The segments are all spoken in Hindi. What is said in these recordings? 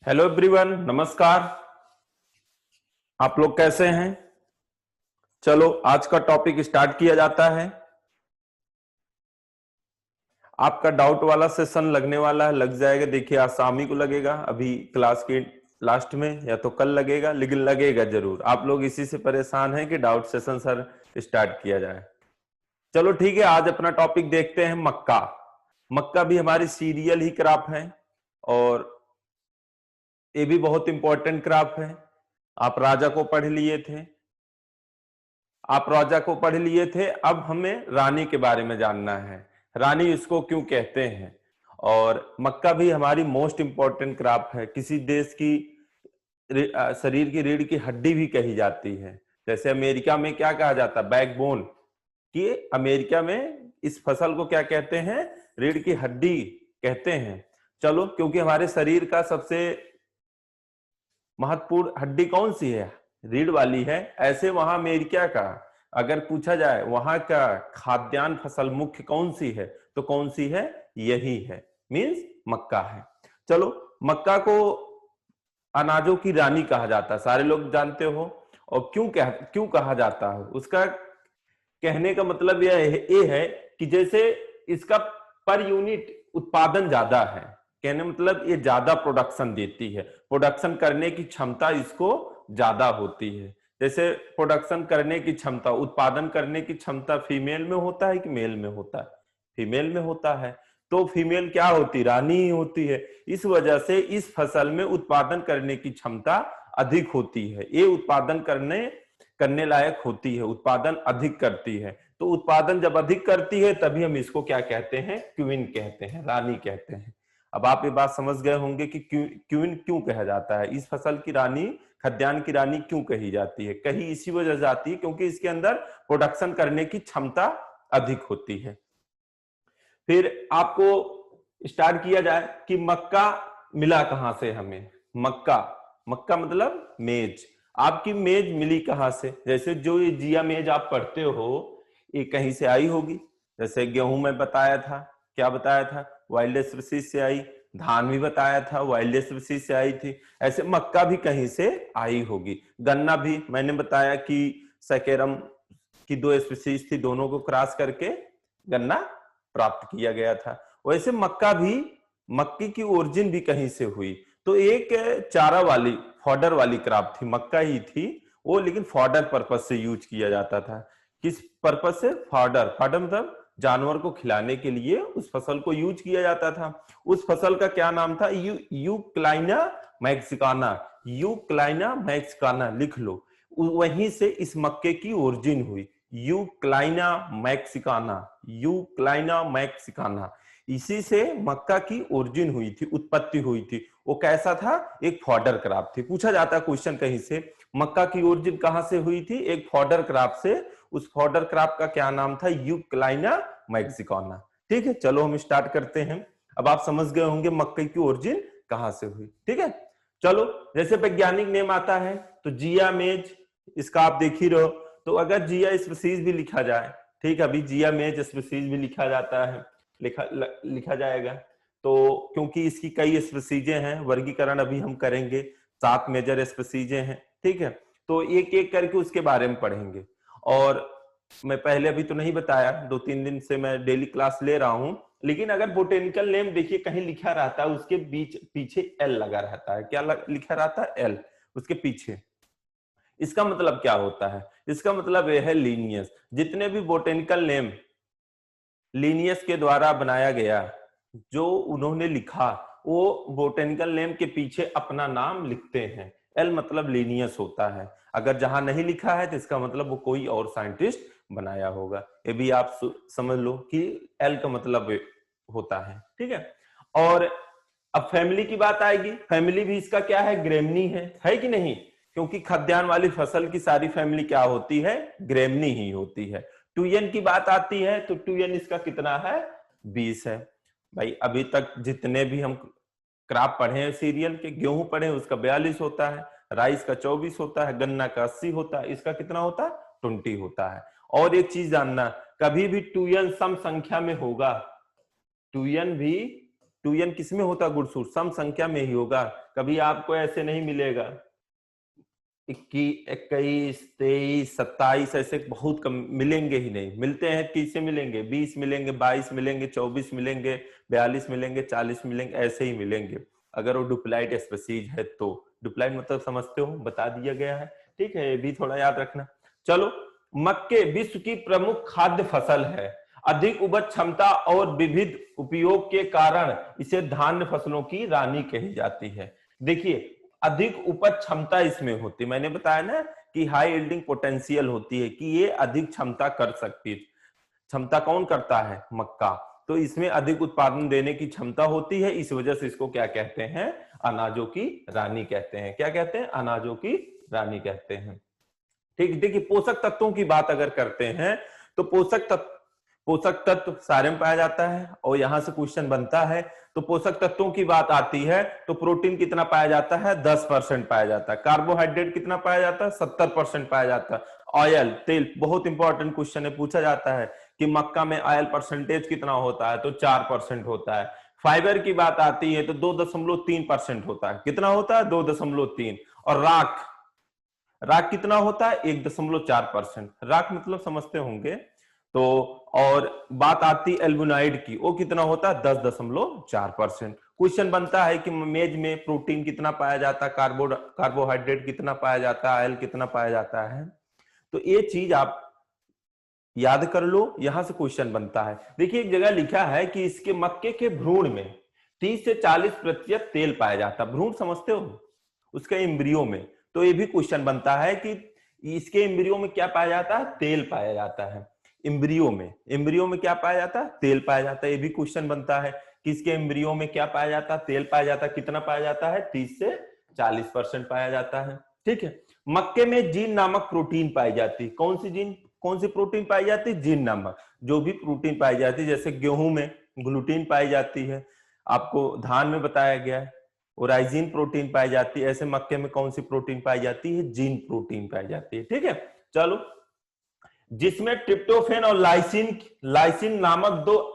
हेलो एवरीवन, नमस्कार। आप लोग कैसे हैं? चलो आज का टॉपिक स्टार्ट किया जाता है। आपका डाउट वाला सेशन लगने वाला है, लग जाएगा। देखिए आज शाम ही को लगेगा, अभी क्लास के लास्ट में, या तो कल लगेगा, लेकिन लगेगा जरूर। आप लोग इसी से परेशान हैं कि डाउट सेशन सर स्टार्ट किया जाए। चलो ठीक है, आज अपना टॉपिक देखते हैं मक्का। मक्का भी हमारी सीरियल ही क्रॉप है और ये भी बहुत इंपॉर्टेंट क्रॉप है। आप राजा को पढ़ लिए थे, अब हमें रानी के बारे में जानना है। रानी इसको क्यों कहते हैं? और मक्का भी हमारी मोस्ट इंपॉर्टेंट क्रॉप है। किसी देश की शरीर की रीढ़ की हड्डी भी कही जाती है। जैसे अमेरिका में क्या कहा जाता है? बैकबोन। कि अमेरिका में इस फसल को क्या कहते हैं? रीढ़ की हड्डी कहते हैं। चलो, क्योंकि हमारे शरीर का सबसे महत्वपूर्ण हड्डी कौन सी है? रीढ़ वाली है। ऐसे वहां अमेरिका का अगर पूछा जाए वहां का खाद्यान्न फसल मुख्य कौन सी है, तो कौन सी है? यही है, मींस मक्का है। चलो, मक्का को अनाजों की रानी कहा जाता है, सारे लोग जानते हो। और क्यों कहा जाता है? उसका कहने का मतलब ये है कि जैसे इसका पर यूनिट उत्पादन ज्यादा है। कहने मतलब ये ज्यादा प्रोडक्शन देती है, प्रोडक्शन करने की क्षमता इसको ज्यादा होती है। जैसे प्रोडक्शन करने की क्षमता, उत्पादन करने की क्षमता फीमेल में होता है कि मेल में होता है? फीमेल में होता है। तो फीमेल क्या होती? रानी ही होती है। इस वजह से इस फसल में उत्पादन करने की क्षमता अधिक होती है। ये उत्पादन करने लायक होती है, उत्पादन अधिक करती है। तो उत्पादन जब अधिक करती है तभी हम इसको क्या कहते हैं? क्वीन कहते हैं, रानी कहते हैं। अब आप ये बात समझ गए होंगे कि क्वीन क्यों कहा जाता है। इस फसल की रानी, खाद्यान्न की रानी क्यों कही जाती है? कही इसी वजह से जाती है क्योंकि इसके अंदर प्रोडक्शन करने की क्षमता अधिक होती है। फिर आपको स्टार्ट किया जाए कि मक्का मिला कहां से हमें। मक्का, मक्का मतलब मेज। आपकी मेज मिली कहां से? जैसे जो ये जिया मेज आप पढ़ते हो, ये कहीं से आई होगी। जैसे गेहूं में बताया था, क्या बताया था? वाइल्ड स्पीसीज से आई। धान भी बताया था, वाइल्ड स्पीसीज से आई थी। ऐसे मक्का भी कहीं से आई होगी। गन्ना भी मैंने बताया कि सैकेरम की दो स्पीसीज थी, दोनों को क्रॉस करके गन्ना प्राप्त किया गया था। वैसे मक्का भी, मक्के की ओरिजिन भी कहीं से हुई। तो एक चारा वाली, फॉडर वाली क्रॉप थी, मक्का ही थी वो, लेकिन फॉडर पर्पस से यूज किया जाता था। किस पर्पस से? फॉडर। फॉडर मतलब जानवर को खिलाने के लिए उस फसल को यूज किया जाता था। उस फसल का क्या नाम था? यूक्लाइना मैक्सिकाना। यूक्लाइना मैक्सिकाना लिख लो। वहीं से इस मक्के की ओरिजिन हुई, यूक्लाइना मैक्सिकाना। यूक्लाइना मैक्सिकाना, इसी से मक्का की ओरिजिन हुई थी, उत्पत्ति हुई थी। वो कैसा था? एक फॉडर क्रॉप थी। पूछा जाता है क्वेश्चन कहीं से, मक्का की ओरिजिन कहां से हुई थी? एक फॉडर क्रॉप से। उस फॉडर क्रॉप का क्या नाम था? यूक्लाइना मैक्सिकाना। ठीक है, चलो हम स्टार्ट करते हैं। अब आप समझ गए होंगे मक्के की ओरिजिन कहां से हुई। ठीक है, चलो। जैसे वैज्ञानिक नेम आता है तो जिया मेज, इसका आप देख ही रहो। तो अगर जिया स्पीसीज भी लिखा जाए, ठीक है, अभी जिया मेज स्पीसीज भी लिखा जाता है, लिखा जाएगा। तो क्योंकि इसकी कई स्पीसीजें हैं, वर्गीकरण अभी हम करेंगे, 7 मेजर स्पीसीजें हैं। ठीक है, तो एक एक करके उसके बारे में पढ़ेंगे। और मैं पहले अभी तो नहीं बताया, 2-3 दिन से मैं डेली क्लास ले रहा हूं। लेकिन अगर बोटेनिकल नेम देखिए कहीं लिखा रहता है, उसके बीच पीछे एल लगा रहता है। क्या लिखा रहता है? एल, उसके पीछे। इसका मतलब क्या होता है? इसका मतलब यह है लीनियस। जितने भी बोटेनिकल नेम लीनियस के द्वारा बनाया गया, जो उन्होंने लिखा, वो बोटेनिकल नेम के पीछे अपना नाम लिखते हैं। एल मतलब लीनियस होता है। अगर जहां नहीं लिखा है तो इसका मतलब वो कोई और साइंटिस्ट बनाया होगा। ये भी आप समझ लो कि एल का मतलब होता है। ठीक है, और अब फैमिली की बात आएगी। फैमिली भी इसका क्या है? ग्रेमनी है कि नहीं? क्योंकि खाद्यान्न वाली फसल की सारी फैमिली क्या होती है? ग्रेमनी ही होती है। 2n की बात आती है तो 2n इसका कितना है? 20 है। भाई अभी तक जितने भी हम क्रॉप पढ़े हैं सीरियल के, गेहूं पढ़े उसका 42 होता है, राइस का 24 होता है, गन्ना का 80 होता है, इसका कितना होता है? 20 होता है। और एक चीज जानना, कभी भी 2n सम संख्या में होगा, 2n भी 2n किस में होता है गुणसूत्र? सम संख्या में ही होगा, कभी आपको ऐसे नहीं मिलेगा 21, 21, 23, 27 ऐसे बहुत कम मिलेंगे ही नहीं। मिलते हैं किससे मिलेंगे? 20 मिलेंगे, 22 मिलेंगे, 24 मिलेंगे, 42 मिलेंगे, 40 मिलेंगे, ऐसे ही मिलेंगे अगर वो डुप्लाइड स्पीशीज है तो। डुप्लाइड मतलब समझते हो, बता दिया गया है, ठीक है, ये भी थोड़ा याद रखना। चलो, मक्के विश्व की प्रमुख खाद्य फसल है। अधिक उपज क्षमता और विविध उपयोग के कारण इसे धान्य फसलों की रानी कही जाती है। देखिए, अधिक उपज क्षमता इसमें होती है, मैंने बताया ना कि हाई यील्डिंग पोटेंशियल होती है, कि ये अधिक क्षमता कर सकती है। क्षमता कौन करता है? मक्का। तो इसमें अधिक उत्पादन देने की क्षमता होती है, इस वजह से इसको क्या कहते हैं? अनाजों की रानी कहते हैं। क्या कहते हैं? अनाजों की रानी कहते हैं। ठीक, देखिए पोषक तत्वों की बात अगर करते हैं तो पोषक तत्व सारे में पाया जाता है, और यहां से क्वेश्चन बनता है तो पोषक तत्वों की बात आती है तो प्रोटीन कितना पाया जाता है? 10% पाया जाता है। कार्बोहाइड्रेट कितना पाया जाता है? 70% पाया जाता है। ऑयल, तेल, बहुत इंपॉर्टेंट क्वेश्चन है, पूछा जाता है कि मक्का में ऑयल परसेंटेज कितना होता है? तो 4% होता है। फाइबर की बात आती है तो 2.3% होता है। कितना होता है? 2.3। और राख कितना होता है? 1.4%। राख मतलब समझते होंगे तो। और बात आती एल्बुनाइड की, वो कितना होता है? 10.4%। क्वेश्चन बनता है कि मेज में प्रोटीन कितना पाया जाता है, कार्बोहाइड्रेट कितना पाया जाता है, ऑयल कितना पाया जाता है। तो ये चीज आप याद कर लो, यहां से क्वेश्चन बनता है। देखिए एक जगह लिखा है कि इसके मक्के के भ्रूण में 30 से 40% तेल पाया जाता है। भ्रूण समझते हो? उसके एम्ब्रियो में। तो ये भी क्वेश्चन बनता है कि इसके एम्ब्रियो में क्या पाया जाता है? तेल पाया जाता है। एम्ब्रियो में क्या पाया जाता है? तेल पाया जाता है। ये भी क्वेश्चन बनता है कि इसके एम्ब्रियो में क्या पाया जाता है? तेल पाया जाता है। कितना पाया जाता है? 30 से 40% पाया जाता है। ठीक है। मक्के में जीन नामक प्रोटीन पाई जाती है। कौन सी प्रोटीन पाई जाती है? जीन नामक। जो भी प्रोटीन पाई जाती है, जैसे गेहूं में ग्लूटीन पाई जाती है, आपको धान में बताया गया है ओराइजिन प्रोटीन पाई जाती है। ऐसे मक्के में कौन सी प्रोटीन पाई जाती है? जीन प्रोटीन पाई जाती है। ठीक है, चलो, जिसमें ट्रिप्टोफेन और लाइसिन नामक दो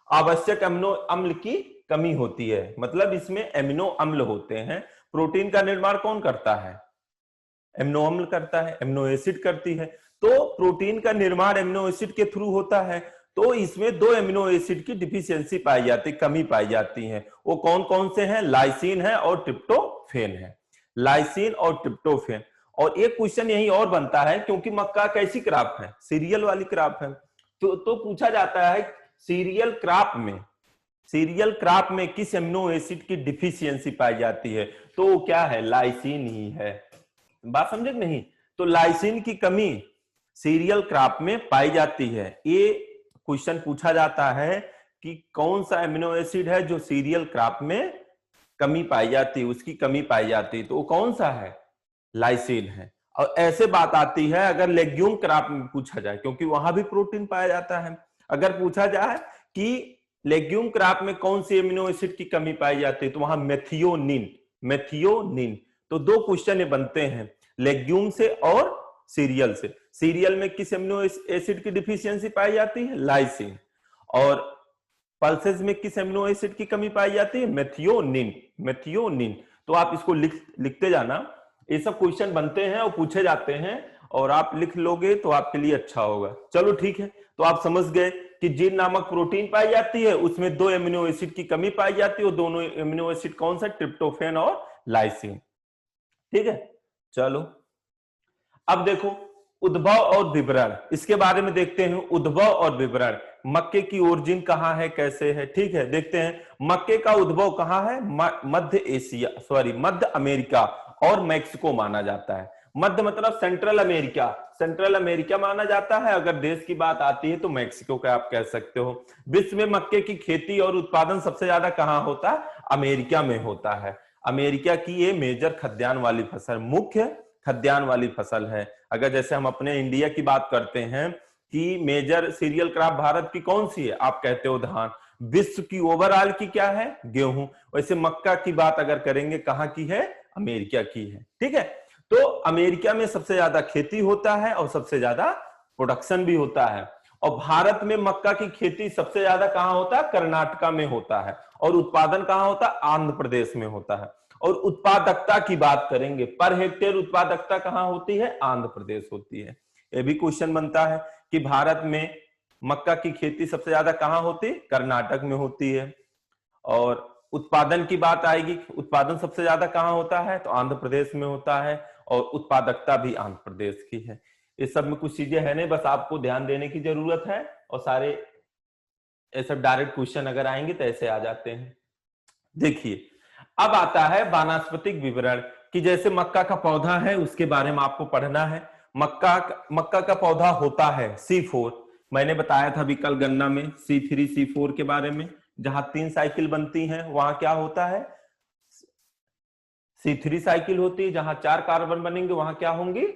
आवश्यक अमीनो अम्ल की कमी होती है। मतलब इसमें एमिनो अम्ल होते हैं। प्रोटीन का निर्माण कौन करता है? एमिनो अम्ल करता है, एमिनो एसिड करती है। तो प्रोटीन का निर्माण एमिनो एसिड के थ्रू होता है। तो इसमें 2 एमिनो एसिड की डिफिशियंसी पाई जाती, कमी पाई जाती है। वो कौन कौन से हैं? लाइसिन है और ट्रिप्टोफेन है। लाइसिन और ट्रिप्टोफेन। और एक क्वेश्चन यही और बनता है, क्योंकि मक्का कैसी क्रॉप है? सीरियल वाली क्रॉप है। तो पूछा जाता है सीरियल क्रॉप में किस एमिनो एसिड की डिफिशियंसी पाई जाती है? तो वो क्या है? लाइसिन ही है। बात समझे नहीं? तो लाइसिन की कमी सीरियल क्रॉप में पाई जाती है। ये क्वेश्चन पूछा जाता है कि कौन सा एमिनो एसिड है जो सीरियल क्रॉप में कमी पाई जाती है, उसकी कमी पाई जाती है। तो वो कौन सा है? लाइसिन है। और ऐसे बात आती है अगर लेग्यूम क्रॉप में पूछा जाए, क्योंकि वहां भी प्रोटीन पाया जाता है। अगर पूछा जाए कि लेग्यूम क्रॉप में कौन सी एमिनो एसिड की कमी पाई जाती है, तो वहां मेथियोनिन। तो 2 क्वेश्चन बनते हैं, लेग्यूम से और सीरियल से। सीरियल में किस एमिनो एसिड की डिफिशियंसी पाई जाती है? लाइसिन। और पल्सेस में किस एमिनो एसिड की कमी पाई जाती है? मेथियोनिन। तो आप इसको लिखते जाना। ये सब क्वेश्चन बनते हैं और पूछे जाते हैं, और आप लिख लोगे तो आपके लिए अच्छा होगा। चलो ठीक है, तो आप समझ गए कि जीन नामक प्रोटीन पाई जाती है, उसमें 2 एमिनो एसिड की कमी पाई जाती है। और दोनों एमिनो एसिड कौन सा? ट्रिप्टोफेन और लाइसिन। ठीक है, चलो अब देखो उद्भव और विवरण, इसके बारे में देखते हैं। उद्भव और विवरण, मक्के की ओरिजिन कहाँ है, कैसे है? ठीक है, देखते हैं। मक्के का उद्भव कहाँ है? मध्य अमेरिका और मैक्सिको माना जाता है। मध्य मतलब सेंट्रल अमेरिका माना जाता है। अगर देश की बात आती है तो मैक्सिको का आप कह सकते हो। विश्व में मक्के की खेती और उत्पादन सबसे ज्यादा कहाँ होता है? अमेरिका में होता है। अमेरिका की ये मेजर खाद्यान्न वाली फसल, मुख्य खाद्यान्न वाली फसल है। अगर जैसे हम अपने इंडिया की बात करते हैं कि मेजर सीरियल क्रॉप भारत की कौन सी है? आप कहते हो धान। विश्व की ओवरऑल की क्या है? गेहूं। वैसे मक्का की बात अगर करेंगे, कहां की है? अमेरिका की है। ठीक है, तो अमेरिका में सबसे ज्यादा खेती होता है और सबसे ज्यादा प्रोडक्शन भी होता है। और भारत में मक्का की खेती सबसे ज्यादा कहां होता है? कर्नाटका में होता है। और उत्पादन कहां होता है? आंध्र प्रदेश में होता है। और उत्पादकता की बात करेंगे, पर हेक्टेयर उत्पादकता कहां होती है? आंध्र प्रदेश होती है। यह भी क्वेश्चन बनता है कि भारत में मक्का की खेती सबसे ज्यादा कहां होती है? कर्नाटक में होती है। और उत्पादन की बात आएगी, उत्पादन सबसे ज्यादा कहां होता है? तो आंध्र प्रदेश में होता है। और उत्पादकता भी आंध्र प्रदेश की है। इस सब में कुछ चीजें है नहीं, बस आपको ध्यान देने की जरूरत है। और सारे ऐसे डायरेक्ट क्वेश्चन अगर आएंगे तो ऐसे आ जाते हैं। देखिए, अब आता है वानस्पतिक विवरण कि जैसे मक्का का पौधा है उसके बारे में आपको पढ़ना है। मक्का का पौधा होता है C4। मैंने बताया था अभी कल गन्ना में C3 C4 के बारे में। जहां 3 साइकिल बनती हैं वहां क्या होता है? C3 साइकिल होती है। जहां 4 कार्बन बनेंगे वहां क्या होंगी?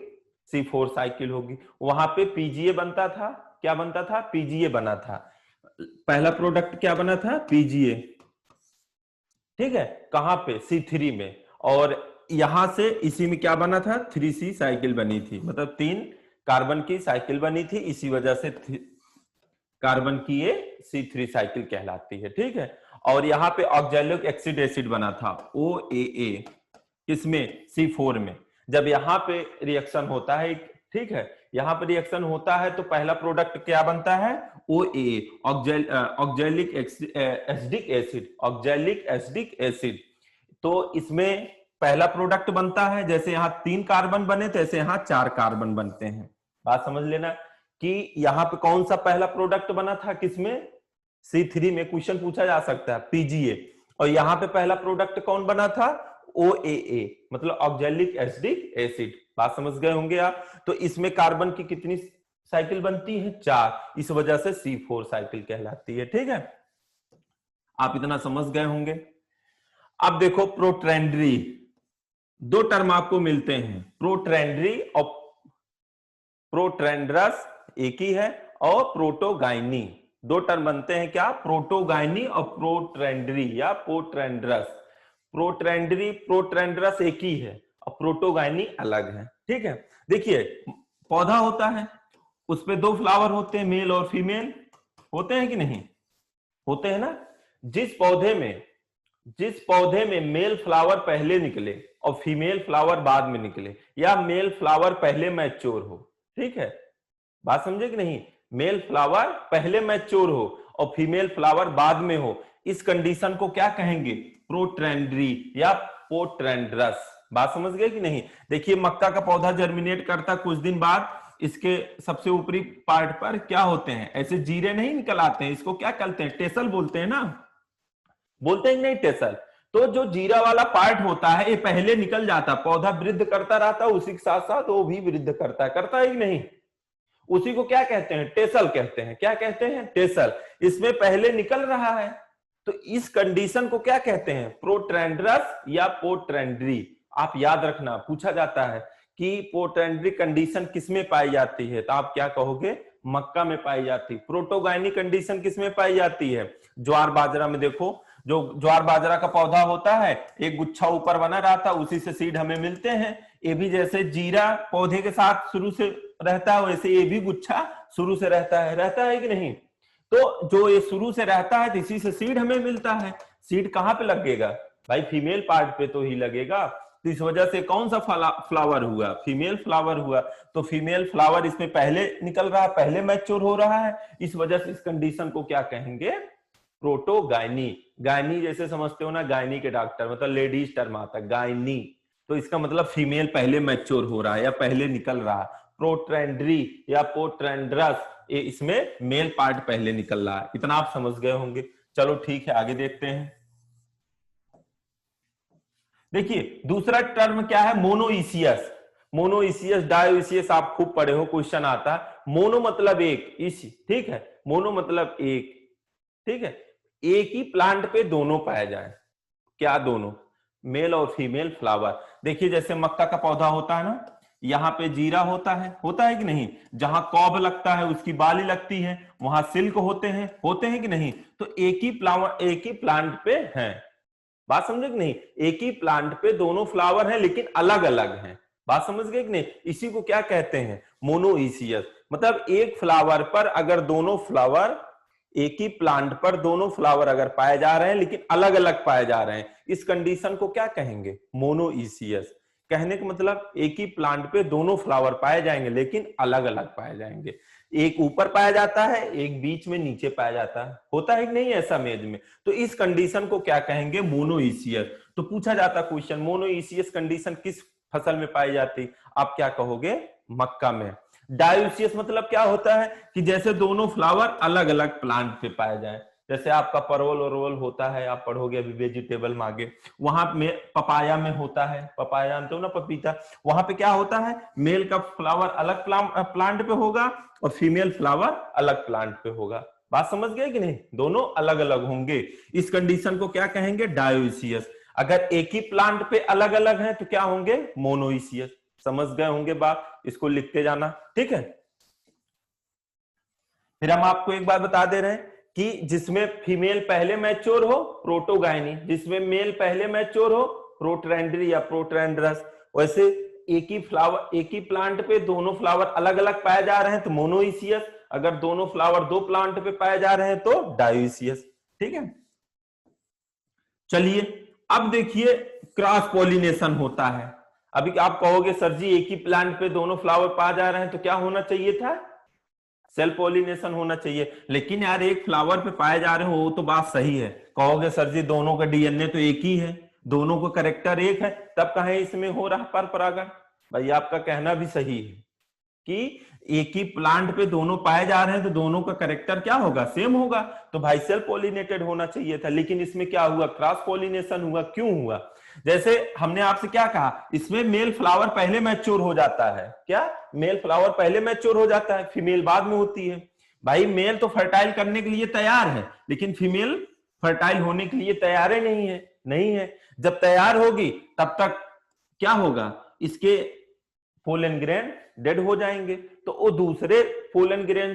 C4 साइकिल होगी। वहां पे PGA बनता था। क्या बनता था? PGA बना था। पहला प्रोडक्ट क्या बना था? PGA। ठीक है, कहां पे? C3 में। और यहां से इसी में क्या बना था? 3C साइकिल बनी थी, मतलब 3 कार्बन की साइकिल बनी थी। इसी वजह से कार्बन की ये C3 साइकिल कहलाती है। ठीक है, और यहाँ पे ऑक्सैलिक एसिड बना था OAA। किसमें? C4 में। जब यहाँ पे रिएक्शन होता है, ठीक है, यहाँ पे रिएक्शन होता है तो पहला प्रोडक्ट क्या बनता है? OAA, oxalic acidic acid. तो इसमें पहला प्रोडक्ट बनता है। जैसे यहाँ 3 कार्बन बने तो ऐसे यहाँ 4 कार्बन बनते हैं। बात समझ लेना कि यहाँ पे कौन सा पहला प्रोडक्ट बना था? किसमें? C3 में। क्वेश्चन पूछा जा सकता है PGA। और यहाँ पे पहला प्रोडक्ट कौन बना था? OAA, मतलब ऑक्सैलिक एसिडिक एसिड। बात समझ गए होंगे आप। तो इसमें कार्बन की कितनी साइकिल बनती है? 4। इस वजह से C4 साइकिल कहलाती है। ठीक है, आप इतना समझ गए होंगे। अब देखो, प्रोट्रेंडरी, 2 टर्म आपको मिलते हैं, प्रोट्रेंडरी और प्रोट्रेंड्रस एक ही है। और प्रोटोगाइनी, 2 टर्म बनते हैं। क्या? प्रोटोगाइनी और प्रोट्रेंडरी या प्रोट्रेंड्रस। प्रोट्रेंड्रस एक ही है और प्रोटोगाइनी अलग है। ठीक है, देखिए, पौधा होता है, उस पे 2 फ्लावर होते हैं, मेल और फीमेल। होते हैं कि नहीं? होते हैं ना। जिस पौधे में मेल फ्लावर पहले निकले और फीमेल फ्लावर बाद में निकले, या मेल फ्लावर पहले मैच्योर हो, ठीक है, बात समझे कि नहीं? मेल फ्लावर पहले मैच्योर हो और फीमेल फ्लावर बाद में हो, इस कंडीशन को क्या कहेंगे? प्रोट्रेंडरी या प्रोट्रेंड्रस। बात समझ गए कि नहीं? देखिए, मक्का का पौधा जर्मिनेट करता, कुछ दिन बाद इसके सबसे ऊपरी पार्ट पर क्या होते हैं? ऐसे जीरे नहीं निकल आते हैं। इसको क्या कहते हैं? टेसल बोलते हैं ना। बोलते हैं नहीं टेसल? तो जो जीरा वाला पार्ट होता है ये पहले निकल जाता, पौधा वृद्ध करता रहता, उसी के साथ साथ वो भी वृद्ध करता है कि नहीं? उसी को क्या कहते हैं? टेसल कहते हैं। क्या कहते हैं? टेसल। इसमें पहले निकल रहा है, तो इस कंडीशन को क्या कहते हैं? प्रोट्रेंड्रस या प्रोट्रेंडरी। आप याद रखना, पूछा जाता है कि प्रोट्रेंडरी कंडीशन किसमें पाई जाती है, तो आप क्या कहोगे? मक्का में पाई जाती है। प्रोटोगाइनी कंडीशन किसमें पाई जाती है? ज्वार बाजरा में। देखो, जो ज्वार बाजरा का पौधा होता है, एक गुच्छा ऊपर बना रहता है, उसी से सीड हमें मिलते हैं। ये भी जैसे जीरा पौधे के साथ शुरू से रहता है, वैसे ये भी गुच्छा शुरू से रहता है कि नहीं? तो जो ये शुरू से रहता है, तो इसी से सीड हमें मिलता है। सीड कहां पे लगेगा भाई? फीमेल पार्ट पे तो ही लगेगा। तो इस वजह से कौन सा फ्लावर हुआ? फीमेल फ्लावर हुआ। तो फीमेल फ्लावर इसमें पहले निकल रहा है, पहले मैच्योर हो रहा है। इस वजह से इस कंडीशन को क्या कहेंगे? प्रोटोगाइनी। गायनी जैसे समझते हो ना, गायनी के डॉक्टर, मतलब लेडीज टर्म आता है गायनी। तो इसका मतलब फीमेल पहले मैच्योर हो रहा है या पहले निकल रहा है। प्रोट्रेंडरी या प्रोट्रेंड्रस, इसमें मेल पार्ट पहले निकल रहा है। इतना आप समझ गए होंगे। चलो ठीक है, आगे देखते हैं। देखिए, दूसरा टर्म क्या है? मोनोइसियस। मोनोइसियस, डायोइसियस आप खूब पढ़े हो, क्वेश्चन आता है। मोनो मतलब एक, ठीक है, मोनो मतलब एक, ठीक है, एक ही प्लांट पे दोनों पाए जाए। क्या दोनों? मेल और फीमेल फ्लावर। देखिए, जैसे मक्का का पौधा होता है ना, यहाँ पे जीरा होता है कि नहीं? जहां कॉब लगता है उसकी बाली लगती है, वहां सिल्क होते हैं कि नहीं? तो एक ही फ्लावर, एक ही प्लांट पे है। बात समझे कि नहीं? एक ही प्लांट पे दोनों फ्लावर हैं, लेकिन अलग अलग हैं। बात समझ गए कि नहीं? इसी को क्या कहते हैं? मोनोइसियस। मतलब एक फ्लावर पर अगर दोनों फ्लावर, एक ही प्लांट पर दोनों फ्लावर अगर पाए जा रहे हैं लेकिन अलग अलग पाए जा रहे हैं, इस कंडीशन को क्या कहेंगे? मोनोइसियस। कहने का मतलब एक ही प्लांट पे दोनों फ्लावर पाए जाएंगे लेकिन अलग अलग पाए जाएंगे। एक ऊपर पाया जाता है, एक बीच में नीचे पाया जाता है, होता है कि नहीं ऐसा मेज में? तो इस कंडीशन को क्या कहेंगे? मोनोइसियस। तो पूछा जाता क्वेश्चन, मोनोइसियस कंडीशन किस फसल में पाई जाती? आप क्या कहोगे? मक्का में। डायोसियस मतलब क्या होता है? कि जैसे दोनों फ्लावर अलग अलग प्लांट पे पाए जाए। जैसे आपका परवल और होता है, आप पढ़ोगे अभी वेजिटेबल में आगे, वहां में पपाया में होता है, पपाया जानते हो ना, पपीता, वहां पे क्या होता है? मेल का फ्लावर अलग प्लांट पे होगा और फीमेल फ्लावर अलग प्लांट पे होगा। बात समझ गए कि नहीं? दोनों अलग अलग होंगे। इस कंडीशन को क्या कहेंगे? डायोसियस। अगर एक ही प्लांट पे अलग अलग है तो क्या होंगे? मोनोइसियस। समझ गए होंगे बात, इसको लिखते जाना, ठीक है। फिर हम आपको एक बात बता दे रहे हैं कि जिसमें फीमेल पहले मैच्योर हो, प्रोटोगाइनी, जिसमें मेल पहले मैच्योर हो, प्रोट्रेंडरी या प्रोट्रेंड्रस। वैसे एक ही फ्लावर, एक ही प्लांट पे दोनों फ्लावर अलग अलग पाए जा रहे हैं तो मोनोइसियस। अगर दोनों फ्लावर दो प्लांट पे पाए जा रहे हैं तो डायोइसियस, ठीक है। चलिए अब देखिए, क्रॉस पॉलिनेशन होता है। अभी आप कहोगे सर जी एक ही प्लांट पे दोनों फ्लावर पाए जा रहे हैं तो क्या होना चाहिए था? सेल्फ पॉलिनेशन होना चाहिए। लेकिन यार एक फ्लावर पे पाए जा रहे हो, वो तो बात सही है। कहोगे सर जी दोनों का डीएनए तो एक ही है, दोनों का कैरेक्टर एक है, तब कहे इसमें हो रहा पर परागण? भाई आपका कहना भी सही है कि एक ही प्लांट पे दोनों पाए जा रहे हैं तो दोनों का कैरेक्टर क्या होगा? सेम होगा। तो भाई सेल्फ पॉलिनेटेड होना चाहिए था, लेकिन इसमें क्या हुआ? क्रॉस पॉलिनेशन हुआ। क्यों हुआ? जैसे हमने आपसे क्या कहा, इसमें मेल फ्लावर पहले मैच्योर हो जाता है। क्या? मेल फ्लावर पहले मैच्योर हो जाता है, फीमेल बाद में होती है। भाई मेल तो फर्टाइल करने के लिए तैयार है, लेकिन फीमेल फर्टाइल होने के लिए तैयार ही नहीं है। नहीं है। जब तैयार होगी तब तक क्या होगा? इसके पोलन ग्रेन डेड हो जाएंगे, तो वो दूसरे पोलन ग्रेन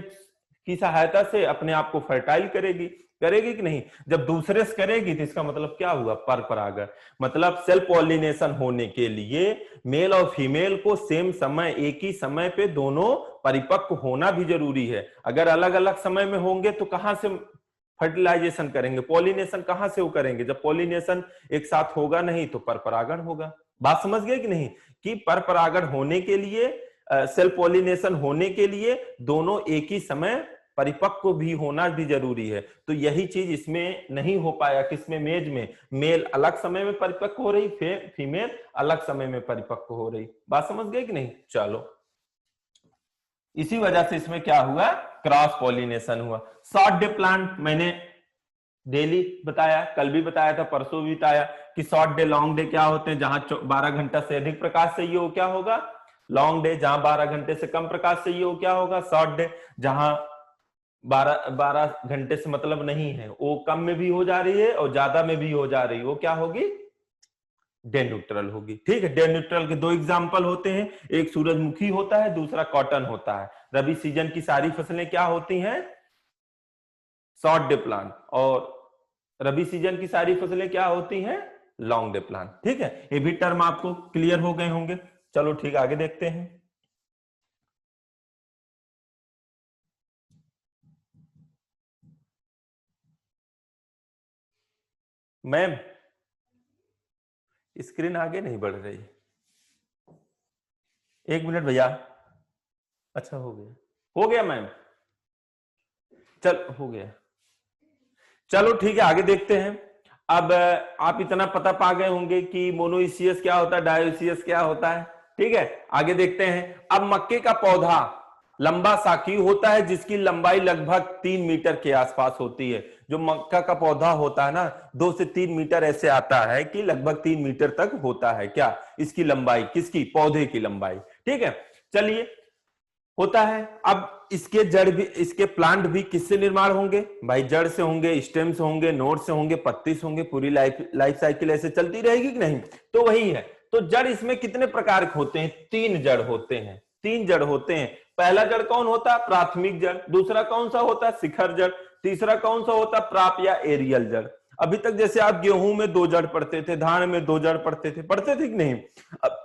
की सहायता से अपने आप को फर्टाइल करेगी। करेगी कि नहीं? जब दूसरे से करेगी तो इसका मतलब क्या हुआ? पर परागण। मतलब सेल्फ पॉलिनेशन होने के लिए मेल और फीमेल को सेम समय, एक ही समय पे दोनों परिपक्व होना भी जरूरी है। अगर अलग अलग समय में होंगे तो कहां से फर्टिलाइजेशन करेंगे? पॉलिनेशन कहां से वो करेंगे? जब पॉलिनेशन एक साथ होगा नहीं तो पर परागण होगा। बात समझ गए कि नहीं? कि पर परागण होने के लिए, सेल्फ पॉलिनेशन होने के लिए दोनों एक ही समय परिपक्व भी होना भी जरूरी है। तो यही चीज इसमें नहीं हो पाया। किसमें? मेज में। मेल अलग समय में परिपक्व हो रही, फीमेल अलग समय में परिपक्व हो रही। बात समझ गए कि नहीं? चलो, इसी वजह से इसमें क्या हुआ? क्रॉस पॉलिनेशन हुआ। शॉर्ट डे प्लांट मैंने डेली बताया, कल भी बताया था, परसों भी बताया कि शॉर्ट डे लॉन्ग डे क्या होते हैं। जहां 12 घंटा से अधिक प्रकाश चाहिए हो क्या होगा? Long day. जहां 12 घंटे से कम प्रकाश चाहिए हो क्या होगा? Short day. जहां 12 घंटे से मतलब नहीं है, वो कम में भी हो जा रही है और ज्यादा में भी हो जा रही है, वो क्या होगी? डे न्यूट्रल होगी। ठीक है। डे न्यूट्रल के दो एग्जांपल होते हैं, एक सूरजमुखी होता है, दूसरा कॉटन होता है। रबी सीजन की सारी फसलें क्या होती हैं? Short day plant. और रबी सीजन की सारी फसलें क्या होती हैं? Long day plant. ठीक है। ये भी टर्म आपको क्लियर हो गए होंगे। चलो ठीक, आगे देखते हैं। मैम स्क्रीन आगे नहीं बढ़ रही। एक मिनट भैया। अच्छा हो गया, हो गया मैम, चल हो गया। चलो ठीक है, आगे देखते हैं। अब आप इतना पता पा गए होंगे कि मोनोइसियस क्या होता है, डायोसियस क्या होता है। ठीक है, आगे देखते हैं। अब मक्के का पौधा लंबा शाखी होता है जिसकी लंबाई लगभग 3 मीटर के आसपास होती है। जो मक्का का पौधा होता है ना, 2 से 3 मीटर ऐसे आता है कि लगभग 3 मीटर तक होता है। क्या? इसकी लंबाई, किसकी? पौधे की लंबाई। ठीक है, चलिए, होता है। अब इसके जड़ भी, इसके प्लांट भी किससे निर्माण होंगे? भाई जड़ से होंगे, स्टेम से होंगे, नोड से होंगे, पत्ती से होंगे। पूरी लाइफ साइकिल ऐसे चलती रहेगी कि नहीं? तो वही है। तो जड़ इसमें कितने प्रकार के होते हैं? 3 जड़ होते हैं। 3 जड़ होते हैं। पहला जड़ कौन होता है? प्राथमिक जड़। दूसरा कौन सा होता है? शिखर जड़। तीसरा कौन सा होता है? प्राप या एरियल जड़। अभी तक जैसे आप गेहूं में 2 जड़ पढ़ते थे, धान में 2 जड़ पढ़ते थे कि नहीं? अब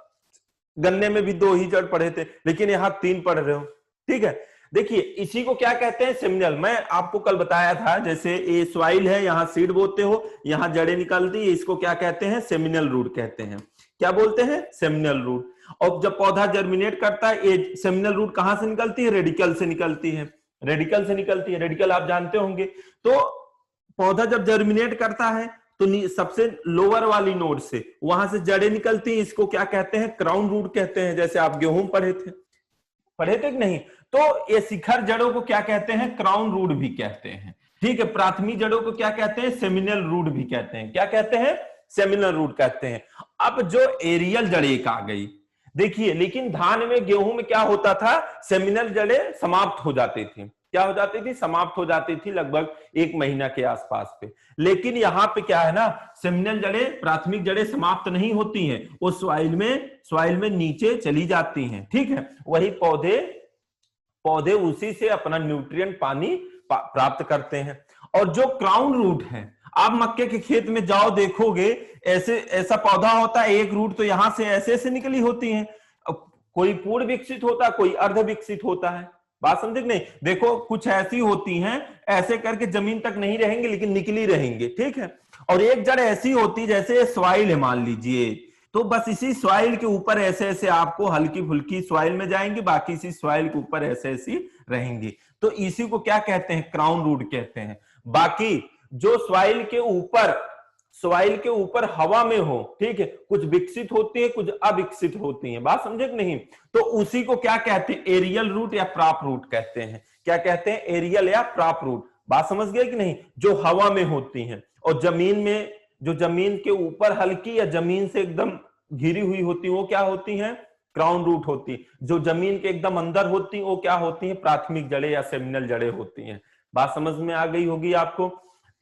गन्ने में भी 2 ही जड़ पढ़े थे, लेकिन यहाँ 3 पढ़ रहे हो। ठीक है, देखिए इसी को क्या कहते हैं, सेमिनल। मैं आपको कल बताया था, जैसे ये सॉइल है, यहाँ सीड बोते हो, यहाँ जड़ें निकलती है, इसको क्या कहते हैं, सेमिनल रूट कहते हैं। क्या बोलते हैं, सेमिनल रूट। और जब पौधा जर्मिनेट करता है, ये सेमिनल रूट कहां से निकलती है, रेडिकल से निकलती है। रेडिकल से निकलती है, रेडिकल आप जानते होंगे। तो पौधा जब जर्मिनेट करता है तो सबसे लोअर वाली नोड से वहां से जड़ें निकलती हैं, इसको क्या कहते हैं, क्राउन रूट कहते हैं। जैसे आप गेहूं पढ़े थे कि नहीं, तो ये शिखर जड़ों को क्या कहते हैं, क्राउन रूट भी कहते हैं। ठीक है, प्राथमिक जड़ों को क्या कहते हैं, सेमिनल रूट भी कहते हैं। क्या कहते हैं, सेमिनल रूट कहते हैं। अब जो एरियल जड़ एक आ गई, देखिए, लेकिन धान में गेहूं में क्या होता था, सेमिनल जड़ें समाप्त हो जाती थी। क्या हो जाती थी, समाप्त हो जाती थी लगभग 1 महीना के आसपास पे। लेकिन यहाँ पे क्या है ना, सेमिनल जड़ें, प्राथमिक जड़ें समाप्त नहीं होती हैं, वो सॉइल में नीचे चली जाती हैं। ठीक है, वही पौधे उसी से अपना न्यूट्रिएंट पानी प्राप्त करते हैं। और जो क्राउन रूट है, आप मक्के के खेत में जाओ, देखोगे ऐसा पौधा होता है, एक रूट तो यहां से ऐसे निकली होती है, कोई पूर्ण विकसित होता है, कोई अर्ध विकसित होता है। बात समझे नहीं, देखो कुछ ऐसी होती हैं, ऐसे करके जमीन तक नहीं रहेंगे लेकिन निकली रहेंगे। ठीक है, और एक जड़ ऐसी होती, जैसे सॉइल है मान लीजिए, तो बस इसी सॉइल के ऊपर ऐसे आपको हल्की फुल्की सॉइल में जाएंगे, बाकी इसी सॉइल के ऊपर ऐसी रहेंगी। तो इसी को क्या कहते हैं, क्राउन रूट कहते हैं। बाकी जो सॉइल के ऊपर हवा में हो, ठीक है, कुछ विकसित होती है, कुछ अविकसित होती है। बात समझे कि नहीं, तो उसी को क्या कहते हैं, एरियल रूट या प्राप रूट कहते हैं। क्या कहते हैं, एरियल या प्राप रूट। बात समझ गए कि नहीं, जो हवा में होती हैं। और जमीन में, जो जमीन के ऊपर हल्की या जमीन से एकदम घिरी हुई होती, वो क्या होती हैं, क्राउन रूट होती। जो जमीन के एकदम अंदर होती, वो क्या होती हैं, प्राथमिक जड़ें या सेमिनल जड़ें होती हैं। बात समझ में आ गई होगी आपको।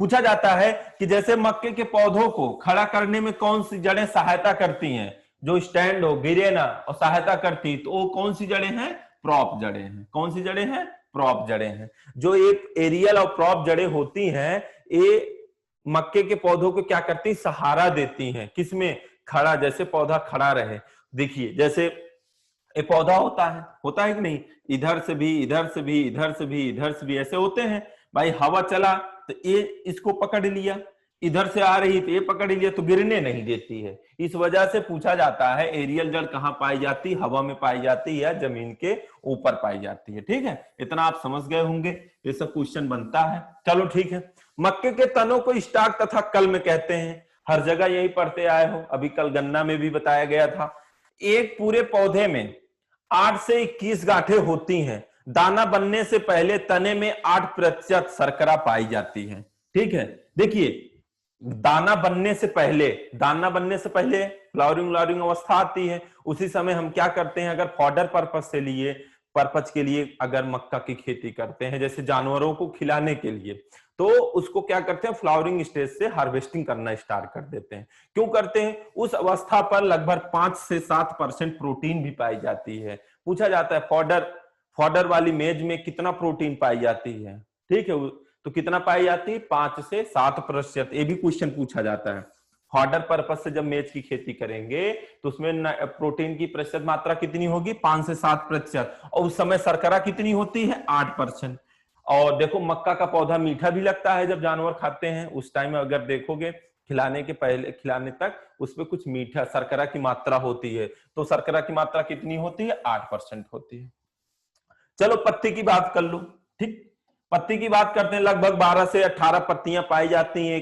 पूछा जाता है कि जैसे मक्के के पौधों को खड़ा करने में कौन सी जड़ें सहायता करती हैं, जो स्टैंड हो, गिरे ना और सहायता करती, तो वो कौन सी जड़ें हैं, प्रॉप जड़ें हैं। कौन सी जड़ें हैं, प्रॉप जड़ें हैं। जो एक एरियल और प्रॉप जड़ें होती हैं, ये मक्के के पौधों को क्या करती, सहारा देती हैं, किसमें, खड़ा, जैसे पौधा खड़ा रहे। देखिए, जैसे ये पौधा होता है कि नहीं, इधर से भी, इधर से भी, इधर से भी, इधर से भी, ऐसे होते हैं भाई। हवा चला तो ये इसको पकड़ लिया, इधर से आ रही तो ये पकड़ लिया, तो गिरने नहीं देती है। इस वजह से पूछा जाता है, एरियल जड़ कहां पाई जाती, हवा में पाई जाती है या जमीन के ऊपर पाई जाती है। ठीक है, इतना आप समझ गए होंगे, ये सब क्वेश्चन बनता है। चलो ठीक है, मक्के के तनों को स्टाक तथा कल्म कहते हैं। हर जगह यही पढ़ते आए हो, अभी कल गन्ना में भी बताया गया था। एक पूरे पौधे में 8 से 21 गांठें होती हैं। दाना बनने से पहले तने में 8% शर्करा पाई जाती है। ठीक है, देखिए, दाना बनने से पहले फ्लावरिंग अवस्था आती है। उसी समय हम क्या करते हैं, अगर फॉडर पर्पज के लिए अगर मक्का की खेती करते हैं, जैसे जानवरों को खिलाने के लिए, तो उसको क्या करते हैं, फ्लावरिंग स्टेज से हार्वेस्टिंग करना स्टार्ट कर देते हैं। क्यों करते हैं, उस अवस्था पर लगभग 5 से 7% प्रोटीन भी पाई जाती है। पूछा जाता है फॉडर वाली मेज में कितना प्रोटीन पाई जाती है। ठीक है, तो कितना पाई जाती है, 5 से 7%। ये भी क्वेश्चन पूछा जाता है। फॉडर पर्पस से जब मेज की खेती करेंगे तो उसमें प्रोटीन की प्रतिशत मात्रा कितनी होगी, 5 से 7%। और उस समय शर्करा कितनी होती है, 8%। और देखो, मक्का का पौधा मीठा भी लगता है जब जानवर खाते हैं। उस टाइम अगर देखोगे, खिलाने के पहले, खिलाने तक उसमें कुछ मीठा शर्करा की मात्रा होती है। तो शर्करा की मात्रा कितनी होती है, 8% होती है। चलो पत्ती की बात कर लो। ठीक, पत्ती की बात करते हैं। लगभग 12 से 18 पत्तियां पाई जाती हैं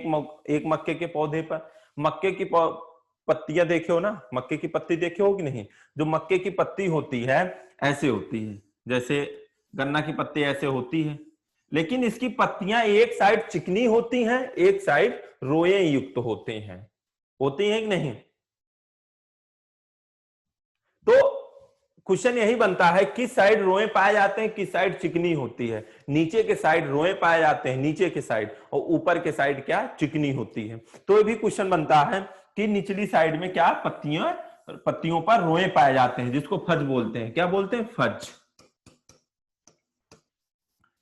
एक मक्के के पौधे पर। मक्के की पत्तियां देखे हो ना, मक्के की पत्ती देखे हो कि नहीं। जो मक्के की पत्ती होती है ऐसे होती है, जैसे गन्ना की पत्ती ऐसे होती है, लेकिन इसकी पत्तियां एक साइड चिकनी होती हैं, एक साइड रोए युक्त होते हैं। होती हैं कि नहीं। तो क्वेश्चन यही बनता है, किस साइड रोए पाए जाते हैं, किस साइड चिकनी होती है। नीचे के साइड रोए पाए जाते हैं, नीचे के साइड, और ऊपर के साइड क्या, चिकनी होती है। तो ये भी क्वेश्चन बनता है कि निचली साइड में क्या, पत्तियों पर रोए पाए जाते हैं, जिसको फज बोलते हैं। क्या बोलते हैं, फज।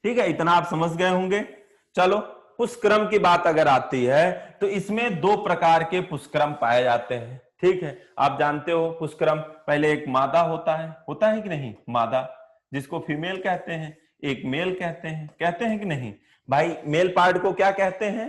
ठीक है, इतना आप समझ गए होंगे। चलो, पुष्करम की बात अगर आती है तो इसमें 2 प्रकार के पुष्करम पाए जाते हैं। ठीक है, आप जानते हो पुष्करम, पहले एक मादा होता है कि नहीं, मादा जिसको फीमेल कहते हैं, एक मेल कहते हैं कि नहीं भाई। मेल पार्ट को क्या कहते हैं,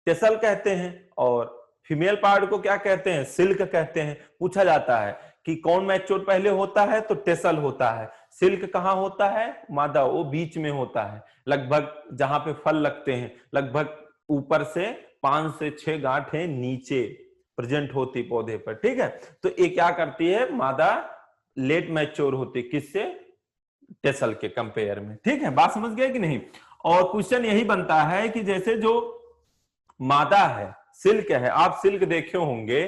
टेसल कहते हैं, और फीमेल पार्ट को क्या कहते हैं, सिल्क कहते हैं। पूछा जाता है कि कौन मैच्योर पहले होता है, तो टेसल होता है। सिल्क कहाँ होता है, मादा, वो बीच में होता है, लगभग जहां पे फल लगते हैं, लगभग ऊपर से 5 से 6 गांठें नीचे प्रेजेंट होती पौधे पर। ठीक है, तो ये क्या करती है, मादा लेट मैच्योर होती, किससे, टेसल के कंपेयर में। ठीक है, बात समझ गए कि नहीं। और क्वेश्चन यही बनता है कि जैसे जो मादा है, सिल्क है, आप सिल्क देखे होंगे,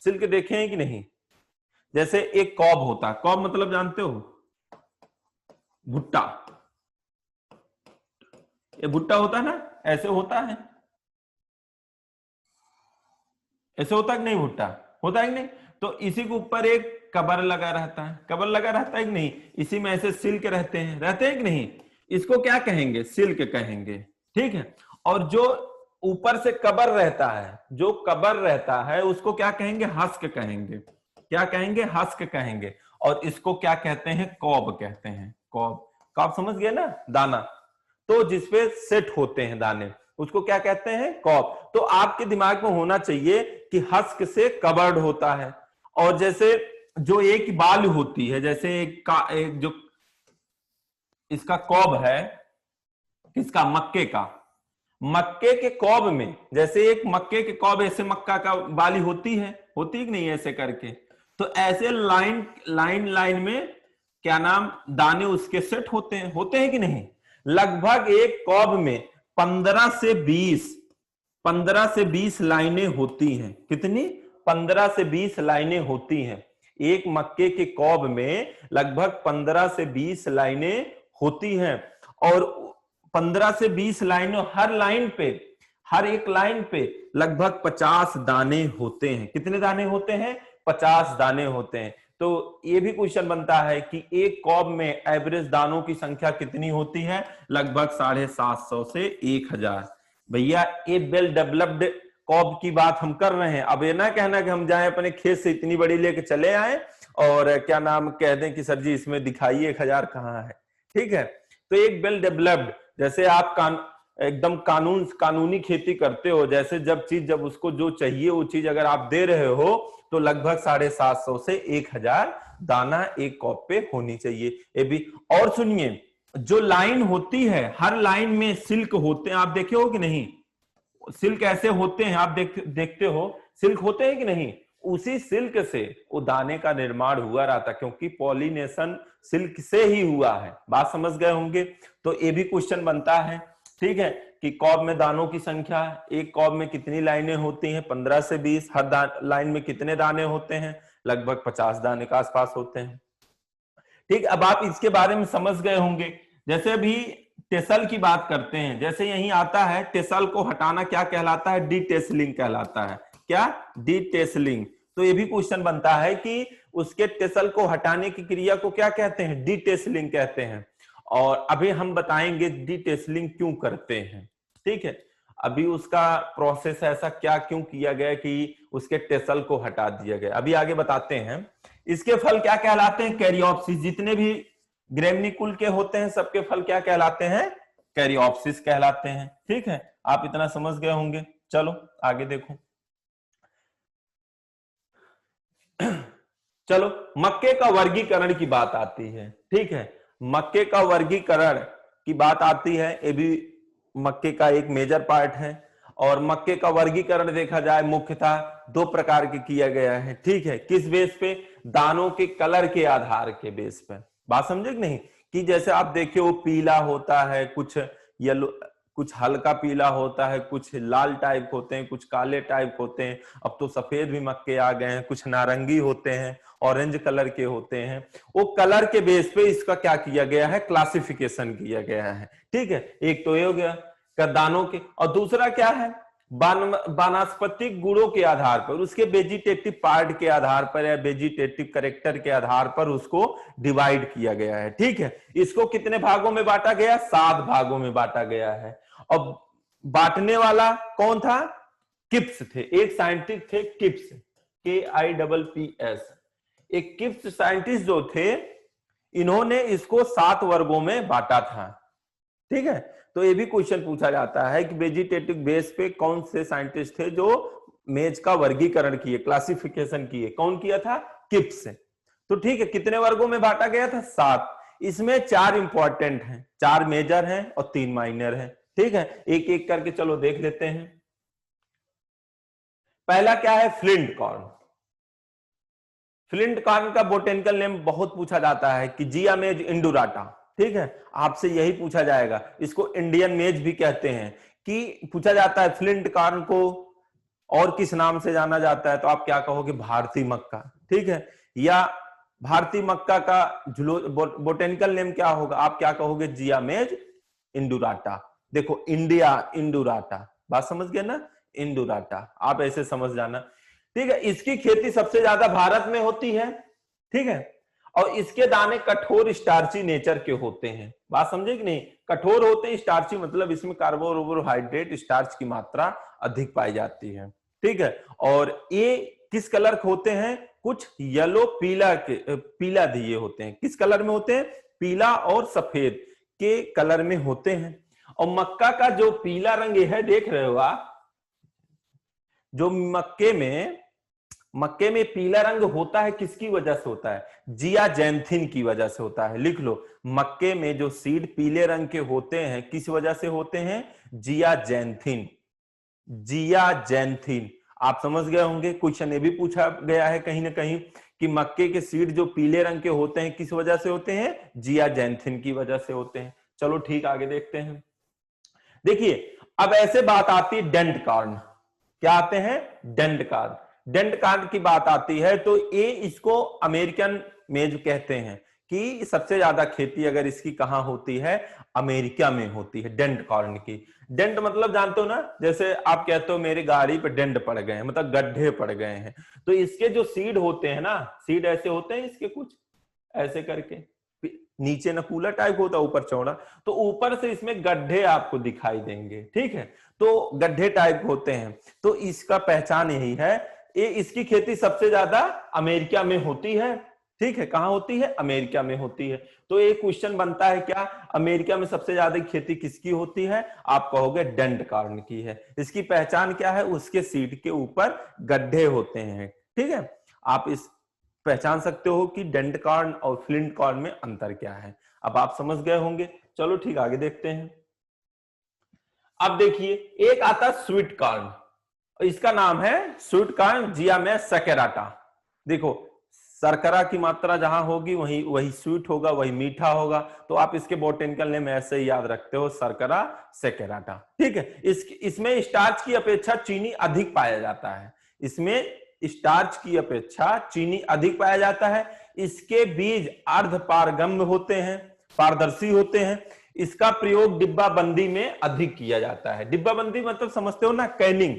सिल्क देखे हैं कि नहीं। जैसे एक कॉब होता है, कॉब मतलब जानते हो, भुट्टा, ये भुट्टा होता है ना, ऐसे होता है, ऐसे होता है कि नहीं, भुट्टा होता है कि नहीं। तो इसी के ऊपर एक कबर लगा रहता है, कबर लगा रहता है कि नहीं, इसी में ऐसे सिल्क रहते हैं कि नहीं, इसको क्या कहेंगे, सिल्क कहेंगे। ठीक है, और जो ऊपर से कबर रहता है, जो कबर रहता है उसको क्या कहेंगे, हस्क कहेंगे। क्या कहेंगे, हस्क कहेंगे। और इसको क्या कहते हैं, कॉब कहते हैं, कॉब। कॉब समझ गए ना, दाना, तो जिसपे सेट होते हैं दाने, उसको क्या कहते हैं, कॉब। तो आपके दिमाग में होना चाहिए कि हस्क से कवर्ड होता है। और जैसे जो एक बाल होती है, जैसे एक जो इसका कॉब है, किसका, मक्के का, मक्के के कॉब में, जैसे एक मक्के के कॉब ऐसे मक्का का बाली होती है कि नहीं, ऐसे करके, तो ऐसे लाइन लाइन लाइन में क्या नाम, दाने उसके सेट होते हैं कि नहीं। लगभग एक कॉब में 15 से 20 लाइनें होती हैं। कितनी, 15 से 20 लाइनें होती हैं। एक मक्के के कॉब में लगभग 15 से 20 लाइनें होती हैं। और 15 से 20 लाइनों, हर एक लाइन पे लगभग 50 दाने होते हैं। कितने दाने होते हैं, 50 दाने होते हैं। तो ये भी क्वेश्चन बनता है कि एक कॉब में एवरेज दानों की संख्या कितनी होती है, लगभग 750 से 1000। भैया ये वेल डेवलप्ड कॉब की बात हम कर रहे हैं। अब ये ना कहना कि हम जाएं अपने खेत से इतनी बड़ी लेके चले आए और क्या नाम कह दें कि सर जी इसमें दिखाइए 1000 कहाँ है। ठीक है, तो एक वेल डेवलप्ड, जैसे आप एकदम कानूनी खेती करते हो, जैसे जब उसको जो चाहिए वो चीज अगर आप दे रहे हो, तो लगभग 750 से 1000 दाना एक कॉप पे होनी चाहिए। ये भी, और सुनिए, जो लाइन होती है, हर लाइन में सिल्क होते हैं, आप देखे हो कि नहीं, सिल्क ऐसे होते हैं, आप देखते हो, सिल्क होते हैं कि नहीं। उसी सिल्क से वो दाने का निर्माण हुआ रहा था, क्योंकि पॉलिनेशन सिल्क से ही हुआ है। बात समझ गए होंगे। तो ये भी क्वेश्चन बनता है, ठीक है, कि कॉब में दानों की संख्या, एक कॉब में कितनी लाइनें होती हैं, 15 से 20, हर लाइन में कितने दाने होते हैं, लगभग 50 दाने के आसपास होते हैं। ठीक, अब आप इसके बारे में समझ गए होंगे। जैसे अभी टेसल की बात करते हैं, जैसे यही आता है, टेसल को हटाना क्या कहलाता है, डीटेसलिंग कहलाता है। क्या, डीटेसलिंग। तो ये भी क्वेश्चन बनता है कि उसके टेसल को हटाने की क्रिया को क्या कहते हैं, डीटेसलिंग कहते हैं। और अभी हम बताएंगे डीटेसलिंग क्यों करते हैं। ठीक है, अभी उसका प्रोसेस ऐसा क्या क्यों किया गया कि उसके टेसल को हटा दिया गया, अभी आगे बताते हैं। इसके फल क्या कहलाते हैं, कैरियोप्सिस। जितने भी ग्रेमनिकुल के होते हैं सबके फल क्या कहलाते हैं, कैरियोप्सिस कहलाते हैं। ठीक है, आप इतना समझ गए होंगे। चलो आगे देखो। चलो मक्के का वर्गीकरण की बात आती है। ठीक है, मक्के का वर्गीकरण की बात आती है, ये भी मक्के का एक मेजर पार्ट है। और मक्के का वर्गीकरण देखा जाए मुख्यतः 2 प्रकार के किया गया है। ठीक है, किस बेस पे, दानों के कलर के आधार के बेस पे। बात समझे कि नहीं, कि जैसे आप देखिए वो पीला होता है, कुछ येलो, कुछ हल्का पीला होता है, कुछ लाल टाइप होते हैं, कुछ काले टाइप होते हैं। अब तो सफेद भी मक्के आ गए हैं, कुछ नारंगी होते हैं, ऑरेंज कलर के होते हैं। वो कलर के बेस पे इसका क्या किया गया है, क्लासिफिकेशन किया गया है। ठीक है, एक तो ये हो गया दानों के, और दूसरा क्या है, वानस्पतिक गुणों के आधार पर, उसके वेजिटेटिव पार्ट के आधार पर या वेजिटेटिव कैरेक्टर के आधार पर उसको डिवाइड किया गया है। ठीक है, इसको कितने भागों में बांटा गया, 7 भागों में बांटा गया है। और बांटने वाला कौन था, किप्स थे, एक साइंटिस्ट थे किप्स। KIPPS, एक किप्स साइंटिस्ट जो थे, इन्होंने इसको 7 वर्गों में बांटा था। ठीक है, तो ये भी क्वेश्चन पूछा जाता है कि वेजिटेटिव बेस पे कौन से साइंटिस्ट थे जो मेज का वर्गीकरण किए, क्लासिफिकेशन किए, कौन किया था? किप्स। तो ठीक है, कितने वर्गों में बांटा गया था? 7। इसमें 4 इंपॉर्टेंट हैं, 4 मेजर हैं और 3 माइनर हैं। ठीक है, एक एक करके चलो देख लेते हैं। पहला क्या है? Flint corn. फ्लिंट कॉर्न का बोटेनिकल नेम बहुत पूछा जाता है कि जिया मेज इंडुराटा। ठीक है, आपसे यही पूछा जाएगा। इसको इंडियन मेज भी कहते हैं। कि पूछा जाता है फ्लिंट कॉर्न को और किस नाम से जाना जाता है, तो आप क्या कहोगे? भारतीय मक्का। ठीक है, या भारतीय मक्का का बोटेनिकल नेम क्या होगा? आप क्या कहोगे? जिया मेज इंडुराटा। देखो, इंडिया इंडुराटा, बात समझ गए ना? इंडुराटा, आप ऐसे समझ जाना। ठीक है, इसकी खेती सबसे ज्यादा भारत में होती है। ठीक है, और इसके दाने कठोर स्टार्ची नेचर के होते हैं। बात समझे कि नहीं? कठोर होते हैं, स्टार्ची मतलब इसमें कार्बोहाइड्रेट, स्टार्च की मात्रा अधिक पाई जाती है। ठीक है, और ये किस कलर के होते हैं? कुछ येलो पीला दिए होते हैं। किस कलर में होते हैं? पीला और सफेद के कलर में होते हैं। और मक्का का जो पीला रंग है, देख रहे हो आप, जो मक्के में पीला रंग होता है, किसकी वजह से होता है? जियाजैंथिन की वजह से होता है। लिख लो, मक्के में जो सीड पीले रंग के होते हैं, किस वजह से होते हैं? जियाजैंथिन। जियाजैंथिन, आप समझ गए होंगे। क्वेश्चन ये भी पूछा गया है कहीं ना कहीं कि मक्के के सीड जो पीले रंग के होते हैं, किस वजह से होते हैं? जियाजैंथिन की वजह से होते हैं। चलो ठीक, आगे देखते हैं। देखिए, अब ऐसे बात आती है डेंट कॉर्न। क्या आते हैं? Dent corn. डेंट कॉर्न की बात आती है तो ये इसको अमेरिकन मेज कहते हैं कि सबसे ज्यादा खेती अगर इसकी कहां होती है? अमेरिका में होती है, डेंट कॉर्न की। डेंट मतलब जानते हो ना, जैसे आप कहते हो मेरी गाड़ी पे डेंट पड़ गए हैं, मतलब गड्ढे पड़ गए हैं। तो इसके जो सीड होते हैं ना, सीड ऐसे होते हैं इसके, कुछ ऐसे करके, नीचे नकूला टाइप होता है, ऊपर चौड़ा, तो ऊपर से इसमें गड्ढे आपको दिखाई देंगे। ठीक है, तो गड्ढे टाइप होते हैं। तो इसका पहचान यही है। ये इसकी खेती सबसे ज्यादा अमेरिका में होती है। ठीक है, कहां होती है? अमेरिका में होती है। तो एक क्वेश्चन बनता है, क्या अमेरिका में सबसे ज्यादा खेती किसकी होती है? आप कहोगे डेंट कॉर्न की है। इसकी पहचान क्या है? उसके सीड के ऊपर गड्ढे होते हैं। ठीक है, आप इस पहचान सकते हो कि डेंट कॉर्न और फ्लिंट कॉर्न में अंतर क्या है। अब आप समझ गए होंगे। चलो ठीक, आगे देखते हैं। अब देखिए, एक आता स्वीट कॉर्न, इसका नाम है स्वीट कॉर्न जिया में सेकेराटा। देखो, शर्करा की मात्रा जहां होगी वही स्वीट होगा, वही मीठा होगा। तो आप इसके बोटेनिकल नेम ऐसे ही याद रखते हो, शर्करा सेकेराटा। ठीक है, इसमें स्टार्च की अपेक्षा चीनी अधिक पाया जाता है। इसमें स्टार्च की अपेक्षा चीनी अधिक पाया जाता है। इसके बीज अर्ध पारगम्य होते हैं, पारदर्शी होते हैं। इसका प्रयोग डिब्बा बंदी में अधिक किया जाता है। डिब्बा बंदी मतलब समझते हो ना? कैनिंग।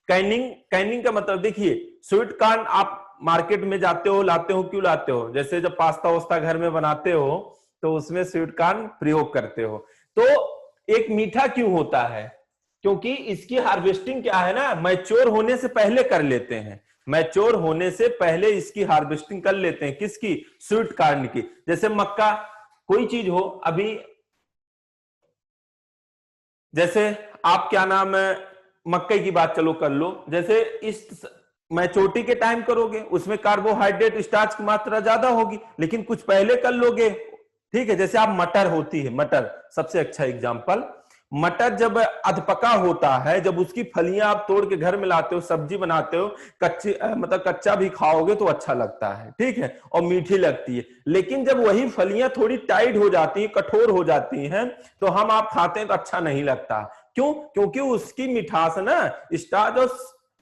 कैनिंग का मतलब देखिए, स्वीट कॉर्न आप मार्केट में जाते हो, लाते हो, क्यों लाते हो? जैसे जब पास्ता वास्ता घर में बनाते हो तो उसमें स्वीट कॉर्न प्रयोग करते हो। तो एक मीठा क्यों होता है? क्योंकि इसकी हार्वेस्टिंग क्या है ना, मैच्योर होने से पहले कर लेते हैं। मैच्योर होने से पहले इसकी हार्वेस्टिंग कर लेते हैं। किसकी? स्वीट कॉर्न की। जैसे मक्का, कोई चीज हो, अभी जैसे आप क्या नाम है, मक्के की बात चलो कर लो। जैसे इस मैच्योरिटी के टाइम करोगे, उसमें कार्बोहाइड्रेट, स्टार्च की मात्रा ज्यादा होगी, लेकिन कुछ पहले कर लोगे। ठीक है, जैसे आप मटर होती है, मटर सबसे अच्छा एग्जांपल। मटर जब अधपका होता है, जब उसकी फलियां आप तोड़ के घर में लाते हो, सब्जी बनाते हो, कच्ची मतलब कच्चा भी खाओगे तो अच्छा लगता है। ठीक है, और मीठी लगती है। लेकिन जब वही फलियां थोड़ी टाइट हो जाती है, कठोर हो जाती हैं, तो हम आप खाते हैं तो अच्छा नहीं लगता। क्यों? क्योंकि उसकी मिठास ना स्टार्च और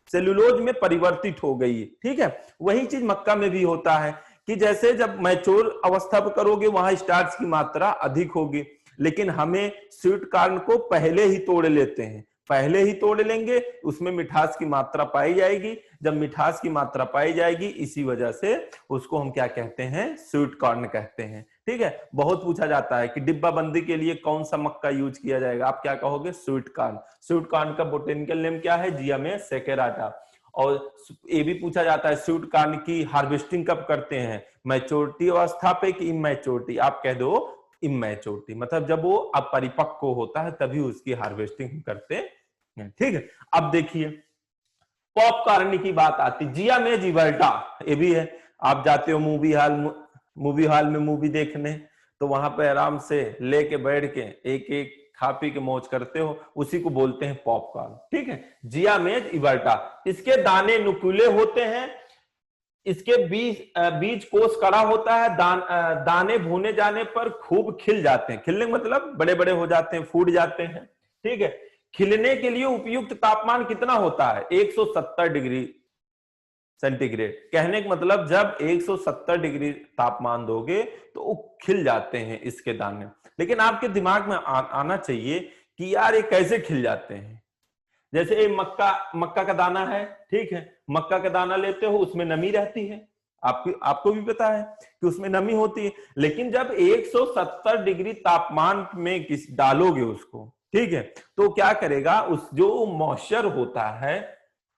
सेलुलोज में परिवर्तित हो गई है। ठीक है, वही चीज मक्का में भी होता है कि जैसे जब मैच्योर अवस्था पर करोगे वहां स्टार्च की मात्रा अधिक होगी, लेकिन हमें स्वीट कॉर्न को पहले ही तोड़ लेते हैं। पहले ही तोड़ लेंगे, उसमें मिठास की मात्रा पाई जाएगी। जब मिठास की मात्रा पाई जाएगी, इसी वजह से उसको हम क्या कहते हैं? स्वीट कॉर्न कहते हैं। ठीक है, बहुत पूछा जाता है कि डिब्बा बंदी के लिए कौन सा मक्का यूज किया जाएगा? आप क्या कहोगे? Sweet corn. स्वीट कॉर्न का बोटेनिकल नेम क्या है? जिया में सेकेराटा। और ये भी पूछा जाता है स्वीट कॉर्न की हार्वेस्टिंग कब करते हैं, मैच्योरिटी अवस्था पे कि इमैच्योरिटी, आप कह दो इमैच्योरिटी, मतलब जब वो अपरिपक्व होता है तभी उसकी हार्वेस्टिंग करते हैं। ठीक है, अब देखिए पॉपकॉर्न की बात आती, जिया में जिबर्टा, ये भी है। आप जाते हो मूवी हॉल में मूवी देखने, तो वहां पे आराम से लेके बैठ के एक एक खा पी के मौज करते हो, उसी को बोलते हैं पॉपकॉर्न। ठीक है, जिया मेज इबर्टा, इसके दाने नुकीले होते हैं, इसके बीज कोष कड़ा होता है, दाने भुने जाने पर खूब खिल जाते हैं, खिलने मतलब बड़े बड़े हो जाते हैं, फूट जाते हैं। ठीक है, खिलने के लिए उपयुक्त तापमान कितना होता है, 170 डिग्री सेंटीग्रेड। कहने का मतलब जब 170 डिग्री तापमान दोगे तो वो खिल जाते हैं इसके दाने। लेकिन आपके दिमाग में आना चाहिए कि यार ये कैसे खिल जाते हैं। जैसे ये मक्का का दाना है, ठीक है, मक्का का दाना लेते हो, उसमें नमी रहती है, आपको भी पता है कि उसमें नमी होती है। लेकिन जब 170 डिग्री तापमान में डालोगे उसको, ठीक है, तो क्या करेगा, उस जो मॉइस्चर होता है,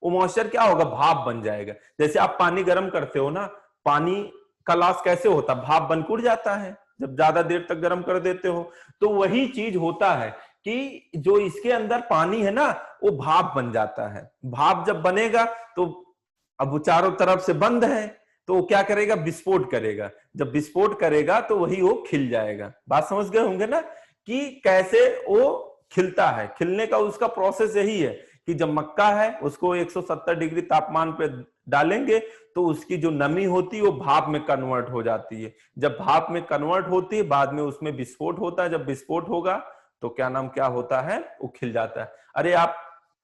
वो मॉइस्चर क्या होगा, भाप बन जाएगा। जैसे आप पानी गर्म करते हो ना, पानी का लॉस कैसे होता है, भाप बन उड़ जाता है जब ज्यादा देर तक गर्म कर देते हो। तो वही चीज होता है कि जो इसके अंदर पानी है ना, वो भाप बन जाता है। भाप जब बनेगा तो अब वो चारों तरफ से बंद है, तो वो क्या करेगा, विस्फोट करेगा। जब विस्फोट करेगा तो वही वो खिल जाएगा। बात समझ गए होंगे ना कि कैसे वो खिलता है। खिलने का उसका प्रोसेस यही है कि जब मक्का है उसको 170 डिग्री तापमान पे डालेंगे तो उसकी जो नमी होती है वो भाप में कन्वर्ट हो जाती है। जब भाप में कन्वर्ट होती है, बाद में उसमें विस्फोट होता है। जब विस्फोट होगा तो क्या होता है, वो खिल जाता है। अरे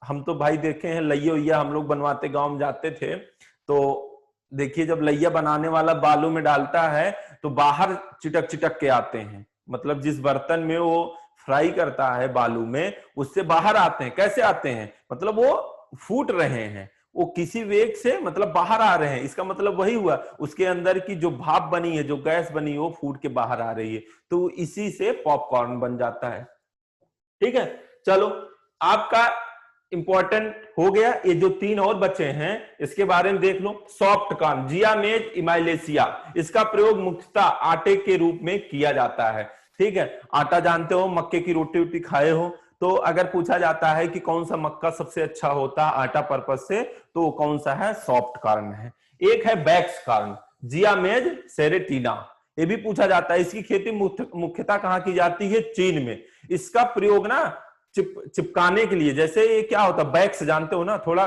हम तो भाई देखे हैं लइया उइया, हम लोग बनवाते गांव में जाते थे, तो देखिए जब लइया बनाने वाला बालू में डालता है तो बाहर चिटक चिटक के आते हैं, मतलब जिस बर्तन में वो फ्राई करता है बालू में, उससे बाहर आते हैं। कैसे आते हैं, मतलब वो फूट रहे हैं, वो किसी वेग से मतलब बाहर आ रहे हैं। इसका मतलब वही हुआ, उसके अंदर की जो भाप बनी है, जो गैस बनी है, वो फूट के बाहर आ रही है, तो इसी से पॉपकॉर्न बन जाता है। ठीक है, चलो आपका इंपॉर्टेंट हो गया। ये जो 3 और बचे हैं इसके बारे में देख लो। सॉफ्ट कॉर्न, जिया मेज इमाइलेसिया, इसका प्रयोग मुख्यतः आटे के रूप में किया जाता है। ठीक है, आटा जानते हो, मक्के की रोटी वोटी खाए हो, तो अगर पूछा जाता है कि कौन सा मक्का सबसे अच्छा होता है आटा पर्पज से, तो कौन सा है, सॉफ्ट कॉर्न है। एक है बैक्स कॉर्न, जिया मेज सेरेटिना, ये भी पूछा जाता है। इसकी खेती मुख्यतः कहां की जाती है, चीन में। इसका प्रयोग ना चिपकाने के लिए, जैसे ये क्या होता है, बैक्स जानते हो ना, थोड़ा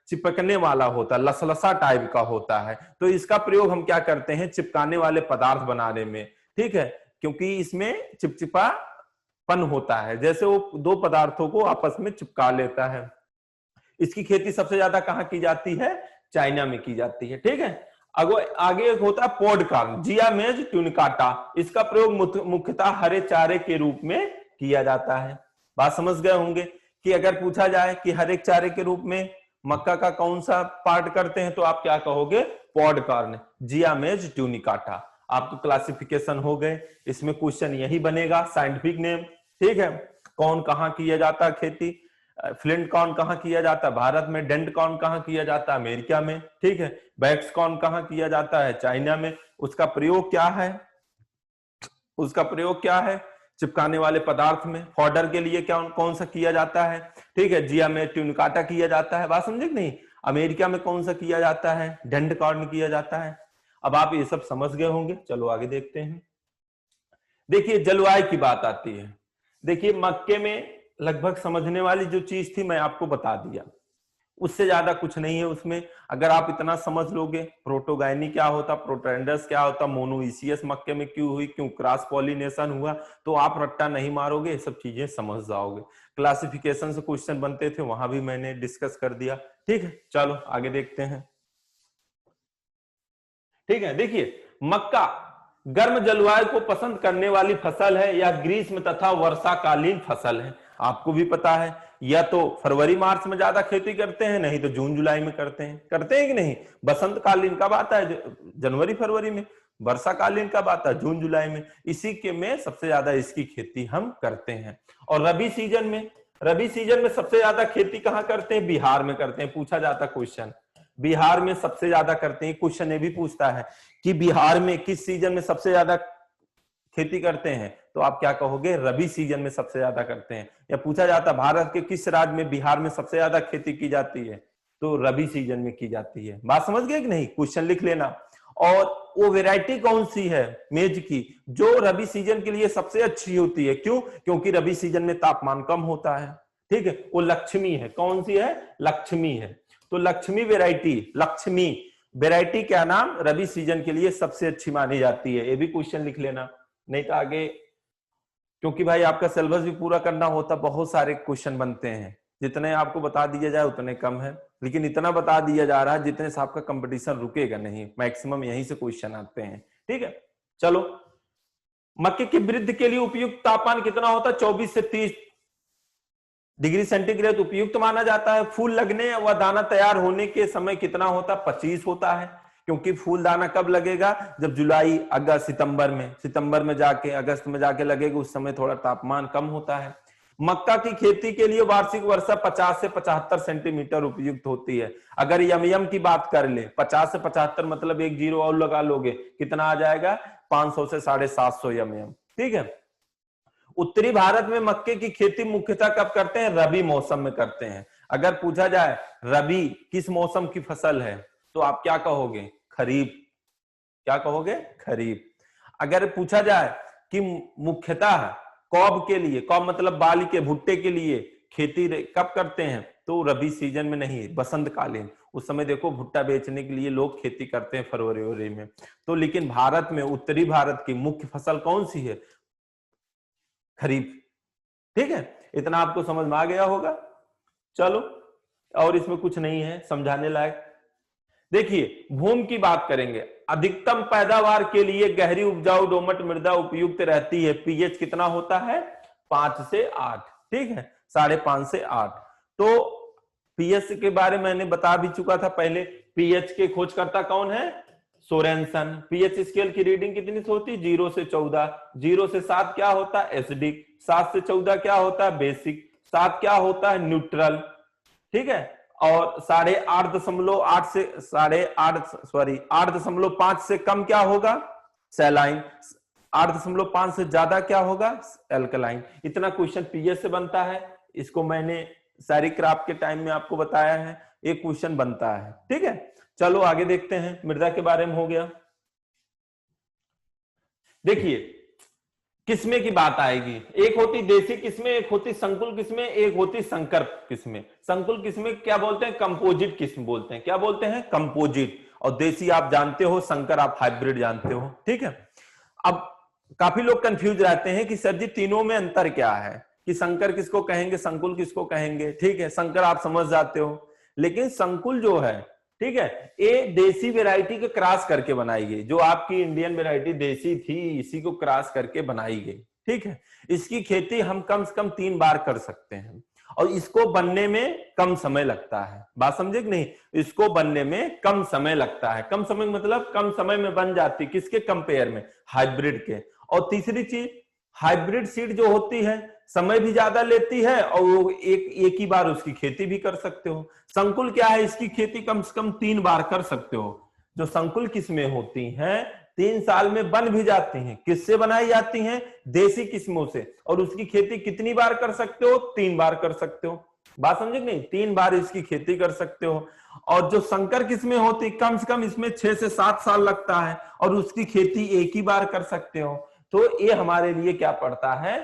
चिपकने वाला होता है, लसलसा टाइप का होता है, तो इसका प्रयोग हम क्या करते हैं, चिपकाने वाले पदार्थ बनाने में। ठीक है, क्योंकि इसमें चिपचिपापन होता है, जैसे वो 2 पदार्थों को आपस में चिपका लेता है। इसकी खेती सबसे ज्यादा कहां की जाती है, चाइना में की जाती है। ठीक है, आगे एक होता है पॉडकॉर्न, जिया मेज ट्यूनिकाटा, इसका प्रयोग मुख्यतः हरे चारे के रूप में किया जाता है। बात समझ गए होंगे कि अगर पूछा जाए कि हर एक चारे के रूप में मक्का का कौन सा पार्ट करते हैं, तो आप क्या कहोगे, पॉडकॉर्न, जिया मेज ट्यूनिकाटा। आपको क्लासिफिकेशन हो गए, इसमें क्वेश्चन यही बनेगा, साइंटिफिक नेम। ठीक है, कौन कहां किया जाता है खेती, फ्लिंट कॉर्न कहां किया जाता है, भारत में। डेंट कॉर्न कहां किया जाता है, अमेरिका में। ठीक है, बैक्स कॉर्न कहां किया जाता है, चाइना में। उसका प्रयोग क्या है, उसका प्रयोग क्या है, चिपकाने वाले पदार्थ में। फॉडर के लिए क्या कौन सा किया जाता है, ठीक है, जिया में ट्यूनिकाटा किया जाता है। बात समझे कि नहीं, अमेरिका में कौन सा किया जाता है, डेंट कॉर्न किया जाता है। अब आप ये सब समझ गए होंगे, चलो आगे देखते हैं। देखिए जलवायु की बात आती है। देखिए मक्के में लगभग समझने वाली जो चीज थी मैं आपको बता दिया, उससे ज्यादा कुछ नहीं है उसमें। अगर आप इतना समझ लोगे, प्रोटोगाइनी क्या होता, प्रोटेंडस क्या होता, मोनोइसियस मक्के में क्यों हुई, क्यों क्रॉस पॉलिनेशन हुआ, तो आप रट्टा नहीं मारोगे, ये सब चीजें समझ जाओगे। क्लासिफिकेशन से क्वेश्चन बनते थे, वहां भी मैंने डिस्कस कर दिया। ठीक है, चलो आगे देखते हैं। ठीक है, देखिए मक्का गर्म जलवायु को पसंद करने वाली फसल है या ग्रीष्म तथा वर्षाकालीन फसल है। आपको भी पता है, या तो फरवरी मार्च में ज्यादा खेती करते हैं, नहीं तो जून जुलाई में करते हैं कि नहीं। बसंत कालीन कब आता है, जनवरी फरवरी में। वर्षाकालीन कब आता है, जून जुलाई में। इसी के में सबसे ज्यादा इसकी खेती हम करते हैं। और रबी सीजन में रबी सीजन में सबसे ज्यादा खेती कहाँ करते हैं? बिहार में करते हैं। पूछा जाता क्वेश्चन, बिहार में सबसे ज्यादा करते हैं। क्वेश्चन ये भी पूछता है कि बिहार में किस सीजन में सबसे ज्यादा खेती करते हैं, तो आप क्या कहोगे? रबी सीजन में सबसे ज्यादा करते हैं। या पूछा जाता भारत के किस राज्य में बिहार में सबसे ज्यादा खेती की जाती है, तो रबी सीजन में की जाती है। बात समझ गए कि नहीं? क्वेश्चन लिख लेना। और वो वैरायटी कौन सी है मेज की जो रबी सीजन के लिए सबसे अच्छी होती है? क्यों? क्योंकि रबी सीजन में तापमान कम होता है। ठीक है, वो लक्ष्मी है। कौन सी है? लक्ष्मी है। तो लक्ष्मी वैरायटी, लक्ष्मी वैरायटी क्या नाम रबी सीजन के लिए सबसे अच्छी मानी जाती है। ये भी क्वेश्चन लिख लेना, नहीं तो आगे, क्योंकि भाई आपका सिलेबस भी पूरा करना होता, बहुत सारे क्वेश्चन बनते हैं। जितने आपको बता दिया जाए उतने कम है, लेकिन इतना बता दिया जा रहा है जितने से आपका कंपटीशन रुकेगा नहीं, मैक्सिमम यहीं से क्वेश्चन आते हैं। ठीक है, चलो। मक्के की वृद्धि के लिए उपयुक्त तापमान कितना होता है? 24 से 30 डिग्री सेंटीग्रेड उपयुक्त माना जाता है। फूल लगने व दाना तैयार होने के समय कितना होता है? 25 होता है। क्योंकि फूल दाना कब लगेगा? जब जुलाई, अगस्त, सितंबर में जाके, अगस्त में जाके लगेगा, उस समय थोड़ा तापमान कम होता है। मक्का की खेती के लिए वार्षिक वर्षा 50 से 75 सेंटीमीटर उपयुक्त होती है। अगर यम की बात कर ले, 50 से 75 मतलब एक जीरो और लगा लोगे, कितना आ जाएगा? 500 से 750 यम। ठीक है। उत्तरी भारत में मक्के की खेती मुख्यतः कब करते हैं? रबी मौसम में करते हैं। अगर पूछा जाए रबी किस मौसम की फसल है, तो आप क्या कहोगे? खरीफ। क्या कहोगे? खरीफ। अगर पूछा जाए कि मुख्यतः कौब के लिए, कौब मतलब बाली के भुट्टे के लिए खेती कब करते हैं, तो रबी सीजन में नहीं, बसंतकालीन। उस समय देखो भुट्टा बेचने के लिए लोग खेती करते हैं फरवरी में। तो लेकिन भारत में, उत्तरी भारत की मुख्य फसल कौन सी है? खरीफ। ठीक है, इतना आपको समझ में आ गया होगा। चलो, और इसमें कुछ नहीं है समझाने लायक। देखिए, भूमि की बात करेंगे। अधिकतम पैदावार के लिए गहरी उपजाऊ दोमट मृदा उपयुक्त रहती है। पीएच कितना होता है? 5 से 8। ठीक है, 5.5 से 8। तो पीएच के बारे में मैंने बता भी चुका था पहले। पीएच के खोजकर्ता कौन है? सोरेनसन। पीएच स्केल की रीडिंग कितनी से होती? 0 से 14। 0 से 7 क्या होता है? एसिडिक। 7 से 14 क्या होता है? बेसिक। 7 क्या होता है? न्यूट्रल। ठीक है, और 8.5 से 8.5 से कम क्या होगा? सैलाइन। 8.5 से ज्यादा क्या होगा? एल्कलाइन। इतना क्वेश्चन पीएच से बनता है। इसको मैंने सारी क्राफ्ट के टाइम में आपको बताया है, एक क्वेश्चन बनता है। ठीक है, चलो आगे देखते हैं। मृदा के बारे में हो गया। देखिए, किस्में की बात आएगी। एक होती देसी किस्में, एक होती संकुल किस्में, एक होती संकर किस्में। संकुल किस्में क्या बोलते हैं? कंपोजिट किस्म बोलते हैं। क्या बोलते हैं? कंपोजिट। और देसी आप जानते हो, संकर आप हाइब्रिड जानते हो। ठीक है, अब काफी लोग कंफ्यूज रहते हैं कि सर जी तीनों में अंतर क्या है, कि संकर किसको कहेंगे, संकुल किसको कहेंगे। ठीक है, संकर आप समझ जाते हो, लेकिन संकुल जो है, ठीक है, ये देसी वैरायटी के क्रॉस करके बनाई गई। जो आपकी इंडियन वैरायटी देसी थी, इसी को क्रॉस करके बनाई गई। ठीक है, इसकी खेती हम कम से कम 3 बार कर सकते हैं, और इसको बनने में कम समय लगता है। बात समझे कि नहीं? इसको बनने में कम समय लगता है। कम समय मतलब कम समय में बन जाती, किसके कंपेयर में? हाइब्रिड के। और तीसरी चीज, हाइब्रिड सीड जो होती है समय भी ज्यादा लेती है, और वो एक ही बार उसकी खेती भी कर सकते हो। संकुल क्या है? इसकी खेती कम से कम 3 बार कर सकते हो। जो संकुल किस्में होती हैं 3 साल में बन भी जाती हैं। किससे बनाई जाती हैं? देसी किस्मों से। और उसकी खेती कितनी बार कर सकते हो? 3 बार कर सकते हो। बात समझे नहीं? 3 बार इसकी खेती कर सकते हो। और जो संकर किस्में होती, कम से कम इसमें 6 से 7 साल लगता है, और उसकी खेती एक ही बार कर सकते हो। तो ये हमारे लिए क्या पड़ता है?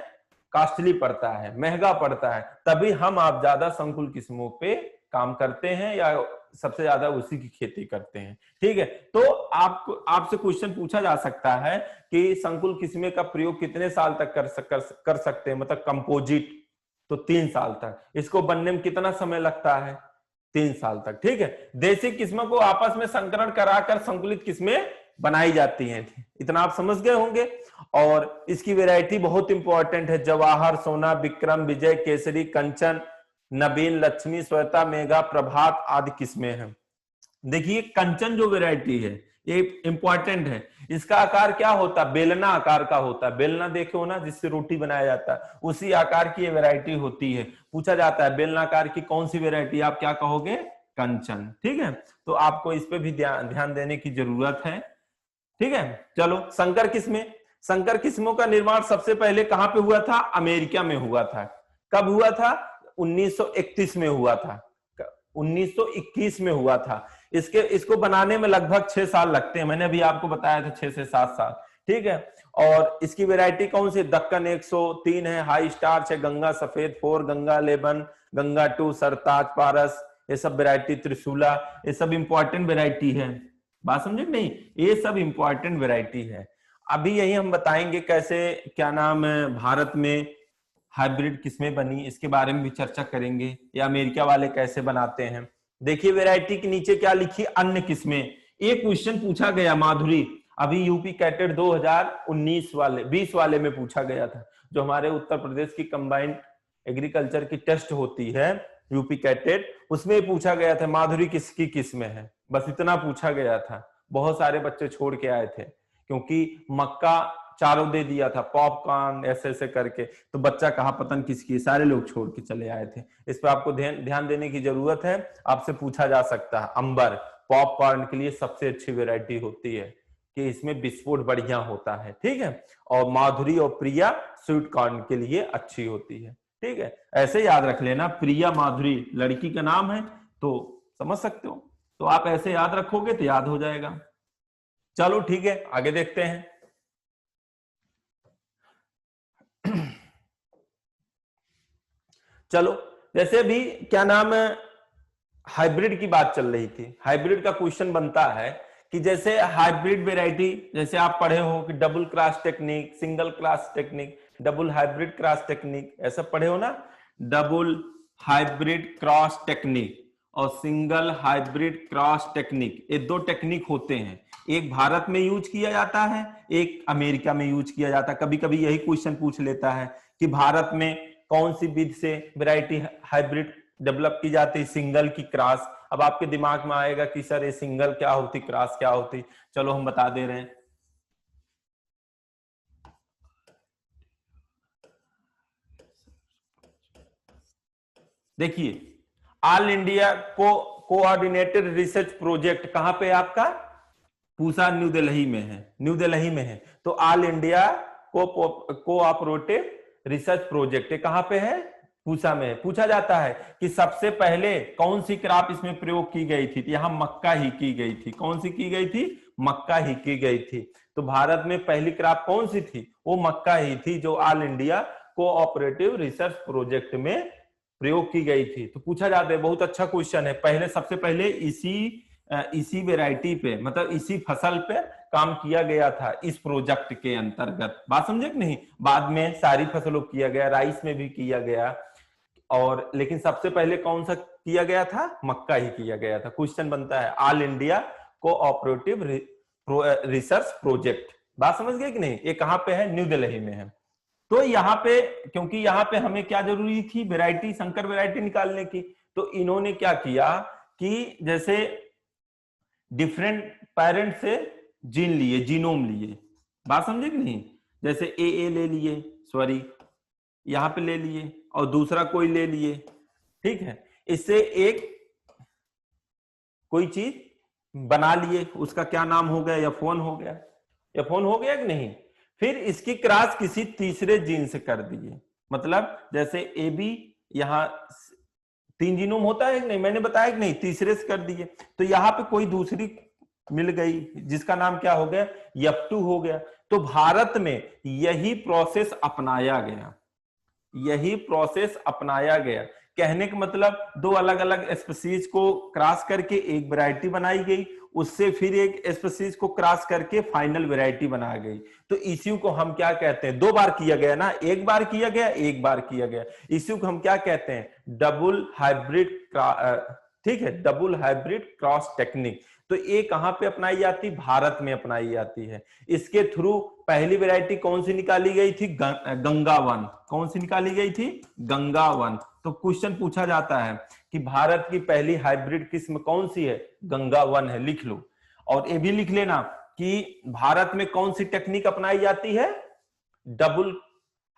कॉस्टली पड़ता है, महंगा पड़ता है। तभी हम आप ज्यादा संकुल किस्मों पे काम करते हैं, या सबसे ज्यादा उसी की खेती करते हैं। ठीक है, तो आपसे क्वेश्चन पूछा जा सकता है कि संकुल किस्में का प्रयोग कितने साल तक कर सकते हैं, मतलब कंपोजिट, तो 3 साल तक। इसको बनने में कितना समय लगता है? 3 साल तक। ठीक है, देसी किस्मों को आपस में संकरण कराकर संकुलित किस्में बनाई जाती हैं। इतना आप समझ गए होंगे। और इसकी वैरायटी बहुत इंपॉर्टेंट है। जवाहर, सोना, विक्रम, विजय, केसरी, कंचन, नवीन, लक्ष्मी, श्वेता, मेघा, प्रभात आदि किस्में हैं। देखिए, कंचन जो वैरायटी है ये इंपॉर्टेंट है। इसका आकार क्या होता है? बेलना आकार का होता है। बेलना देखे हो ना, जिससे रोटी बनाया जाता है, उसी आकार की ये वैरायटी होती है। पूछा जाता है बेलनाकार की कौन सी वैरायटी, आप क्या कहोगे? कंचन। ठीक है, तो आपको इस पे भी ध्यान देने की जरूरत है। ठीक है, चलो संकर किस्में। संकर किस्मों का निर्माण सबसे पहले कहां पे हुआ था? अमेरिका में हुआ था। कब हुआ था? 1931 में हुआ था। 1921 में हुआ था। इसको बनाने में लगभग 6 साल लगते हैं, मैंने अभी आपको बताया था 6 से 7 साल। ठीक है, और इसकी वैरायटी कौन सी? दक्कन 103 है, हाई स्टार्च है, गंगा सफेद 4, गंगा 11, गंगा 2, सरताज, पारस, ये सब वैरायटी, त्रिशूला, ये सब इंपॉर्टेंट वैरायटी है। बात समझे नहीं? ये सब इंपॉर्टेंट वैरायटी है। अभी यही हम बताएंगे कैसे, क्या नाम है, भारत में हाइब्रिड किस्में बनी, इसके बारे में भी चर्चा करेंगे, या अमेरिका वाले कैसे बनाते हैं। देखिए वैरायटी के नीचे क्या लिखी? अन्य किस्में। एक क्वेश्चन पूछा गया माधुरी, अभी यूपी कैटेट 2019 वाले 20 वाले में पूछा गया था, जो हमारे उत्तर प्रदेश की कंबाइंड एग्रीकल्चर की टेस्ट होती है यूपी कैटेट, उसमें पूछा गया था माधुरी किसकी किस्में है। बस इतना पूछा गया था। बहुत सारे बच्चे छोड़ के आए थे, क्योंकि मक्का चारों दे दिया था, पॉपकॉर्न ऐसे ऐसे करके, तो बच्चा कहा पतन किसकी, सारे लोग छोड़ के चले आए थे। इस पर आपको ध्यान देने की जरूरत है। आपसे पूछा जा सकता है, अंबर पॉपकॉर्न के लिए सबसे अच्छी वैरायटी होती है, कि इसमें विस्फोट बढ़िया होता है। ठीक है, और माधुरी और प्रिया स्वीट कॉर्न के लिए अच्छी होती है। ठीक है, ऐसे याद रख लेना, प्रिया माधुरी लड़की का नाम है, तो समझ सकते हो। तो आप ऐसे याद रखोगे तो याद हो जाएगा। चलो ठीक है, आगे देखते हैं। चलो, जैसे अभी क्या नाम है, हाइब्रिड की बात चल रही थी। हाइब्रिड का क्वेश्चन बनता है कि जैसे हाइब्रिड वैरायटी, जैसे आप पढ़े हो कि double cross technique, single cross technique, double hybrid cross technique, ऐसा पढ़े हो ना? डबल हाइब्रिड क्रॉस टेक्निक और सिंगल हाइब्रिड क्रॉस टेक्निक, ये दो टेक्निक होते हैं। एक भारत में यूज किया जाता है, एक अमेरिका में यूज किया जाता है। कभी कभी यही क्वेश्चन पूछ लेता है कि भारत में कौन सी विधि से वैरायटी हाइब्रिड डेवलप की जाती है? सिंगल की क्रॉस। अब आपके दिमाग में आएगा कि सर ये सिंगल क्या होती, क्रॉस क्या होती? चलो हम बता दे रहे हैं। देखिए, all India coordinated research project कहां पे है आपका? पूसा न्यू दिल्ली में है, न्यू दिल्ली में है। तो all India cooperative research project ये कहां पे है? पूसा में है। पूछा जाता है कि सबसे पहले कौन सी क्रॉप इसमें प्रयोग की गई थी? यहाँ मक्का ही की गई थी। कौन सी की गई थी? मक्का ही की गई थी। तो भारत में पहली क्रॉप कौन सी थी? वो मक्का ही थी, जो all India cooperative research project में प्रयोग की गई थी। तो पूछा जाता है, बहुत अच्छा क्वेश्चन है। पहले सबसे पहले इसी वैरायटी पे, मतलब इसी फसल पे काम किया गया था इस प्रोजेक्ट के अंतर्गत। बात समझे कि नहीं? बाद में सारी फसलों किया गया, राइस में भी किया गया, और लेकिन सबसे पहले कौन सा किया गया था? मक्का ही किया गया था। क्वेश्चन बनता है all India cooperative research project. बात समझ गए कि नहीं? ये कहां पे है? न्यू दिल्ली में है। तो यहाँ पे, क्योंकि यहाँ पे हमें क्या जरूरी थी? वैरायटी, संकर वैरायटी निकालने की। तो इन्होंने क्या किया कि जैसे डिफरेंट पेरेंट से जीन लिए, जीनोम लिए। बात समझे कि नहीं? जैसे ए ले लिए, सॉरी यहां पे ले लिए, और दूसरा कोई ले लिए। ठीक है, इससे एक कोई चीज बना लिए, उसका क्या नाम हो गया? F1 हो गया। F1 हो गया कि नहीं? फिर इसकी क्रॉस किसी तीसरे जीन से कर दिए। मतलब जैसे ए बी, यहां 3 जीनोम होता है कि नहीं? मैंने बताया कि नहीं, तीसरे से कर दिए। तो यहाँ पे कोई दूसरी मिल गई, जिसका नाम क्या हो गया? F2 हो गया। तो भारत में यही प्रोसेस अपनाया गया, यही प्रोसेस अपनाया गया। कहने का मतलब दो अलग अलग स्पीसीज को क्रॉस करके एक वैरायटी बनाई गई, उससे फिर एक स्पीसीज को क्रॉस करके फाइनल वैरायटी बना गई। तो इसी को हम क्या कहते हैं? 2 बार किया गया ना, एक बार किया गया, एक बार किया गया। इसी को हम क्या कहते हैं? Double hybrid. ठीक है, डबल हाइब्रिड क्रॉस टेक्निक। तो ये कहां पे अपनाई जाती? भारत में अपनाई जाती है। इसके थ्रू पहली वैरायटी कौन सी निकाली गई थी? गंगा 1। कौन सी निकाली गई थी? गंगा 1। तो क्वेश्चन पूछा जाता है कि भारत की पहली हाइब्रिड किस्म कौन सी है? गंगा 1 है, लिख लो। और ये भी लिख लेना कि भारत में कौन सी टेक्निक अपनाई जाती है, डबल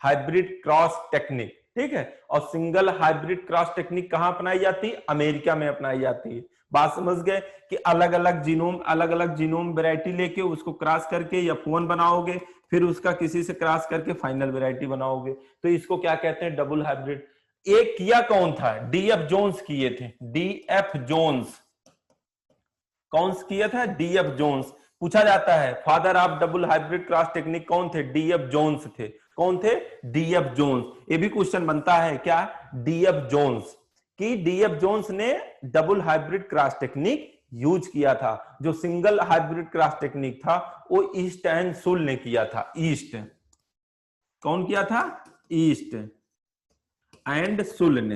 हाइब्रिड क्रॉस टेक्निक, ठीक है। और सिंगल हाइब्रिड क्रॉस टेक्निक कहां अपनाई जाती है, अमेरिका में अपनाई जाती है। बात समझ गए कि अलग अलग जीनोम वैरायटी लेके उसको क्रॉस करके F1 बनाओगे, फिर उसका किसी से क्रॉस करके फाइनल वैरायटी बनाओगे, तो इसको क्या कहते हैं, डबल हाइब्रिड। एक किया कौन था, DF जोन्स किए थे, DF जोन्स। कौन किया था, DF जोन्स। पूछा जाता है father of double hybrid cross technique कौन थे, DF जोन्स थे। कौन थे, DF जोन्स। ये भी क्वेश्चन बनता है क्या, DF जोन्स, कि DF जोन्स ने double hybrid cross technique use किया था। जो सिंगल हाइब्रिड क्रॉस टेक्निक था वो ईस्ट एंड सुल ने किया था। ईस्ट कौन किया था, ईस्ट एंड सुल ने,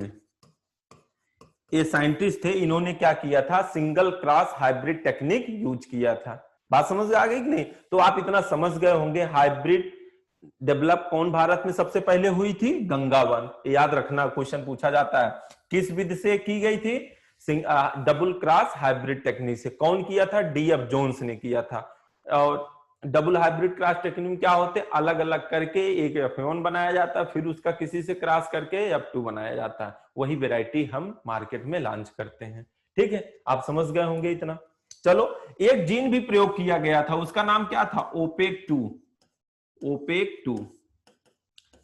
ये साइंटिस्ट थे, इन्होंने क्या किया था, single cross hybrid technique use किया था। बात समझ आ गई कि नहीं। तो आप इतना समझ गए होंगे, हाइब्रिड डेवलप कौन भारत में सबसे पहले हुई थी, गंगावन। याद रखना, क्वेश्चन पूछा जाता है किस विधि से की गई थी, डबल क्रॉस हाइब्रिड टेक्निक से। कौन किया था, DF जोन्स ने किया था। और डबल हाइब्रिड क्रॉस टेक्निक क्या होते, अलग अलग करके एक F1 बनाया जाता है, फिर उसका किसी से क्रॉस करके F2 बनाया जाता है, वही वैरायटी हम मार्केट में लॉन्च करते हैं। ठीक है, आप समझ गए होंगे इतना। चलो, एक जीन भी प्रयोग किया गया था, उसका नाम क्या था, OPEC2। OPEC2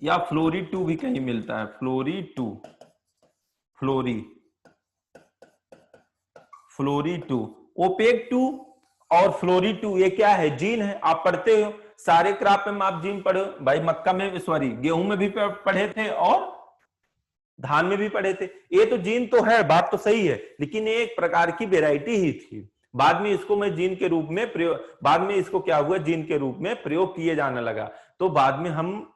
या फ्लोरी-2 भी कहीं मिलता है, फ्लोरी-2। OPEC2 और फ्लोरी-2 ये क्या है, जीन है। आप पढ़ते हो सारे क्रॉप में, आप जीन पढ़ो भाई, मक्का में, सॉरी गेहूं में भी पढ़े थे और धान में भी पढ़े थे। ये तो जीन तो है, बात तो सही है, लेकिन ये एक प्रकार की वेराइटी ही थी। बाद में इसको मैं जीन के रूप में प्रयोग, बाद में इसको क्या हुआ, जीन के रूप में प्रयोग किए जाने लगा, तो बाद में हम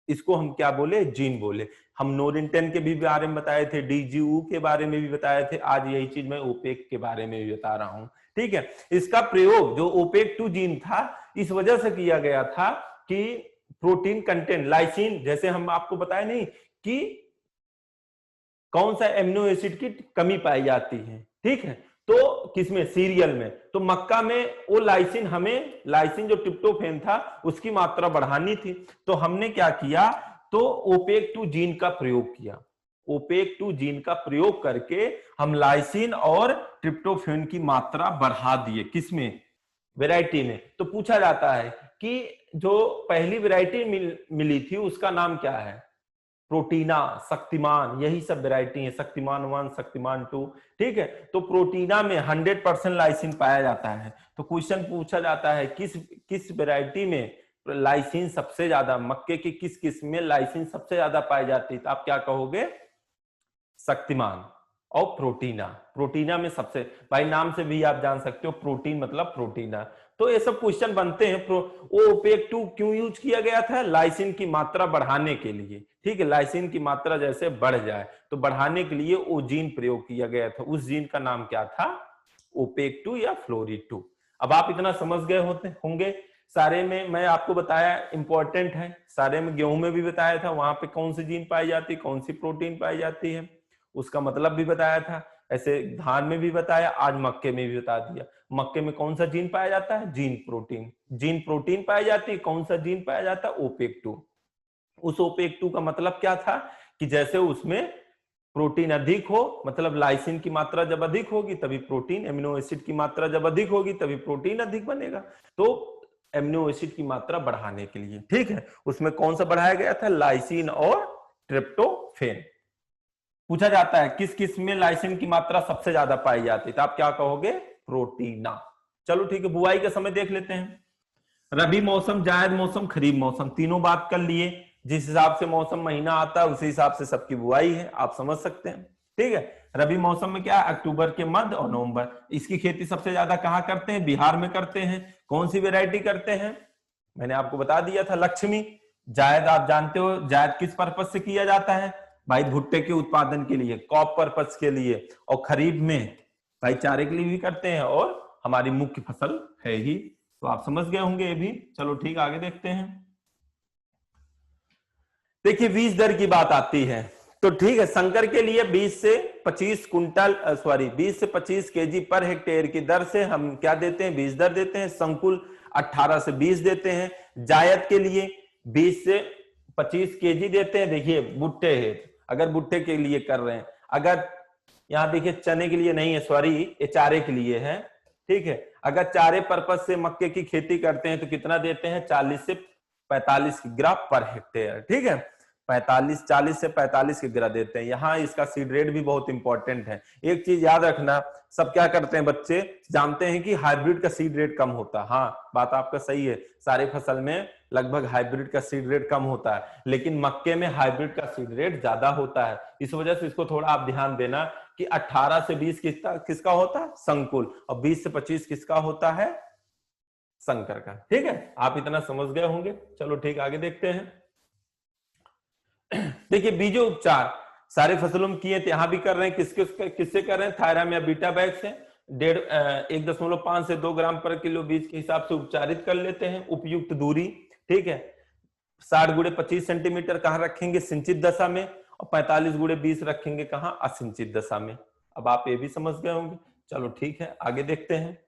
इसको हम क्या बोले, जीन बोले। हम नोरिंटन के भी बारे में बताए थे, DGU के बारे में भी बताए थे, आज यही चीज मैं ओपेक के बारे में भी बता रहा हूं। ठीक है, इसका प्रयोग जो OPEC2 जीन था, इस वजह से किया गया था कि प्रोटीन कंटेंट, लाइसिन, जैसे हम आपको बताए नहीं कि कौन सा एमिनो एसिड की कमी पाई जाती है, ठीक है, तो किसमें, सीरियल में। तो मक्का में वो लाइसिन, हमें लाइसिन जो ट्रिप्टोफैन था उसकी मात्रा बढ़ानी थी, तो हमने क्या किया, तो OPEC2 जीन का प्रयोग किया। OPEC2 जीन का प्रयोग करके हम लाइसिन और ट्रिप्टोफैन की मात्रा बढ़ा दिए, किसमें, वैरायटी में। तो पूछा जाता है कि जो पहली वैरायटी मिली थी उसका नाम क्या है, प्रोटीना, शक्तिमान, यही सब वैरायटी है, शक्तिमान 1, शक्तिमान 2। ठीक है, तो प्रोटीना में 100% लाइसिन पाया जाता है। तो क्वेश्चन पूछा जाता है किस वैरायटी में लाइसिन सबसे ज्यादा, मक्के की किस किस्म में लाइसिन सबसे ज्यादा पाई जाती है, तो आप क्या कहोगे, शक्तिमान और प्रोटीना। प्रोटीना में सबसे, भाई नाम से भी आप जान सकते हो, प्रोटीन मतलब प्रोटीना। तो ये सब क्वेश्चन बनते हैं। OPEC2 क्यों यूज किया गया था, लाइसिन की मात्रा बढ़ाने के लिए। ठीक है, लाइसिन की मात्रा जैसे बढ़ जाए तो बढ़ाने के लिए वो जीन प्रयोग किया गया था। उस जीन का नाम क्या था, OPEC2 या फ्लोरी-2। अब आप इतना समझ गए होंगे। सारे में मैं आपको बताया, इंपॉर्टेंट है, सारे में गेहूं में भी बताया था, वहां पे कौन सी जीन पाई जाती है, कौन सी प्रोटीन पाई जाती है, उसका मतलब भी बताया था। ऐसे धान में भी बताया, आज मक्के में भी बता दिया। मक्के में कौन सा जीन पाया जाता है, जीन प्रोटीन पाई जाती है। कौन सा जीन पाया जाता है, OPEC2। उस OPEC2 का मतलब क्या था कि जैसे उसमें प्रोटीन अधिक हो, मतलब लाइसिन की मात्रा जब अधिक होगी तभी प्रोटीन, एमिनो एसिड की मात्रा जब अधिक होगी तभी प्रोटीन अधिक बनेगा। तो एमिनो एसिड की मात्रा बढ़ाने के लिए, ठीक है, उसमें कौन सा बढ़ाया गया था, लाइसिन और ट्रिप्टोफैन। पूछा जाता है किस किस में लाइसिन की मात्रा सबसे ज्यादा पाई जाती है, तो आप क्या कहोगे, प्रोटीना। चलो ठीक है, बुआई का समय देख लेते हैं। रबी मौसम, जायद मौसम, खरीफ मौसम, तीनों बात कर लिए। जिस हिसाब से मौसम महीना आता है उसी हिसाब से सबकी बुआई है, आप समझ सकते हैं। ठीक है, रबी मौसम में क्या है, अक्टूबर के मध्य और नवंबर। इसकी खेती सबसे ज्यादा कहां करते हैं, बिहार में करते हैं। कौन सी वेरायटी करते हैं, मैंने आपको बता दिया था, लक्ष्मी। जायद आप जानते हो, जायद किस पर्पज से किया जाता है, भाई भुट्टे के उत्पादन के लिए, क्रॉप पर्पज के लिए। और खरीफ में भाई चारे के लिए भी करते हैं, और हमारी मुख्य फसल है ही। तो आप समझ गए होंगे ये भी। चलो ठीक, आगे देखते हैं। देखिए बीज दर की बात आती है, तो ठीक है, संकर के लिए 20 से 25 कुंटल 20 से 25 केजी पर हेक्टेयर की दर से हम क्या देते हैं, बीज दर देते हैं। संकुल 18 से 20 देते हैं। जायद के लिए 20 से 25 केजी देते हैं। देखिए भुट्टे है, अगर भुट्टे के लिए कर रहे हैं, अगर यहाँ देखिए चने के लिए नहीं है, सॉरी ये चारे के लिए है, ठीक है। अगर चारे पर्पज से मक्के की खेती करते हैं तो कितना देते हैं, 40 से 45 किग्रा पर हेक्टेयर, ठीक है। 40 से 45 किग्रा देते हैं। यहाँ इसका सीड रेट भी बहुत इंपॉर्टेंट है। एक चीज याद रखना, सब क्या करते हैं बच्चे, जानते हैं कि हाइब्रिड का सीड रेट कम होता है। हाँ, बात आपका सही है, सारे फसल में लगभग हाइब्रिड का सीड रेट कम होता है, लेकिन मक्के में हाइब्रिड का सीड रेट ज्यादा होता है। इस वजह से इसको थोड़ा आप ध्यान देना कि 18 से 20 किसका होता है, संकुल, और 20 से 25 किसका होता है, संकर का। ठीक है, आप इतना समझ गए होंगे। चलो ठीक, आगे देखते हैं। देखिए बीजो उपचार सारे फसलों में किए थे, यहां भी कर रहे हैं। किससे कर रहे हैं, थायराम या बीटा बैग से 1.5 से 2 ग्राम पर किलो बीज के हिसाब से उपचारित कर लेते हैं। उपयुक्त दूरी, ठीक है, 60 गुणे 25 सेंटीमीटर कहां रखेंगे, सिंचित दशा में, और 45 गुणे 20 रखेंगे कहां, असिंचित दशा में। अब आप ये भी समझ गए होंगे। चलो ठीक है, आगे देखते हैं।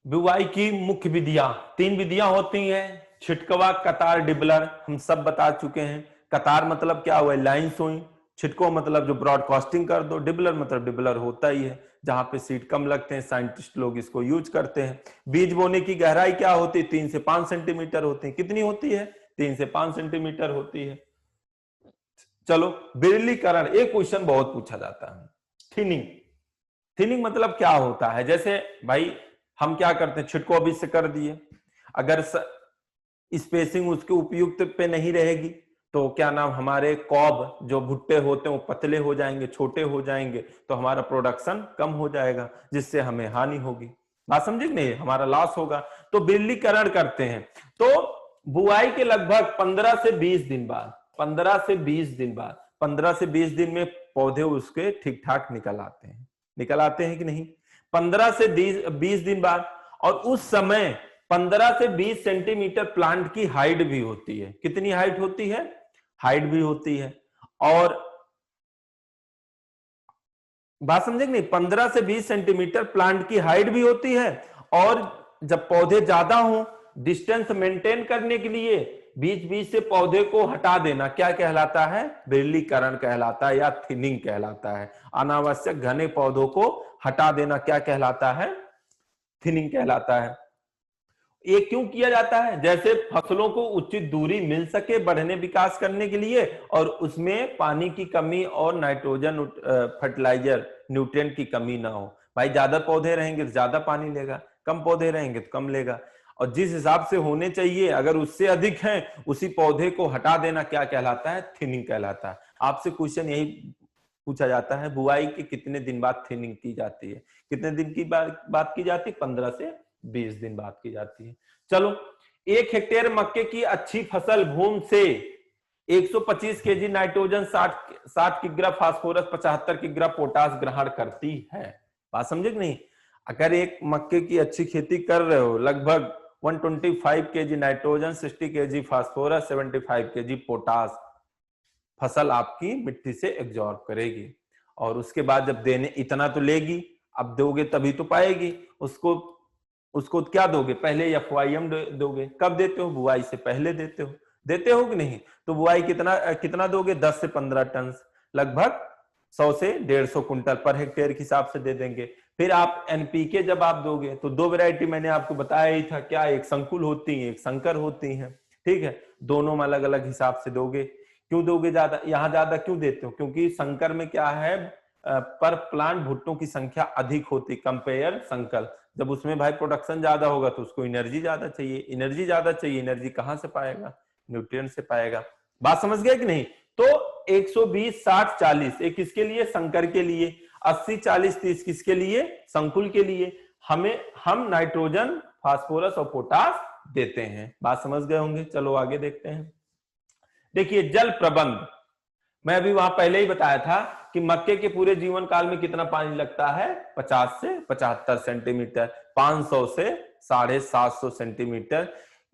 बुवाई की मुख्य विधियां, 3 विधियां होती हैं, छिटकवा, कतार, डिबलर, हम सब बता चुके हैं। कतार मतलब क्या हुआ, लाइन सोई। छिटको मतलब जो ब्रॉडकास्टिंग कर दो। डिबलर मतलब डिबलर होता ही है, जहां पे सीड कम लगते हैं, साइंटिस्ट लोग इसको यूज करते हैं। बीज बोने की गहराई क्या होती है, 3 से 5 सेंटीमीटर होती है। कितनी होती है, 3 से 5 सेंटीमीटर होती है। चलो बिरलीकरण, एक क्वेश्चन बहुत पूछा जाता है, थिनिंग। थिनिंग मतलब क्या होता है, जैसे भाई हम क्या करते हैं, छिटको अभी से कर दिए, अगर स्पेसिंग उसके उपयुक्त पे नहीं रहेगी तो क्या नाम, हमारे कॉब जो भुट्टे होते हैं वो पतले हो जाएंगे, छोटे हो जाएंगे, तो हमारा प्रोडक्शन कम हो जाएगा, जिससे हमें हानि होगी। बात समझे नहीं, हमारा लॉस होगा। तो बिरलीकरण करते हैं। तो बुआई के लगभग 15 से 20 दिन बाद, 15 से 20 दिन बाद, 15 से 20 दिन में पौधे उसके ठीक ठाक निकल आते हैं। निकल आते हैं कि नहीं, 15 से 20 दिन बाद। और उस समय 15 से 20 सेंटीमीटर प्लांट की हाइट भी होती है। कितनी हाइट होती है, हाइट भी होती है। और बात समझे कि नहीं, 15 से 20 सेंटीमीटर प्लांट की हाइट भी होती है। और जब पौधे ज्यादा हो, डिस्टेंस मेंटेन करने के लिए बीच बीच से पौधे को हटा देना क्या कहलाता है, बिरलीकरण कहलाता है या थिनिंग कहलाता है। अनावश्यक घने पौधों को हटा देना क्या कहलाता है, थिनिंग कहलाता है। ये क्यों किया जाता है, जैसे फसलों को उचित दूरी मिल सके बढ़ने विकास करने के लिए, और उसमें पानी की कमी और नाइट्रोजन फर्टिलाइजर न्यूट्रिएंट की कमी ना हो। भाई ज्यादा पौधे रहेंगे तो ज्यादा पानी लेगा, कम पौधे रहेंगे तो कम लेगा। और जिस हिसाब से होने चाहिए अगर उससे अधिक हैं, उसी पौधे को हटा देना क्या कहलाता है, थिनिंग कहलाता है। आपसे क्वेश्चन यही पूछा जाता है, बुआई के कितने दिन बाद थिनिंग की जाती है, कितने दिन की बात की जाती है, 15 से 20 दिन बाद की जाती है। चलो, 1 हेक्टेयर मक्के की अच्छी फसल भूमि से 125 केजी नाइट्रोजन, 60 किग्रा फास्फोरस, 75 किग्रा पोटास ग्रहण करती है। बात समझे कि नहीं, अगर एक मक्के की अच्छी खेती कर रहे हो, लगभग 125 KG nitrogen, 60 KG phosphorus, 75 KG potash फसल आपकी मिट्टी से एब्जॉर्ब करेगी। और उसके बाद जब देने, इतना तो लेगी, अब दोगे तभी तो पाएगी। उसको क्या दोगे, पहले FYM दोगे। कब देते हो, बुआई से पहले देते हो कि नहीं। तो बुआई कितना दोगे, 10 से 15 टन, लगभग 100 से 150 कुंटल पर हेक्टेयर के हिसाब से दे देंगे। फिर आप NPK जब आप दोगे तो 2 वैरायटी मैंने आपको बताया ही था, क्या, एक संकुल होती है, एक संकर होती है। ठीक है, दोनों में अलग अलग हिसाब से दोगे। क्यों दोगे ज्यादा, यहां ज्यादा क्यों देते हो, क्योंकि संकर में क्या है, पर प्लांट भुट्टों की संख्या अधिक होती कंपेयर संकर। जब उसमें भाई प्रोडक्शन ज्यादा होगा तो उसको एनर्जी ज्यादा चाहिए, एनर्जी कहां से पाएगा, न्यूट्रिएंट से पाएगा। बात समझ गए कि नहीं। तो 120 60 40 एक किसके लिए, संकर के लिए, 80 40 30 किसके लिए, संकुल के लिए। हम नाइट्रोजन, फास्फोरस और पोटास देते हैं। बात समझ गए होंगे। चलो आगे देखते हैं। देखिए जल प्रबंध, मैं अभी वहां पहले ही बताया था कि मक्के के पूरे जीवन काल में कितना पानी लगता है, 50 से 75 सेंटीमीटर, 500 से 750 सेंटीमीटर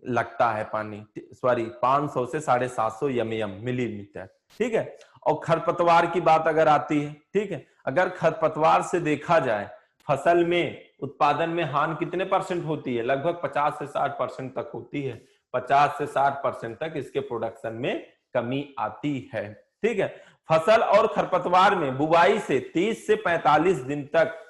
लगता है पानी, सॉरी 500 से 750 एमएम मिलीमीटर, ठीक है। और खरपतवार की बात अगर आती है, ठीक है, अगर खरपतवार से देखा जाए फसल में उत्पादन में हानि कितने परसेंट होती है, लगभग 50 से 60% तक होती है। 50 से 60% तक इसके प्रोडक्शन में कमी आती है, ठीक है। फसल और खरपतवार में बुवाई से 30 से 45 दिन तक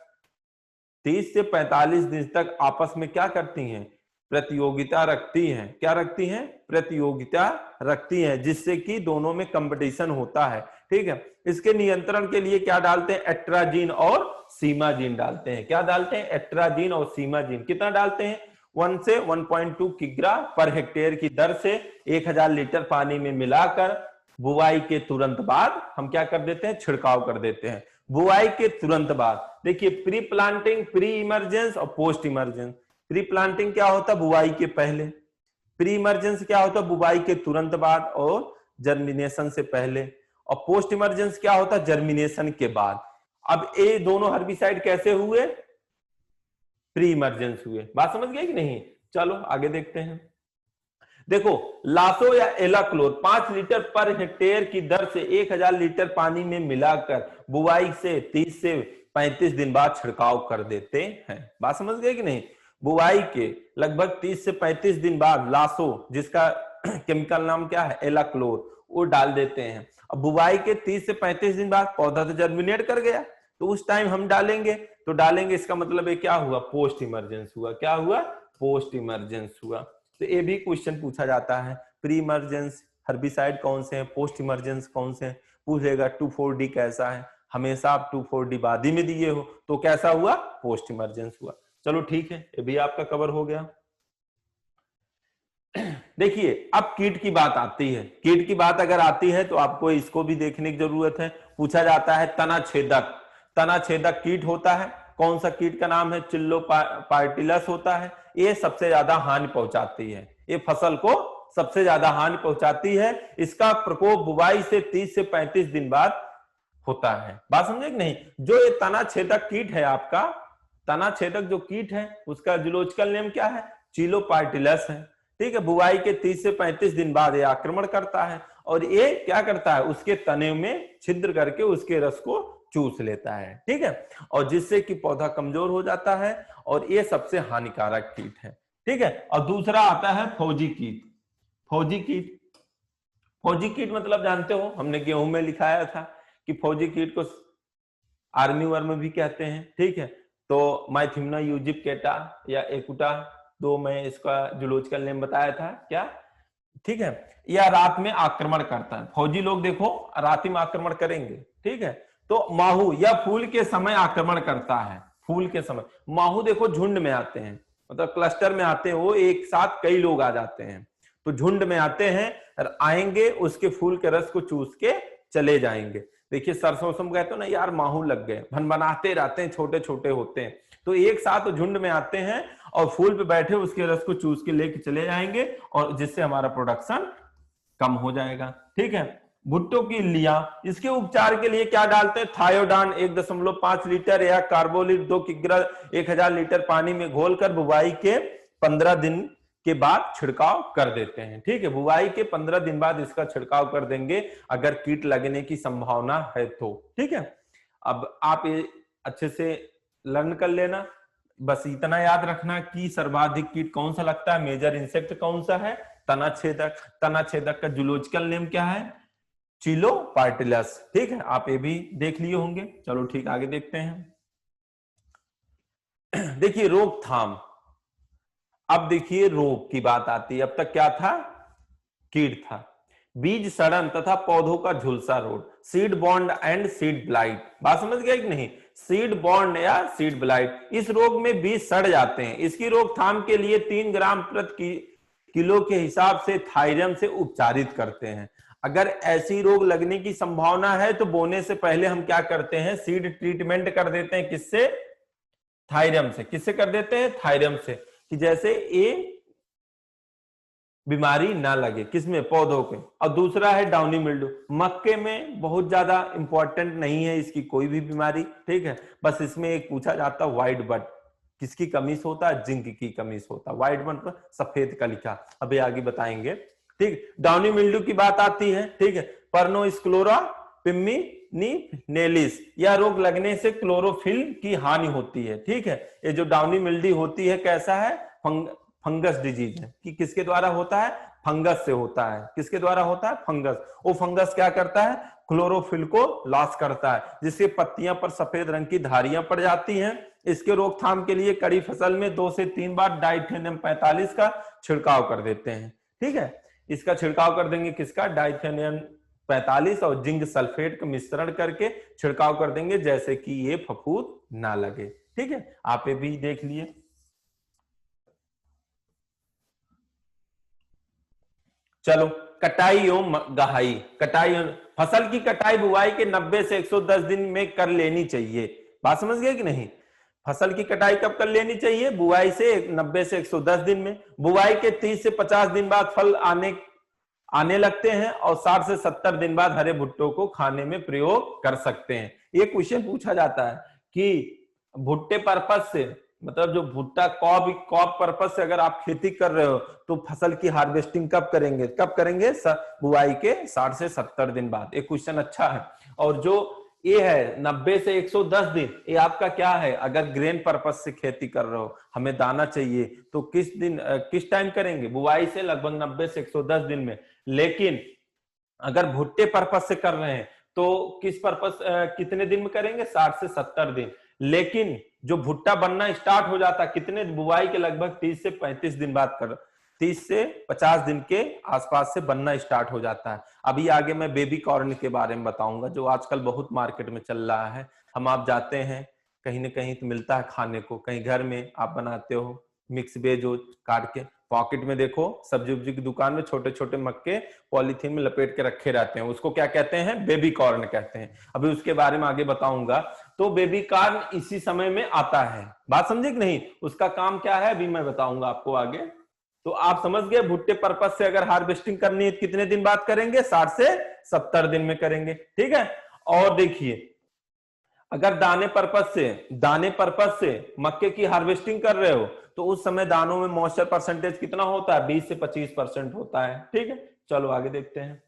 30 से 45 दिन तक आपस में क्या करती हैं, प्रतियोगिता रखती हैं। क्या रखती हैं, प्रतियोगिता रखती हैं, जिससे कि दोनों में कंपटीशन होता है, ठीक है। इसके नियंत्रण के लिए क्या डालते हैं, एट्राजीन और सीमाजीन डालते हैं। क्या डालते हैं, एट्राजीन और सीमाजीन। कितना डालते हैं, 1 से 1.2 किग्रा पर हेक्टेयर की दर से 1000 लीटर पानी में मिलाकर बुआई के तुरंत बाद हम क्या कर देते हैं, छिड़काव कर देते हैं। बुआई के तुरंत बाद देखिए, प्री प्लांटिंग, प्री इमरजेंस और पोस्ट इमरजेंस। प्री प्लांटिंग क्या होता, बुआई के पहले। प्री इमरजेंस क्या होता, बुआई के तुरंत बाद और जर्मिनेशन से पहले। और पोस्ट इमरजेंस क्या होता, जर्मिनेशन के बाद। अब ये दोनों हर्बिसाइड कैसे हुए, प्री इमरजेंस हुए। बात समझ गए कि नहीं। चलो आगे देखते हैं। देखो, लासो या एलाक्लोर 5 लीटर पर हेक्टेयर की दर से 1000 लीटर पानी में मिलाकर बुआई से 30 से 35 दिन बाद छिड़काव कर देते हैं। बात समझ गए कि नहीं। बुआई के लगभग 30 से 35 दिन बाद लासो, जिसका केमिकल नाम क्या है, एलाक्लोर, वो डाल देते हैं। अब बुआई के 30 से 35 दिन बाद पौधा तो जर्मिनेट कर गया, तो उस टाइम हम डालेंगे, तो डालेंगे, इसका मतलब ये क्या हुआ, पोस्ट इमरजेंस हुआ। क्या हुआ, पोस्ट इमरजेंस हुआ। तो ये भी क्वेश्चन पूछा जाता है, प्री इमरजेंस हर्बिसाइड कौन से हैं, पोस्ट इमरजेंस कौन से हैं। पूछेगा 2,4-D कैसा है, हमेशा आप 2,4-D बाद ही में दिए हो, तो कैसा हुआ, पोस्ट इमरजेंस हुआ। चलो ठीक है, ये भी आपका कवर हो गया। देखिए, अब कीट की बात आती है। कीट की बात अगर आती है तो आपको इसको भी देखने की जरूरत है। पूछा जाता है तना छेदक। तना छेदक कीट होता है, कौन सा कीट का नाम है, चिल्लोपार्टिलस होता है। ये सबसे ज्यादा हानि पहुंचाती है, ये फसल को सबसे ज्यादा हानि पहुंचाती है। इसका प्रकोप बुवाई से 30 से 35 दिन बाद होता है। बात समझे कि नहीं। जो ये तना छेदक कीट है आपका, तना छेदक जो कीट है उसका जूलॉजिकल नेम क्या है, चिल्लोपार्टिलस है, ठीक है। बुवाई के 30 से 35 दिन बाद ये आक्रमण करता है और ये क्या करता है, उसके तने में छिद्र करके उसके रस को चूस लेता है, ठीक है। और जिससे कि पौधा कमजोर हो जाता है और ये सबसे हानिकारक कीट है, ठीक है। और दूसरा आता है फौजी कीट। फौजी कीट, फौजी कीट मतलब जानते हो, हमने गेहूं में लिखाया था कि फौजी कीट को आर्मी वर्म भी कहते हैं, ठीक है। तो माइथिमना यूजिप्टेटा या एकुटा, दो मैं इसका जूलॉजिकल नेम बताया था क्या, ठीक है। या रात में आक्रमण करता है, फौजी लोग देखो रात में आक्रमण करेंगे, ठीक है। तो माहू या फूल के समय आक्रमण करता है। फूल के समय माहू देखो झुंड में आते हैं, मतलब क्लस्टर में आते हैं, वो एक साथ कई लोग आ जाते हैं, तो झुंड में आते हैं और आएंगे, उसके फूल के रस को चूस के चले जाएंगे। देखिए सरसों कहते हो ना यार, माहू लग गए, भनभनाते रहते हैं, छोटे छोटे होते हैं, तो एक साथ झुंड में आते हैं और फूल पे बैठे उसके रस को चूस के लेके चले जाएंगे और जिससे हमारा प्रोडक्शन कम हो जाएगा, ठीक है। भुट्टो की इल्लियां, इसके उपचार के लिए क्या डालते हैं, थायोडान 1.5 लीटर या कार्बोलिट 2 किग्रा 1000 लीटर पानी में घोलकर बुवाई के 15 दिन के बाद छिड़काव कर देते हैं, ठीक है। बुवाई के 15 दिन बाद इसका छिड़काव कर देंगे अगर कीट लगने की संभावना है तो, ठीक है। अब आप ये अच्छे से लर्न कर लेना, बस इतना याद रखना कि सर्वाधिक कीट कौन सा लगता है, मेजर इंसेक्ट कौन सा है, तना छेदक। तना छेदक का जूलॉजिकल नेम क्या है, चिल्लोपार्टिलस, ठीक है। आप ये भी देख लिए होंगे। चलो ठीक, आगे देखते हैं। देखिए रोकथाम, अब देखिए रोग की बात आती है। अब तक क्या था, कीट था। बीज सड़न तथा पौधों का झुलसा रोग, seed bond and seed blight. बात समझ गए कि नहीं, सीड बॉन्ड या सीड ब्लाइट, इस रोग में बीज सड़ जाते हैं। इसकी रोकथाम के लिए 3 ग्राम प्रति किलो के हिसाब से थायरम से उपचारित करते हैं। अगर ऐसी रोग लगने की संभावना है तो बोने से पहले हम क्या करते हैं, सीड ट्रीटमेंट कर देते हैं। किससे, थायरम से। किससे कर देते हैं, थायरम से, कि जैसे ये बीमारी ना लगे, किसमें, पौधों के। और दूसरा है डाउनी मिल्ड्यू, मक्के में बहुत ज्यादा इंपॉर्टेंट नहीं है इसकी कोई भी बीमारी, ठीक है। बस इसमें एक पूछा जाता है व्हाइट बट, किसकी कमी से होता है? जिंक की कमी से होता है। व्हाइट मतलब सफेद का लिखा, अभी आगे बताएंगे। ठीक, डाउनी मिल्ड्यू की बात आती है। ठीक है, परनोस्क्लेरा पिम्मीनेलिस, यह रोग लगने से क्लोरोफिल की हानि होती है। ठीक है, ये जो डाउनी मिल्ड्यू होती है कैसा है? फंगस डिजीज है। कि किसके द्वारा होता है? फंगस से होता है। किसके द्वारा होता है? फंगस। वो फंगस क्या करता है? क्लोरोफिल को लॉस करता है, जिससे पत्तियां पर सफेद रंग की धारियां पड़ जाती हैं। इसके रोकथाम के लिए कड़ी फसल में 2 से 3 बार डाइथेनियम 45 का छिड़काव कर देते हैं। ठीक है, इसका छिड़काव कर देंगे, किसका? डाइथेनियम 45 और जिंक सल्फेट का मिश्रण करके छिड़काव कर देंगे, जैसे कि ये फफूंद ना लगे। ठीक है, आप ये भी देख लिए। चलो, कटाई एवं गहाई। कटाई, फसल की कटाई बुआई के 90 से 110 दिन में कर लेनी चाहिए। बात समझ गए कि नहीं? फसल की कटाई कब कर लेनी चाहिए? बुआई से 90 से 110 दिन में। बुआई के 30 से 50 दिन बाद फल आने लगते हैं और 60 से 70 दिन बाद हरे भुट्टो को खाने में प्रयोग कर सकते हैं। ये क्वेश्चन पूछा जाता है कि भुट्टे पर्पस से, मतलब जो भुट्टा कॉप पर्पस से अगर आप खेती कर रहे हो तो फसल की हार्वेस्टिंग कब करेंगे? कब करेंगे? बुआई के 60 से 70 दिन बाद। एक क्वेश्चन अच्छा है। और जो ये है 90 से 110 दिन, ये आपका क्या है? अगर ग्रेन पर्पस से खेती कर रहे हो, हमें दाना चाहिए, तो किस टाइम करेंगे? बुआई से लगभग 90 से 110 दिन में। लेकिन अगर भुट्टे पर्पस से कर रहे हैं तो किस पर्पस कितने दिन में करेंगे? 60 से 70 दिन। लेकिन जो भुट्टा बनना स्टार्ट हो जाता है कितने? बुआई के लगभग 30 से 35 दिन बाद 30 से 50 दिन के आसपास से बनना स्टार्ट हो जाता है। अभी आगे मैं बेबी कॉर्न के बारे में बताऊंगा, जो आजकल बहुत मार्केट में चल रहा है। हम आप जाते हैं कहीं ना कहीं तो मिलता है खाने को, कहीं घर में आप बनाते हो मिक्स वेज हो काट के। पॉकेट में देखो सब्जी उब्जी की दुकान में छोटे छोटे मक्के पॉलीथीन में लपेट के रखे रहते हैं, उसको क्या कहते हैं? बेबी कॉर्न कहते हैं। अभी उसके बारे में आगे बताऊंगा। तो बेबी कॉर्न इसी समय में आता है। बात समझे कि नहीं? उसका काम क्या है अभी मैं बताऊंगा आपको आगे। तो आप समझ गए, भुट्टे पर्पस से अगर हार्वेस्टिंग करनी है कितने दिन बाद करेंगे? 60 से 70 दिन में करेंगे। ठीक है, और देखिए अगर दाने पर्पस से मक्के की हार्वेस्टिंग कर रहे हो तो उस समय दानों में मॉइस्चर परसेंटेज कितना होता है? 20 से 25% होता है। ठीक है, चलो आगे देखते हैं।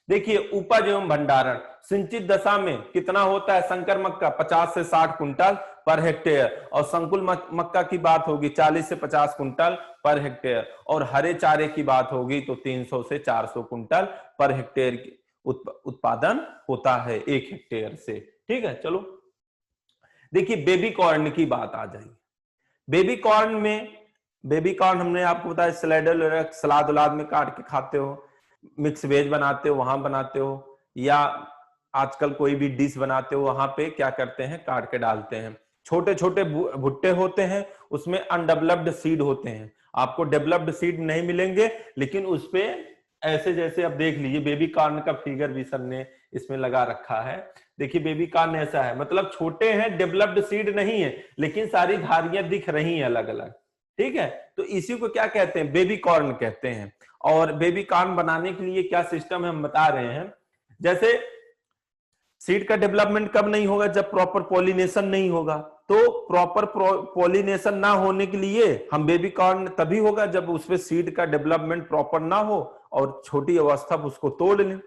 देखिए उपज एवं भंडारण सिंचित दशा में कितना होता है? संकर मक्का 50 से 60 कुंटल पर हेक्टेयर, और संकुल मक्का की बात होगी 40 से 50 कुंटल पर हेक्टेयर, और हरे चारे की बात होगी तो 300 से 400 कुंटल पर हेक्टेयर उत्पादन होता है 1 हेक्टेयर से। ठीक है, चलो देखिए बेबी कॉर्न की बात आ जाएगी। बेबी कॉर्न हमने आपको बताया सलाद उलाद में काट के खाते हो, मिक्स वेज बनाते हो वहां बनाते हो, या आजकल कोई भी डिश बनाते हो वहां पे क्या करते हैं? काट के डालते हैं। छोटे छोटे भुट्टे होते हैं, उसमें अनडेवलप्ड सीड होते हैं। आपको डेवलप्ड सीड नहीं मिलेंगे, लेकिन उसपे ऐसे जैसे अब देख लीजिए बेबी कॉर्न का फिगर भी सर ने इसमें लगा रखा है। देखिए बेबी कॉर्न ऐसा है, मतलब छोटे हैं, डेवलप्ड सीड नहीं है, लेकिन सारी धारियां दिख रही हैं अलग अलग। ठीक है, तो इसी को क्या कहते हैं? बेबी कॉर्न कहते हैं। और बेबी कॉर्न बनाने के लिए क्या सिस्टम है हम बता रहे हैं। जैसे सीड का डेवलपमेंट कब नहीं होगा? जब प्रॉपर पॉलिनेशन नहीं होगा। तो प्रॉपर पॉलिनेशन ना होने के लिए हम बेबी कॉर्न तभी होगा जब उसमें सीड का डेवलपमेंट प्रॉपर ना हो और छोटी अवस्था उसको तोड़ लें।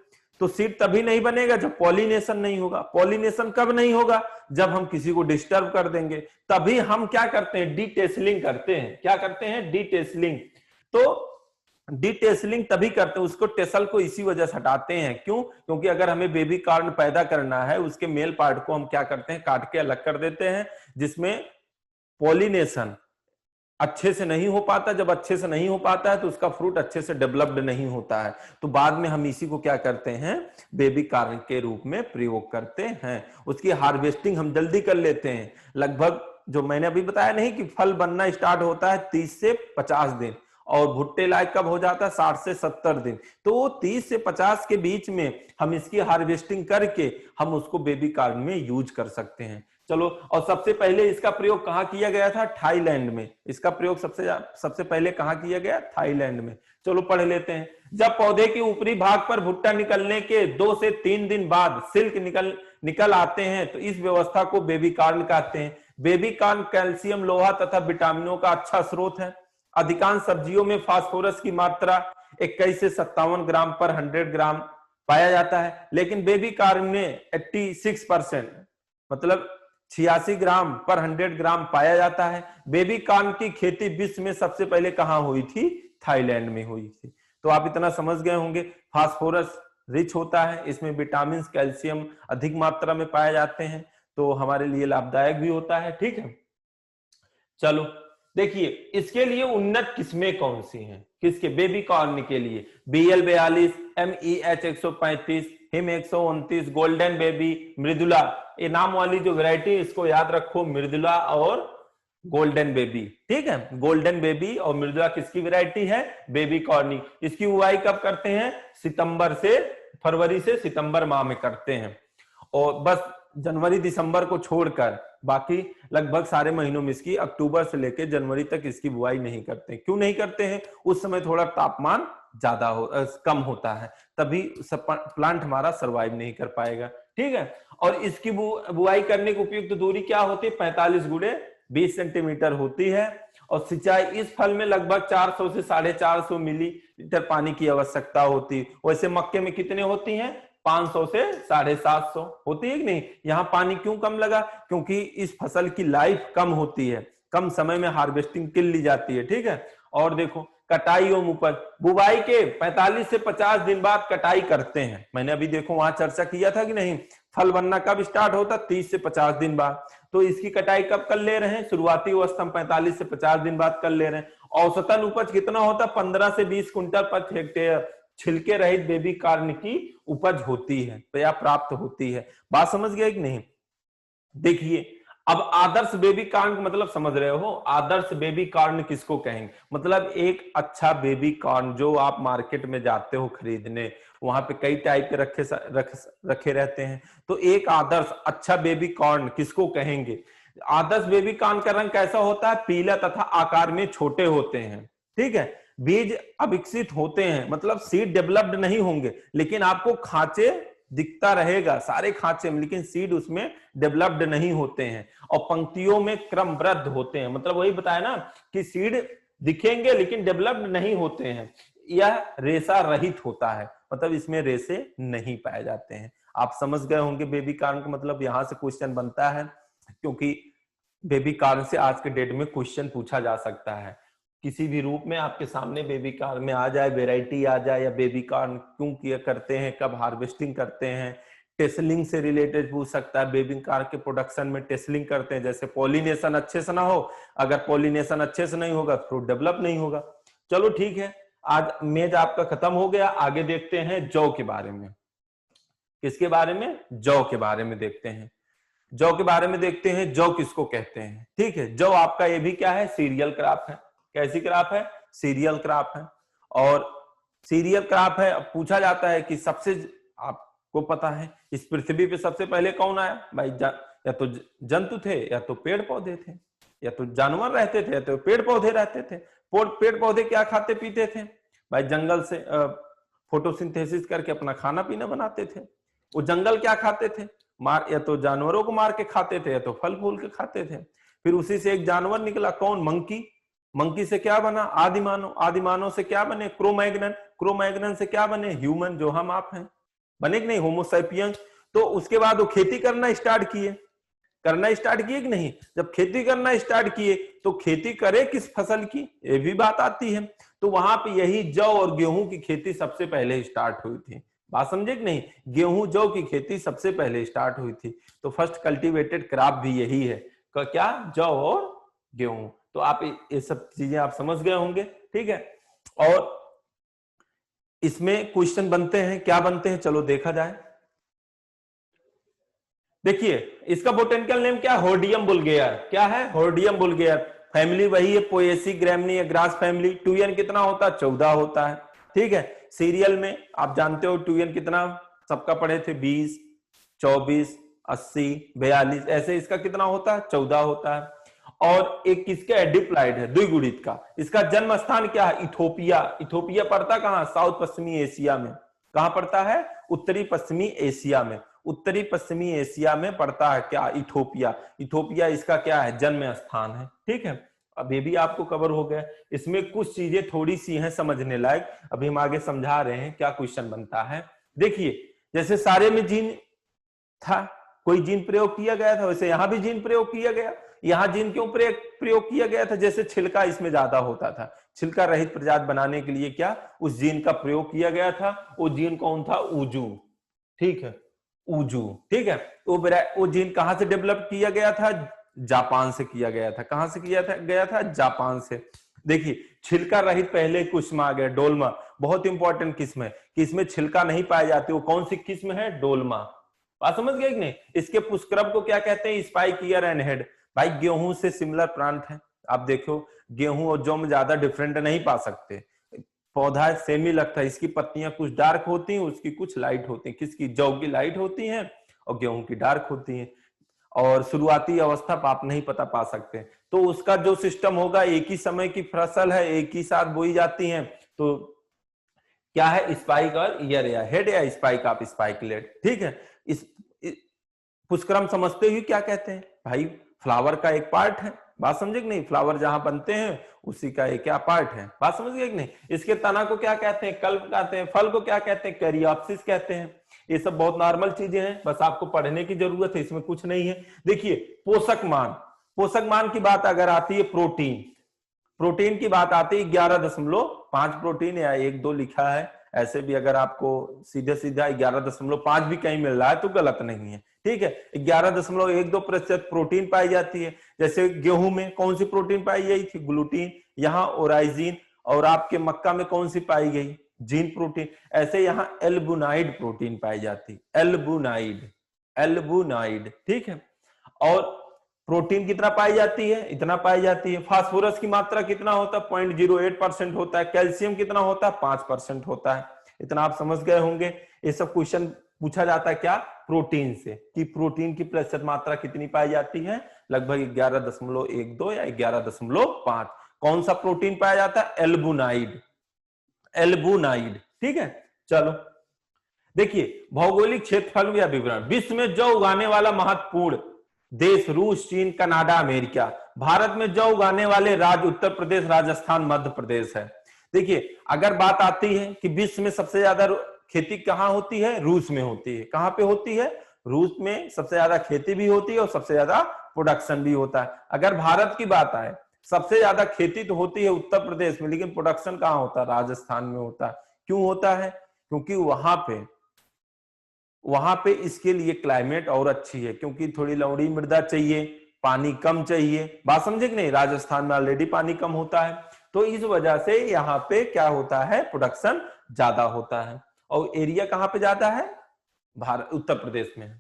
तो सीड तभी नहीं बनेगा जब पॉलिनेशन नहीं होगा। पॉलिनेशन कब नहीं होगा? जब हम किसी को डिस्टर्ब कर देंगे। तभी हम क्या करते हैं? डीटेसलिंग करते हैं। क्या करते हैं? डीटेसलिंग। तो डीटेसलिंग तभी करते हैं, उसको टेसल को इसी वजह से हटाते हैं। क्यों? क्योंकि अगर हमें बेबी कॉर्न पैदा करना है, उसके मेल पार्ट को हम क्या करते हैं? काट के अलग कर देते हैं, जिसमें पॉलिनेशन अच्छे से नहीं हो पाता। जब अच्छे से नहीं हो पाता है तो उसका फ्रूट अच्छे से डेवलप्ड नहीं होता है। तो बाद में हम इसी को क्या करते हैं? बेबी कॉर्न के रूप में प्रयोग करते हैं। उसकी हार्वेस्टिंग हम जल्दी कर लेते हैं। लगभग जो मैंने अभी बताया नहीं कि फल बनना स्टार्ट होता है 30 से 50 दिन, और भुट्टे लायक कब हो जाता है? 60 से 70 दिन। तो 30 से 50 के बीच में हम इसकी हार्वेस्टिंग करके हम उसको बेबी कॉर्न में यूज कर सकते हैं। चलो, और सबसे पहले इसका प्रयोग कहां किया गया था? थाईलैंड में। इसका प्रयोग सबसे पहले कहां किया गया? थाईलैंड में। चलो पढ़ लेते हैं। जब पौधे के ऊपरी भाग पर भुट्टा निकलने के 2 से 3 दिन बाद सिल्क निकल आते हैं तो इस व्यवस्था को बेबी कॉर्न कहते हैं। बेबी कॉर्न कैल्शियम, लोहा तथा विटामिनों का अच्छा स्रोत है। अधिकांश सब्जियों में फास्फोरस की मात्रा 21 से 57 ग्राम पर 100 ग्राम पाया जाता है, लेकिन बेबी कॉर्न में 86% मतलब 86 ग्राम पर 100 ग्राम पाया जाता है। बेबी कॉर्न की खेती विश्व में सबसे पहले कहां हुई थी? थाईलैंड में हुई थी। तो आप इतना समझ गए होंगे, फास्फोरस रिच होता है, इसमें विटामिन कैल्शियम अधिक मात्रा में पाए जाते हैं, तो हमारे लिए लाभदायक भी होता है। ठीक है, चलो देखिए इसके लिए उन्नत किस्में कौन सी हैं? किसके? बेबी कॉर्न के लिए BL42, MEH 135, him 129, golden baby, Mridula. ये नाम वाली जो वैरायटी है इसको याद रखो, मृदुला और गोल्डन बेबी। ठीक है, गोल्डन बेबी और मृदुला किसकी वैरायटी है? Baby corn. इसकी बुआई कब करते हैं? फरवरी से सितंबर माह में करते हैं, और बस जनवरी दिसंबर को छोड़कर बाकी लगभग सारे महीनों में इसकी, अक्टूबर से लेकर जनवरी तक इसकी बुआई नहीं करते। क्यों नहीं करते हैं? उस समय थोड़ा तापमान ज्यादा कम होता है, तभी प्लांट हमारा सरवाइव नहीं कर पाएगा। ठीक है, और इसकी बुआई करने की उपयुक्त दूरी क्या होती है? 45 गुणे 20 सेंटीमीटर होती है, और सिंचाई इस फल में लगभग 400 से 450 मिलीलीटर पानी की आवश्यकता होती है। वैसे मक्के में कितने होती हैं? 500 से 750 होती है कि नहीं? यहाँ पानी क्यों कम लगा? क्योंकि इस फसल की लाइफ कम होती है, कम समय में हार्वेस्टिंग कर ली जाती है। ठीक है, और देखो कटाई एवं उपज, बुवाई के 45 से 50 दिन बाद कटाई करते हैं। मैंने अभी देखो वहां चर्चा किया था कि नहीं, फल बनना कब स्टार्ट होता? 30 से 50 दिन बाद। तो इसकी कटाई कब कर ले रहे हैं? शुरुआती अवस्था में 45 से 50 दिन बाद कर ले रहे हैं। औसतन उपज कितना होता? 15 से 20 कुंटल पर हेक्टेयर छिलके रहित बेबी कॉर्न की उपज होती है या प्राप्त होती है। बात समझ गए कि नहीं? देखिए अब आदर्श बेबी कॉर्न मतलब समझ रहे हो? आदर्श बेबी कॉर्न किसको कहेंगे? मतलब एक अच्छा बेबी कॉर्न जो आप मार्केट में जाते हो खरीदने, वहां पे कई टाइप के रखे रहते हैं, तो एक आदर्श अच्छा बेबी कॉर्न किसको कहेंगे? आदर्श बेबी कॉर्न का रंग कैसा होता है? पीला तथा आकार में छोटे होते हैं। ठीक है, बीज अविकसित होते हैं, मतलब सीड डेवलप्ड नहीं होंगे, लेकिन आपको खांचे दिखता रहेगा, सारे खांचे में, लेकिन सीड उसमें डेवलप्ड नहीं होते हैं, और पंक्तियों में क्रमबद्ध होते हैं। मतलब वही बताया ना कि सीड दिखेंगे लेकिन डेवलप्ड नहीं होते हैं। यह रेशा रहित होता है, मतलब इसमें रेशे नहीं पाए जाते हैं। आप समझ गए होंगे बेबी कॉर्न का मतलब। यहां से क्वेश्चन बनता है, क्योंकि बेबी कॉर्न से आज के डेट में क्वेश्चन पूछा जा सकता है। किसी भी रूप में आपके सामने बेबी कॉर्न में आ जाए, वेराइटी आ जाए, या बेबी कॉर्न क्यों किया करते हैं, कब हार्वेस्टिंग करते हैं, टेस्लिंग से रिलेटेड पूछ सकता है। बेबी कॉर्न के प्रोडक्शन में टेस्लिंग करते हैं, जैसे पॉलिनेशन अच्छे से ना हो, अगर पॉलिनेशन अच्छे से नहीं होगा फ्रूट डेवलप नहीं होगा। चलो ठीक है, आज मेज आपका खत्म हो गया। आगे देखते हैं जौ के बारे में। किसके बारे में? जौ के बारे में देखते हैं। जौ के बारे में देखते हैं, जौ किसको कहते हैं। ठीक है, जौ आपका ये भी क्या है? सीरियल क्रॉप है। कैसी क्रॉप है? सीरियल क्रॉप है। और सीरियल क्रॉप है, पूछा जाता है कि सबसे, आपको पता है इस पृथ्वी पे सबसे पहले कौन आया भाई? या तो जंतु थे, या तो पेड़ पौधे थे, या तो जानवर रहते थे, या तो पेड़ पौधे रहते थे। पेड़ पौधे क्या खाते पीते थे भाई? जंगल से फोटोसिंथेसिस करके अपना खाना पीना बनाते थे। वो जंगल क्या खाते थे? या तो जानवरों को मार के खाते थे, या तो फल फूल के खाते थे। फिर उसी से एक जानवर निकला, कौन? मंकी। मंकी से क्या बना? आदिमानव। आदिमानव से क्या बने? क्रोमैग्नन। क्रोमैग्नन से क्या बने? ह्यूमन, जो हम आप हैं, बने कि नहीं? होमोसैपियंस। तो उसके बाद वो खेती करना स्टार्ट किए कि नहीं? जब खेती करना स्टार्ट किए तो खेती करे किस फसल की, ये भी बात आती है। तो वहां पे यही जौ और गेहूं की खेती सबसे पहले स्टार्ट हुई थी। बात समझे कि नहीं? गेहूं जौ की खेती सबसे पहले स्टार्ट हुई थी। तो फर्स्ट कल्टीवेटेड क्रॉप भी यही है, क्या? जौ और गेहूं। तो आप ये सब चीजें आप समझ गए होंगे। ठीक है, और इसमें क्वेश्चन बनते हैं, क्या बनते हैं चलो देखा जाए। देखिए इसका बोटेनिकल नेम क्या है? होर्डियम बुल्गेयर। क्या है? होर्डियम बुल्गेयर। फैमिली वही है, पोएसी ग्रैमनी या ग्रास फैमिली। 2n कितना होता है? 14 होता है। ठीक है, सीरियल में आप जानते हो 2n कितना सबका पढ़े थे? 20, 24, 80, 42, ऐसे इसका कितना होता है? 14 होता है। और एक किसका है? डिप्लॉइड है, द्विगुणित का। इसका जन्म स्थान क्या है? इथोपिया। इथोपिया पड़ता कहां? साउथ पश्चिमी एशिया में। कहां पड़ता है? उत्तरी पश्चिमी एशिया में। उत्तरी पश्चिमी एशिया में पड़ता है क्या, इथोपिया। इथोपिया इसका क्या है, जन्म स्थान है। ठीक है, अब ये भी आपको कवर हो गया। इसमें कुछ चीजें थोड़ी सी हैं समझने लायक, अभी हम आगे समझा रहे हैं क्या क्वेश्चन बनता है। देखिए जैसे सारे में जीन था, कोई जीन प्रयोग किया गया था, वैसे यहां भी जीन प्रयोग किया गया। यहां जीन क्यों प्रयोग किया गया था, जैसे छिलका इसमें ज्यादा होता था, छिलका रहित प्रजाति बनाने के लिए क्या उस जीन का प्रयोग किया गया था। वो जीन कौन था, ऊजू। ठीक है, ऊजू। ठीक है, वो जीन कहां से डेवलप किया गया था, जापान से किया गया था। कहां से किया था, गया था, जापान से। देखिए छिलका रहित पहले किस्म आ गया, डोल्मा। बहुत इंपॉर्टेंट किस्म है कि इसमें छिलका नहीं पाई जाती, वो कौन सी किस्म है, डोल्मा। बात समझ गए कि नहीं। इसके पुष्करम को क्या कहते हैं, स्पाइक ईयर एंड हेड। भाई गेहूं से सिमिलर प्लांट है, आप देखो गेहूं और जौ में ज्यादा डिफरेंट नहीं पा सकते, पौधा सेम ही लगता है। इसकी पत्तियां कुछ डार्क होती हैं, उसकी कुछ लाइट होती हैं। किसकी, जौ की लाइट होती हैं और गेहूं की डार्क होती हैं। और शुरुआती अवस्था आप नहीं पता पा सकते, तो उसका जो सिस्टम होगा, एक ही समय की फसल है, एक ही साथ बोई जाती है, तो क्या है, स्पाइक और ईयर या हेड या स्पाइक आप स्पाइकलेट। ठीक है, इस पुष्करम समझते हुए क्या कहते हैं, भाई फ्लावर का एक पार्ट है। बात समझे कि नहीं, फ्लावर जहां बनते हैं उसी का एक क्या पार्ट है। बात समझ गए कि नहीं। इसके तना को क्या कहते हैं, कल्प कहते हैं। फल को क्या कहते हैं, कैरियोप्सिस कहते हैं। ये सब बहुत नॉर्मल चीजें हैं, बस आपको पढ़ने की जरूरत है, इसमें कुछ नहीं है। देखिए पोषक मान, पोषक मान की बात अगर आती है, प्रोटीन, प्रोटीन की बात आती है 11.5 प्रोटीन या 1-2 लिखा है, ऐसे भी अगर आपको सीधे सीधा 11.5 भी कहीं मिल रहा है तो गलत नहीं है। ठीक है, 11.12% प्रोटीन पाई जाती है। जैसे गेहूं में कौन सी प्रोटीन पाई गई थी, ग्लूटीन, यहाँ ओराइजीन। और आपके मक्का में कौन सी पाई गई, जीन प्रोटीन। ऐसे यहाँ एल्बुनाइड प्रोटीन पाई जाती, एल्बुनाइड, एल्बुनाइड। ठीक है, और प्रोटीन कितना पाई जाती है, इतना पाई जाती है। फास्फोरस की मात्रा कितना होता है, 0.08% होता है। कैल्शियम कितना होता है, 5% होता है। इतना आप समझ गए होंगे। ये सब क्वेश्चन पूछा जाता है क्या, प्रोटीन से, कि प्रोटीन की प्रतिशत मात्रा कितनी पाई जाती है, लगभग 11.12 या 11.5। कौन सा प्रोटीन पाया जाता है, एल्बुनाइड, एल्बुनाइड। ठीक है, चलो देखिए भौगोलिक क्षेत्रफल या विवरण। विश्व में जौ उगाने वाला महत्वपूर्ण देश रूस, चीन, कनाडा, अमेरिका। भारत में जौ उगाने वाले राज्य उत्तर प्रदेश, राजस्थान, मध्य प्रदेश है। देखिए अगर बात आती है कि विश्व में सबसे ज्यादा खेती कहां होती है, रूस में होती है। कहां पे होती है, रूस में सबसे ज्यादा खेती भी होती है और सबसे ज्यादा प्रोडक्शन भी होता है। अगर भारत की बात आए, सबसे ज्यादा खेती तो होती है उत्तर प्रदेश में, लेकिन प्रोडक्शन कहां होता है, राजस्थान में होता है। क्यों होता है, क्योंकि वहां पे इसके लिए क्लाइमेट और अच्छी है, क्योंकि थोड़ी लवणी मृदा चाहिए, पानी कम चाहिए। बात समझे कि नहीं, राजस्थान में ऑलरेडी पानी कम होता है, तो इस वजह से यहाँ पे क्या होता है, प्रोडक्शन ज्यादा होता है। और एरिया कहाँ पे ज्यादा है, भारत, उत्तर प्रदेश में।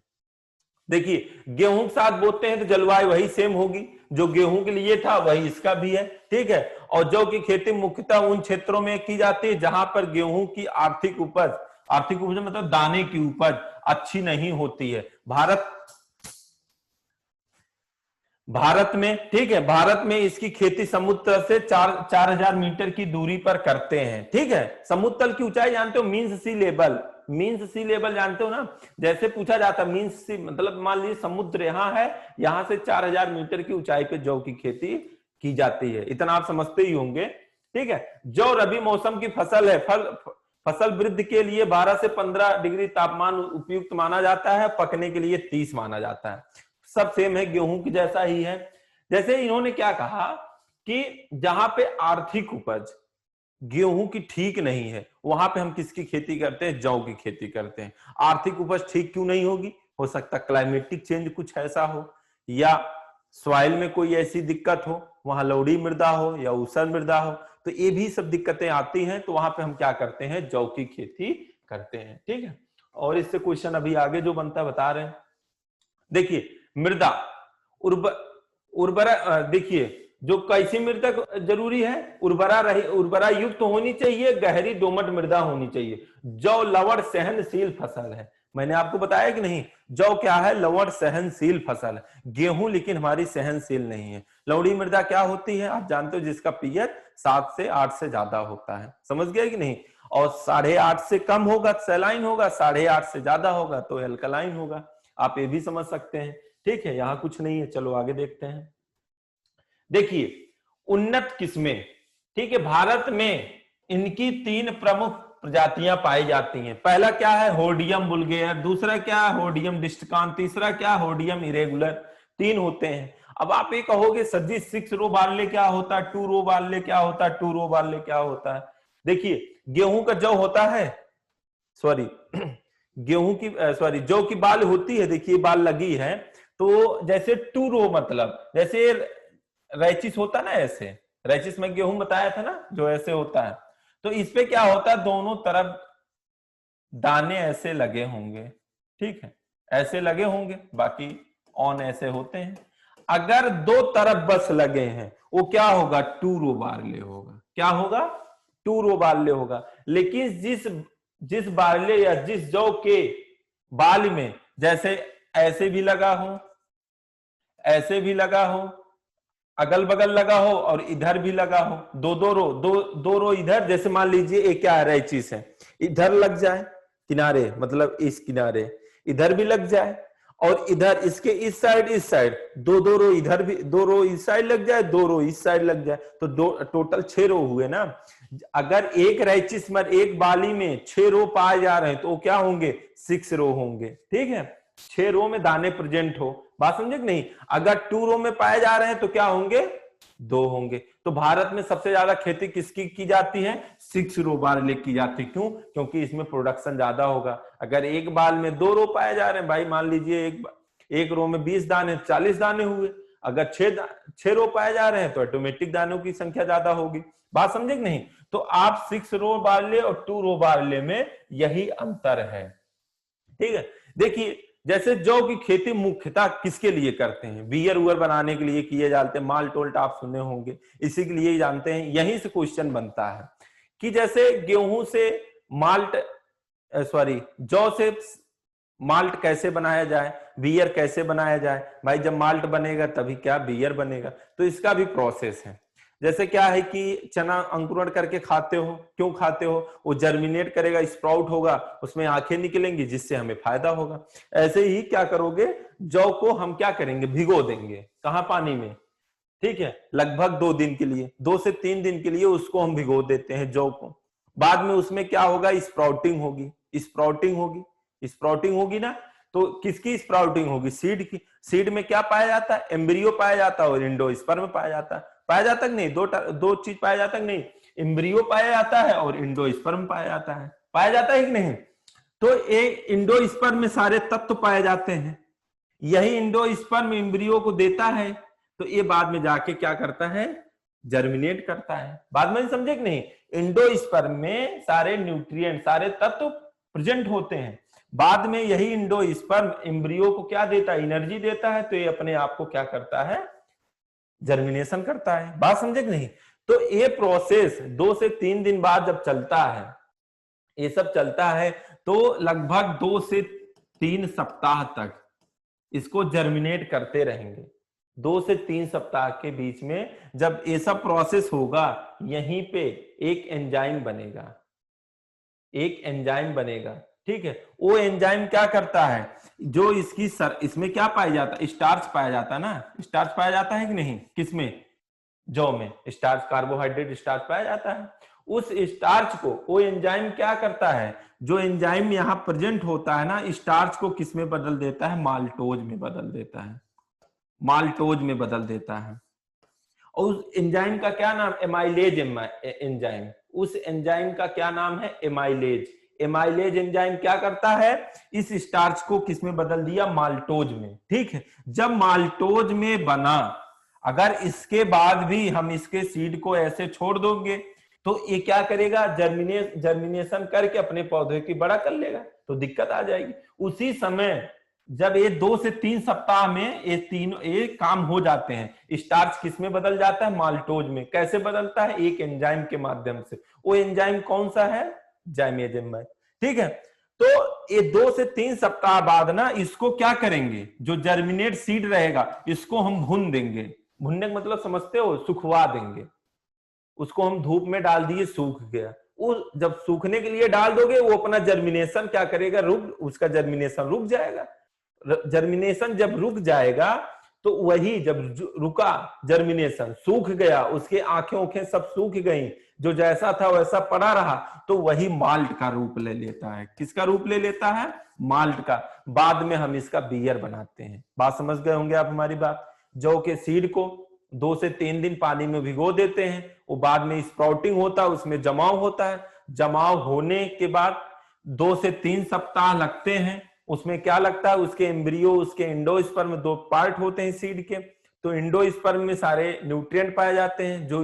देखिए गेहूं के साथ बोते हैं तो जलवायु वही सेम होगी, जो गेहूं के लिए था वही इसका भी है। ठीक है, और जौ की खेती मुख्यतः उन क्षेत्रों में की जाती है जहां पर गेहूं की आर्थिक उपज मतलब दाने की उपज अच्छी नहीं होती है। भारत में, ठीक है, भारत में इसकी खेती समुद्र से 4000 मीटर की दूरी पर करते हैं। ठीक है, समुद्र तल की ऊंचाई जानते हो, मीन्स सी लेवल, मीन्स सी लेवल जानते हो ना। जैसे पूछा जाता है मीन्स सी, मतलब मान लीजिए समुद्र यहाँ है, यहाँ से 4000 मीटर की ऊंचाई पे जौ की खेती की जाती है। इतना आप समझते ही होंगे। ठीक है, जौ रबी मौसम की फसल है। फसल वृद्धि के लिए 12 से 15 डिग्री तापमान उपयुक्त माना जाता है, पकने के लिए 30 माना जाता है। सब सेम है, गेहूं की जैसा ही है। जैसे इन्होंने क्या कहा कि जहां पे आर्थिक उपज गेहूं की ठीक नहीं है, वहां पे हम किसकी खेती करते हैं, जौ की खेती करते हैं। आर्थिक उपज ठीक क्यों नहीं होगी, हो सकता क्लाइमेटिक चेंज कुछ ऐसा हो, या सॉइल में कोई ऐसी दिक्कत हो, वहां लवड़ी मृदा हो या ऊसर मृदा हो, तो ये भी सब दिक्कतें आती हैं। तो वहां पे हम क्या करते हैं, जौ की खेती करते हैं। ठीक है, और इससे क्वेश्चन अभी आगे जो बनता है बता रहे हैं। देखिए मृदा उर्वरा, देखिए जो कैसी मृदा जरूरी है, उर्वरा युक्त होनी चाहिए, गहरी दोमट मृदा होनी चाहिए। जौ लवण सहनशील फसल है। मैंने आपको बताया कि नहीं, जौ क्या है, लवण सहनशील फसल है। गेहूं लेकिन हमारी सहनशील नहीं है। लवणीय मृदा क्या होती है, आप जानते हो, जिसका पीएच 7 से 8 से ज्यादा होता है, समझ गए कि नहीं। और 8.5 से कम होगा सैलाइन होगा, 8.5 से ज्यादा होगा तो एल्कलाइन होगा। आप ये भी समझ सकते हैं, ठीक है। यहां कुछ नहीं है, चलो आगे देखते हैं। देखिए उन्नत किस्में, ठीक है, भारत में इनकी 3 प्रमुख प्रजातियां पाई जाती हैं। पहला क्या है, होर्डियम वुल्गेर, दूसरा क्या है, होर्डियम डिस्टकान, तीसरा क्या, होर्डियम इरेगुलर। 3 होते हैं। अब आप ये कहोगे सर जी 6 रो बार्ले क्या होता है, 2 रो बार्ले क्या होता है, 2 रो बार्ले क्या होता है। देखिए गेहूं का जौ होता है, सॉरी गेहूं की सॉरी जौ की बाल होती है, देखिए बाल लगी है। तो जैसे 2 रो मतलब जैसे रैचिस होता ना, ऐसे रैचिस में गेहूं बताया था ना, जो ऐसे होता है। तो इस पे क्या होता है, दोनों तरफ दाने ऐसे लगे होंगे, ठीक है, ऐसे लगे होंगे, बाकी ऑन ऐसे होते हैं। अगर 2 तरफ बस लगे हैं, वो क्या होगा, 2 रो बार्ले होगा। क्या होगा, 2 रो बार्ले होगा। लेकिन जिस जिस बार्ले या जिस जौ के बाल में जैसे ऐसे भी लगा हो, ऐसे भी लगा हो, अगल बगल लगा हो और इधर भी लगा हो, दो रो इधर, जैसे मान लीजिए एक क्या है, चीज है, इधर लग जाए किनारे, मतलब इस किनारे इधर भी लग जाए, और इधर इसके इस साइड दो रो इधर भी, 2 रो इस साइड लग जाए, 2 रो इस साइड लग जाए, तो टोटल 6 रो हुए ना। अगर एक रैचिस में एक बाली में 6 रो पाए जा रहे हैं तो क्या होंगे, 6 रो होंगे, ठीक है। 6 रो में दाने प्रेजेंट हो, बात समझे कि नहीं। अगर 2 रो में पाए जा रहे हैं तो क्या होंगे, 2 होंगे। तो भारत में सबसे ज्यादा खेती किसकी की जाती है, 6 रो बार्ले की जाती है। क्यों, क्योंकि इसमें प्रोडक्शन ज्यादा होगा। अगर एक बाल में 2 रो पाए जा रहे हैं, भाई मान लीजिए एक रो में 20 दाने, 40 दाने हुए। अगर 6 रो पाए जा रहे हैं तो ऑटोमेटिक दानों की संख्या ज्यादा होगी। बात समझे कि नहीं। तो आप 6 रो बार्ले और 2 रो बार्ले में यही अंतर है, ठीक है। देखिए जैसे जौ की खेती मुख्यतः किसके लिए करते हैं, बियर उयर बनाने के लिए किए जाते हैं, माल्ट टोल्ट आप सुने होंगे, इसी के लिए जानते हैं। यहीं से क्वेश्चन बनता है कि जैसे गेहूं से माल्ट सॉरी जौ से माल्ट कैसे बनाया जाए, बियर कैसे बनाया जाए। भाई जब माल्ट बनेगा तभी क्या बियर बनेगा, तो इसका भी प्रोसेस है। जैसे क्या है कि चना अंकुरण करके खाते हो, क्यों खाते हो, वो जर्मिनेट करेगा, स्प्राउट होगा, उसमें आंखें निकलेंगी, जिससे हमें फायदा होगा। ऐसे ही क्या करोगे, जौ को हम क्या करेंगे, भिगो देंगे, कहाँ, पानी में, ठीक है, लगभग 2 दिन के लिए, 2 से 3 दिन के लिए उसको हम भिगो देते हैं जौ को। बाद में उसमें क्या होगा, स्प्राउटिंग होगी, स्प्राउटिंग होगी, स्प्राउटिंग होगी ना। तो किसकी स्प्राउटिंग होगी, सीड की। सीड में क्या पाया जाता है, एम्ब्रियो पाया जाता है और इंडोस्पर्म पाया जाता है। पाया जाता है कि नहीं, दो चीज पाया जाता है कि नहीं, एम्ब्रियो पाया जाता है और इंडोस्पर्म पाया जाता है। पाया जाता है कि नहीं। तो एक इंडोस्पर्म में सारे तत्व पाए जाते हैं, यही इंडोस्पर्म एम्ब्रियो को देता है, तो ये बाद में जाके क्या करता है, जर्मिनेट करता है। बाद में समझे कि नहीं, इंडोस्पर्म में सारे न्यूट्रिएंट, सारे तत्व प्रेजेंट होते हैं। बाद में यही इंडोस्पर्म एम्ब्रियो को क्या देता है, एनर्जी देता है, तो ये अपने आप को क्या करता है, जर्मिनेशन करता है। बात समझे कि नहीं। तो ये प्रोसेस 2 से 3 दिन बाद जब चलता है, ये सब चलता है, तो लगभग 2 से 3 सप्ताह तक इसको जर्मिनेट करते रहेंगे। 2 से 3 सप्ताह के बीच में जब ये सब प्रोसेस होगा, यहीं पे एक एंजाइम बनेगा, एक एंजाइम बनेगा, ठीक है। वो एंजाइम क्या करता है, जो इसमें क्या पाया जाता है, स्टार्च पाया जाता है ना, स्टार्च पाया जाता है कि नहीं, किसमें, जौ में स्टार्च, कार्बोहाइड्रेट स्टार्च पाया जाता है। उस स्टार्च को वो एंजाइम क्या करता है, जो एंजाइम यहां प्रेजेंट होता है ना, स्टार्च को किस में बदल देता है, माल्टोज में बदल देता है, माल्टोज में बदल देता है। और उस एंजाइम का क्या नाम, एमाइलेज एंजाइम। उस एंजाइम का क्या नाम है, एमाइलेज। एमाइलेज एंजाइम क्या करता है, इस स्टार्च को किस में बदल दिया, माल्टोज में, ठीक है। जब माल्टोज में बना, अगर इसके बाद भी हम इसके सीड को ऐसे छोड़ दोगे तो ये क्या करेगा, जर्मिनेशन करके अपने पौधे की बड़ा कर लेगा, तो दिक्कत आ जाएगी। उसी समय जब ये 2 से 3 सप्ताह में ये तीनों ये काम हो जाते हैं, स्टार्च किस में बदल जाता है, माल्टोज में। कैसे बदलता है, एक एंजाइम के माध्यम से। वो एंजाइम कौन सा है, जाइमेज एंजाइम, ठीक है। तो ये 2 से 3 सप्ताह बाद ना इसको क्या करेंगे, जो जर्मिनेट सीड रहेगा इसको हम भून देंगे। भूनने का मतलब समझते हो, सुखवा देंगे उसको। हम धूप में डाल दिए, सूख गया, वो जब सूखने के लिए डाल दोगे वो अपना जर्मिनेशन क्या करेगा, उसका जर्मिनेशन रुक जाएगा। जर्मिनेशन जब रुक जाएगा तो वही जब रुका जर्मिनेशन, सूख गया, उसके आंखें सब सूख गई, जो जैसा था वैसा पड़ा रहा, तो वही माल्ट का रूप ले लेता है। किसका रूप ले लेता है? माल्ट का। बाद में हम इसका बियर बनाते हैं। बात समझ गए होंगे आप हमारी बात। जौ के सीड को 2 से 3 दिन पानी में भिगो देते हैं, वो बाद में स्प्राउटिंग होता है, उसमें जमाव होता है। जमाव होने के बाद 2 से 3 सप्ताह लगते हैं। उसमें क्या लगता है, उसके एम्ब्रियो, उसके एंडोस्पर्म, 2 पार्ट होते हैं सीड के। तो एंडोस्पर्म में सारे न्यूट्रिएंट पाए जाते हैं, जो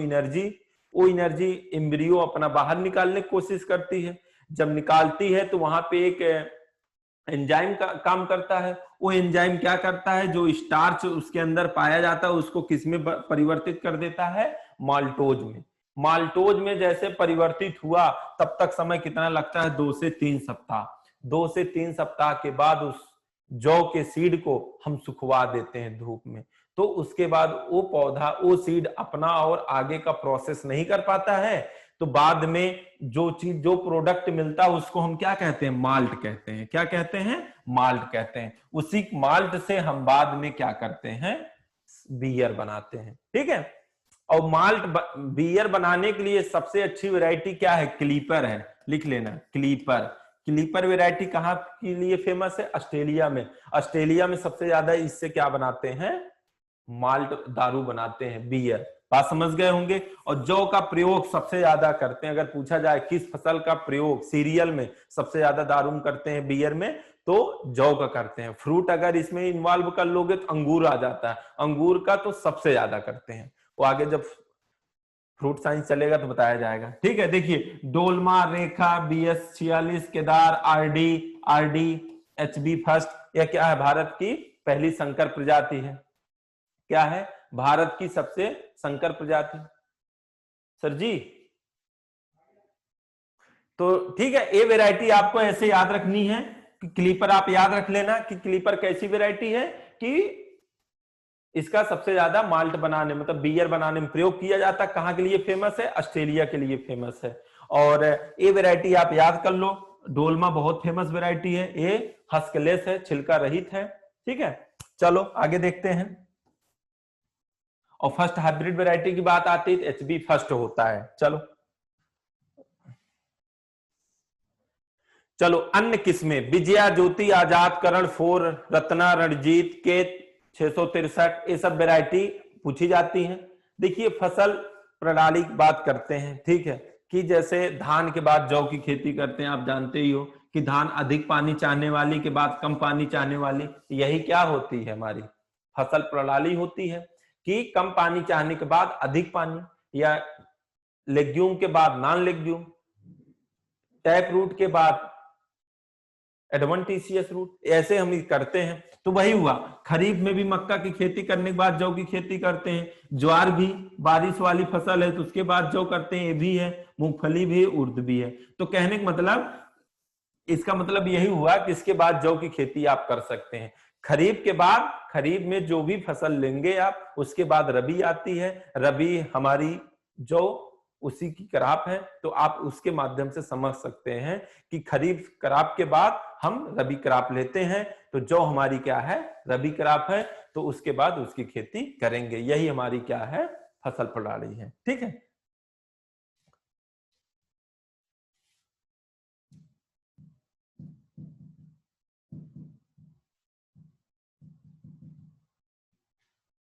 वो एनर्जी एम्ब्रियो अपना बाहर निकालने की कोशिश करती है। जब निकालती है तो वहां पे एक एंजाइम का काम करता है। वो एंजाइम क्या करता है, जो स्टार्च उसके अंदर पाया जाता है उसको किसमें परिवर्तित कर देता है? माल्टोज में। माल्टोज में जैसे परिवर्तित हुआ तब तक समय कितना लगता है? 2 से 3 सप्ताह। 2 से 3 सप्ताह के बाद उस जौ के सीड को हम सुखवा देते हैं धूप में। तो उसके बाद वो पौधा, वो सीड अपना और आगे का प्रोसेस नहीं कर पाता है। तो बाद में जो चीज, जो प्रोडक्ट मिलता है उसको हम क्या कहते हैं? माल्ट कहते हैं। क्या कहते हैं? माल्ट कहते हैं। उसी माल्ट से हम बाद में क्या करते हैं? बियर बनाते हैं। ठीक है। और माल्ट बियर बनाने के लिए सबसे अच्छी वैरायटी क्या है? क्लीपर है। लिख लेना, क्लीपर। क्लीपर वैरायटी कहाँ के लिए फेमस है? ऑस्ट्रेलिया में। ऑस्ट्रेलिया में सबसे ज्यादा इससे क्या बनाते हैं? माल्ट दारू बनाते हैं, बियर। बात समझ गए होंगे। और जौ का प्रयोग सबसे ज्यादा करते हैं। अगर पूछा जाए किस फसल का प्रयोग सीरियल में सबसे ज्यादा दारू करते हैं बियर में, तो जौ का करते हैं। फ्रूट अगर इसमें इन्वॉल्व कर लोगे तो अंगूर आ जाता है। अंगूर का तो सबसे ज्यादा करते हैं। वो आगे जब फ्रूट साइंस चलेगा तो बताया जाएगा। ठीक है। देखिए, डोलमा, रेखा, BS 46, Kedar, RD, HB first, यह क्या है? भारत की पहली संकर प्रजाति है। क्या है? भारत की सबसे संकर प्रजाति। सर जी, तो ठीक है, ये वैरायटी आपको ऐसे याद रखनी है कि क्लीपर आप याद रख लेना कि क्लीपर कैसी वैरायटी है कि इसका सबसे ज्यादा माल्ट बनाने, मतलब बियर बनाने में प्रयोग किया जाता है। कहां के लिए फेमस है? ऑस्ट्रेलिया के लिए फेमस है। और ये वैरायटी आप याद कर लो। डोलमा बहुत फेमस वैरायटी है। ये हस्कलेस है, छिलका रहित है। ठीक है। चलो आगे देखते हैं। और फर्स्ट हाइब्रिड वैरायटी की बात आती है तो HB फर्स्ट होता है। चलो अन्य किस्में, विजया, ज्योति, आजाद, करण, 4, रत्ना, रणजीत, केत, 663, ये सब वैरायटी पूछी जाती हैं। देखिए, फसल प्रणाली की बात करते हैं। ठीक है, कि जैसे धान के बाद जौ की खेती करते हैं। आप जानते ही हो कि धान अधिक पानी चाहने वाली के बाद कम पानी चाहने वाली, यही क्या होती है? हमारी फसल प्रणाली होती है कि कम पानी चाहने के बाद अधिक पानी, या लेग्यूम के बाद नॉन लेग्यूम, टैप रूट के बाद एडवेंटिशियस रूट, ऐसे हम करते हैं। तो वही हुआ, खरीफ में भी मक्का की खेती करने के बाद जौ की खेती करते हैं। ज्वार भी बारिश वाली फसल है तो उसके बाद जौ करते हैं, ये भी है। मूंगफली भी, उर्द भी है। तो कहने का मतलब, इसका मतलब यही हुआ कि इसके बाद जौ की खेती आप कर सकते हैं। खरीफ के बाद, खरीफ में जो भी फसल लेंगे आप, उसके बाद रबी आती है। रबी हमारी जौ उसी की क्रॉप है। तो आप उसके माध्यम से समझ सकते हैं कि खरीफ क्रॉप के बाद हम रबी क्रॉप लेते हैं। तो जौ हमारी क्या है? रबी क्रॉप है। तो उसके बाद उसकी खेती करेंगे। यही हमारी क्या है? फसल प्रणाली है। ठीक है।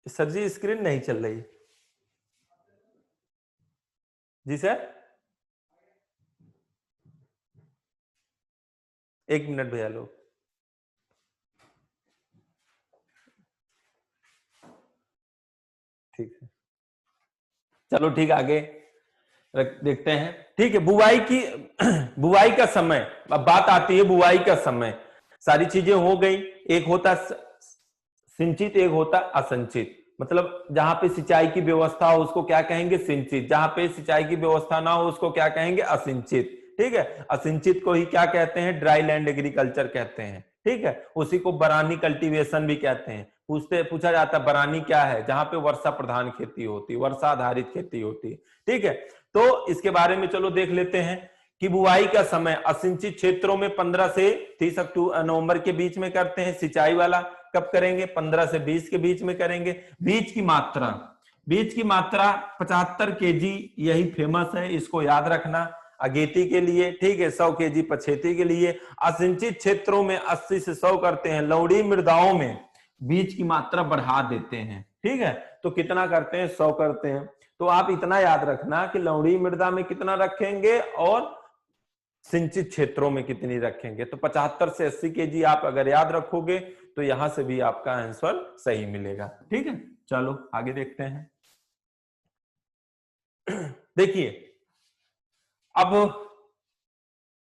सर जी, स्क्रीन नहीं चल रही। जी सर, 1 मिनट भैया लोग। ठीक है, चलो ठीक, आगे देखते हैं। ठीक है, बुआई की बुआई का समय, अब बात आती है बुआई का समय। सारी चीजें हो गई। एक होता सिंचित, एक होता असंचित। मतलब जहां पे सिंचाई की व्यवस्था हो उसको क्या कहेंगे? सिंचित। जहां पे सिंचाई की व्यवस्था ना हो उसको क्या कहेंगे? असिंचित। ठीक है। असिंचित को ही क्या कहते हैं, ड्राई लैंड एग्रीकल्चर कहते हैं, ठीक है। उसी को बरानी कल्टीवेशन भी कहते हैं। पूछा जाता है बरानी क्या है, जहां पे वर्षा प्रधान खेती होती है, वर्षा आधारित खेती होती है, ठीक है। तो इसके बारे में चलो देख लेते हैं कि बुआई का समय असिंचित क्षेत्रों में 15 से 30 नवंबर के बीच में करते हैं। सिंचाई वाला कब करेंगे, 15 से 20 के बीच में करेंगे। बीज की मात्रा 75 केजी, यही फेमस है, इसको याद रखना अगेती के लिए, ठीक है। 100 केजी पछेती के लिए। असिंचित क्षेत्रों में 80 से 100 करते हैं। लवणीय मृदाओं में बीज की मात्रा बढ़ा देते हैं, ठीक है। तो कितना करते हैं, 100 करते हैं। तो आप इतना याद रखना कि लवणीय मृदा में कितना रखेंगे और सिंचित क्षेत्रों में कितनी रखेंगे। तो 75 से 80 केजी आप अगर याद रखोगे तो यहां से भी आपका आंसर सही मिलेगा, ठीक है। चलो आगे देखते हैं। देखिए अब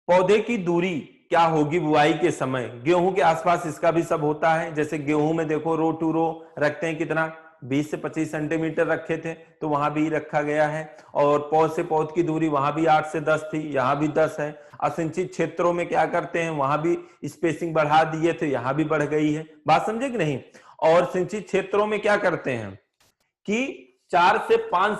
पौधे की दूरी क्या होगी बुआई के समय। गेहूं के आसपास इसका भी सब होता है। जैसे गेहूं में देखो रो टू रो रखते हैं, कितना 20 से 25 सेंटीमीटर रखे थे, तो वहां भी रखा गया है। और पौध से पौध की दूरी वहां भी 8 से 10 थी, यहाँ भी 10 है। असिंचित क्षेत्रों में क्या करते हैं, वहां भी स्पेसिंग बढ़ा दिए थे, यहाँ भी बढ़ गई है। बात समझे कि नहीं। और सिंचित क्षेत्रों में क्या करते हैं कि 4 से 5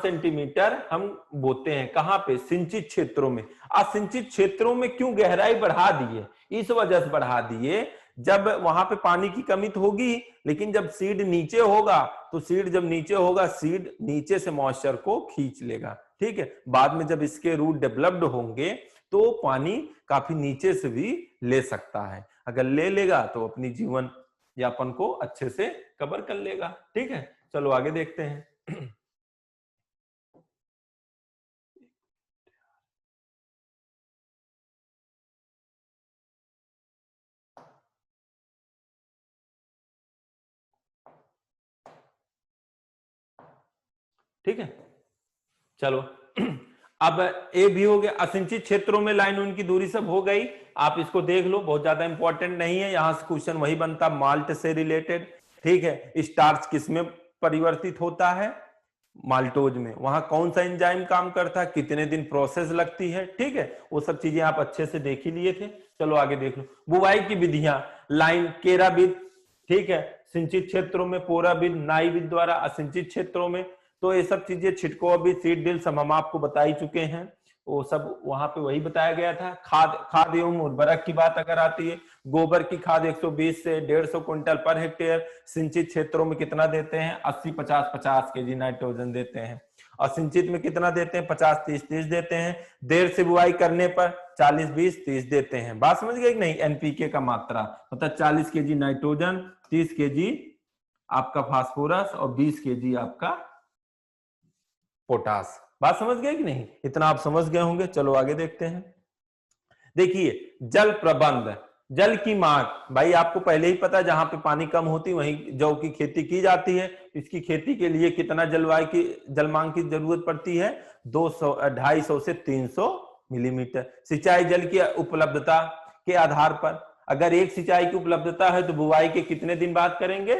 सेंटीमीटर हम बोते हैं। कहां पे, सिंचित क्षेत्रों में। असिंचित क्षेत्रों में क्यों गहराई बढ़ा दिए, इस वजह से बढ़ा दिए, जब वहां पे पानी की कमी तो होगी, लेकिन जब सीड नीचे होगा तो सीड नीचे से मॉइस्चर को खींच लेगा, ठीक है। बाद में जब इसके रूट डेवलप्ड होंगे तो पानी काफी नीचे से भी ले सकता है। अगर ले लेगा तो अपनी जीवन यापन को अच्छे से कवर कर लेगा, ठीक है। चलो आगे देखते हैं। ठीक है, चलो अब ए भी हो गया। असिंचित क्षेत्रों में लाइन उनकी दूरी सब हो गई। आप इसको देख लो, बहुत ज्यादा इंपॉर्टेंट नहीं है। यहां से क्वेश्चन वही बनता, माल्ट से रिलेटेड, ठीक है। स्टार्च किसमें परिवर्तित होता है, माल्टोज में। वहां कौन सा एंजाइम काम करता है, कितने दिन प्रोसेस लगती है, ठीक है। वो सब चीजें आप अच्छे से देख ही लिए थे। चलो आगे देख लो। बुवाई की विधियां, लाइन केराविद, ठीक है। सिंचित क्षेत्रों में पोराविद, नाईविद द्वारा। असिंचित क्षेत्रों में तो ये सब चीजें, छिटको भी, सीड ड्रिल सब हम आपको बता ही चुके हैं। वो सब वहां पे वही बताया गया था। खाद एवं उर्वरक की बात अगर आती है, गोबर की खाद 120 से 150 क्विंटल पर हेक्टेयर। सिंचित क्षेत्रों में कितना देते हैं, 80-50-50 केजी नाइट्रोजन देते हैं। असिंचित में कितना देते हैं, 50-30-30 देते हैं। देर से बुआई करने पर 40-20-30 देते हैं। बात समझ गए कि नहीं। एनपीके का मात्रा मतलब 40 केजी नाइट्रोजन, 30 केजी आपका फास्फोरस और 20 केजी आपका पोटास। बात समझ गए कि नहीं, इतना आप समझ गए होंगे। चलो आगे देखते हैं। देखिए जल प्रबंध, जल की मांग, भाई आपको पहले ही पता है, जहां पे पानी कम होती वहीं जौ की खेती की जाती है। इसकी खेती के लिए कितना जलवायु की जल मांग की जरूरत पड़ती है, 250 से 300 मिलीमीटर। सिंचाई जल की उपलब्धता के आधार पर, अगर एक सिंचाई की उपलब्धता है तो बुवाई के कितने दिन बाद करेंगे,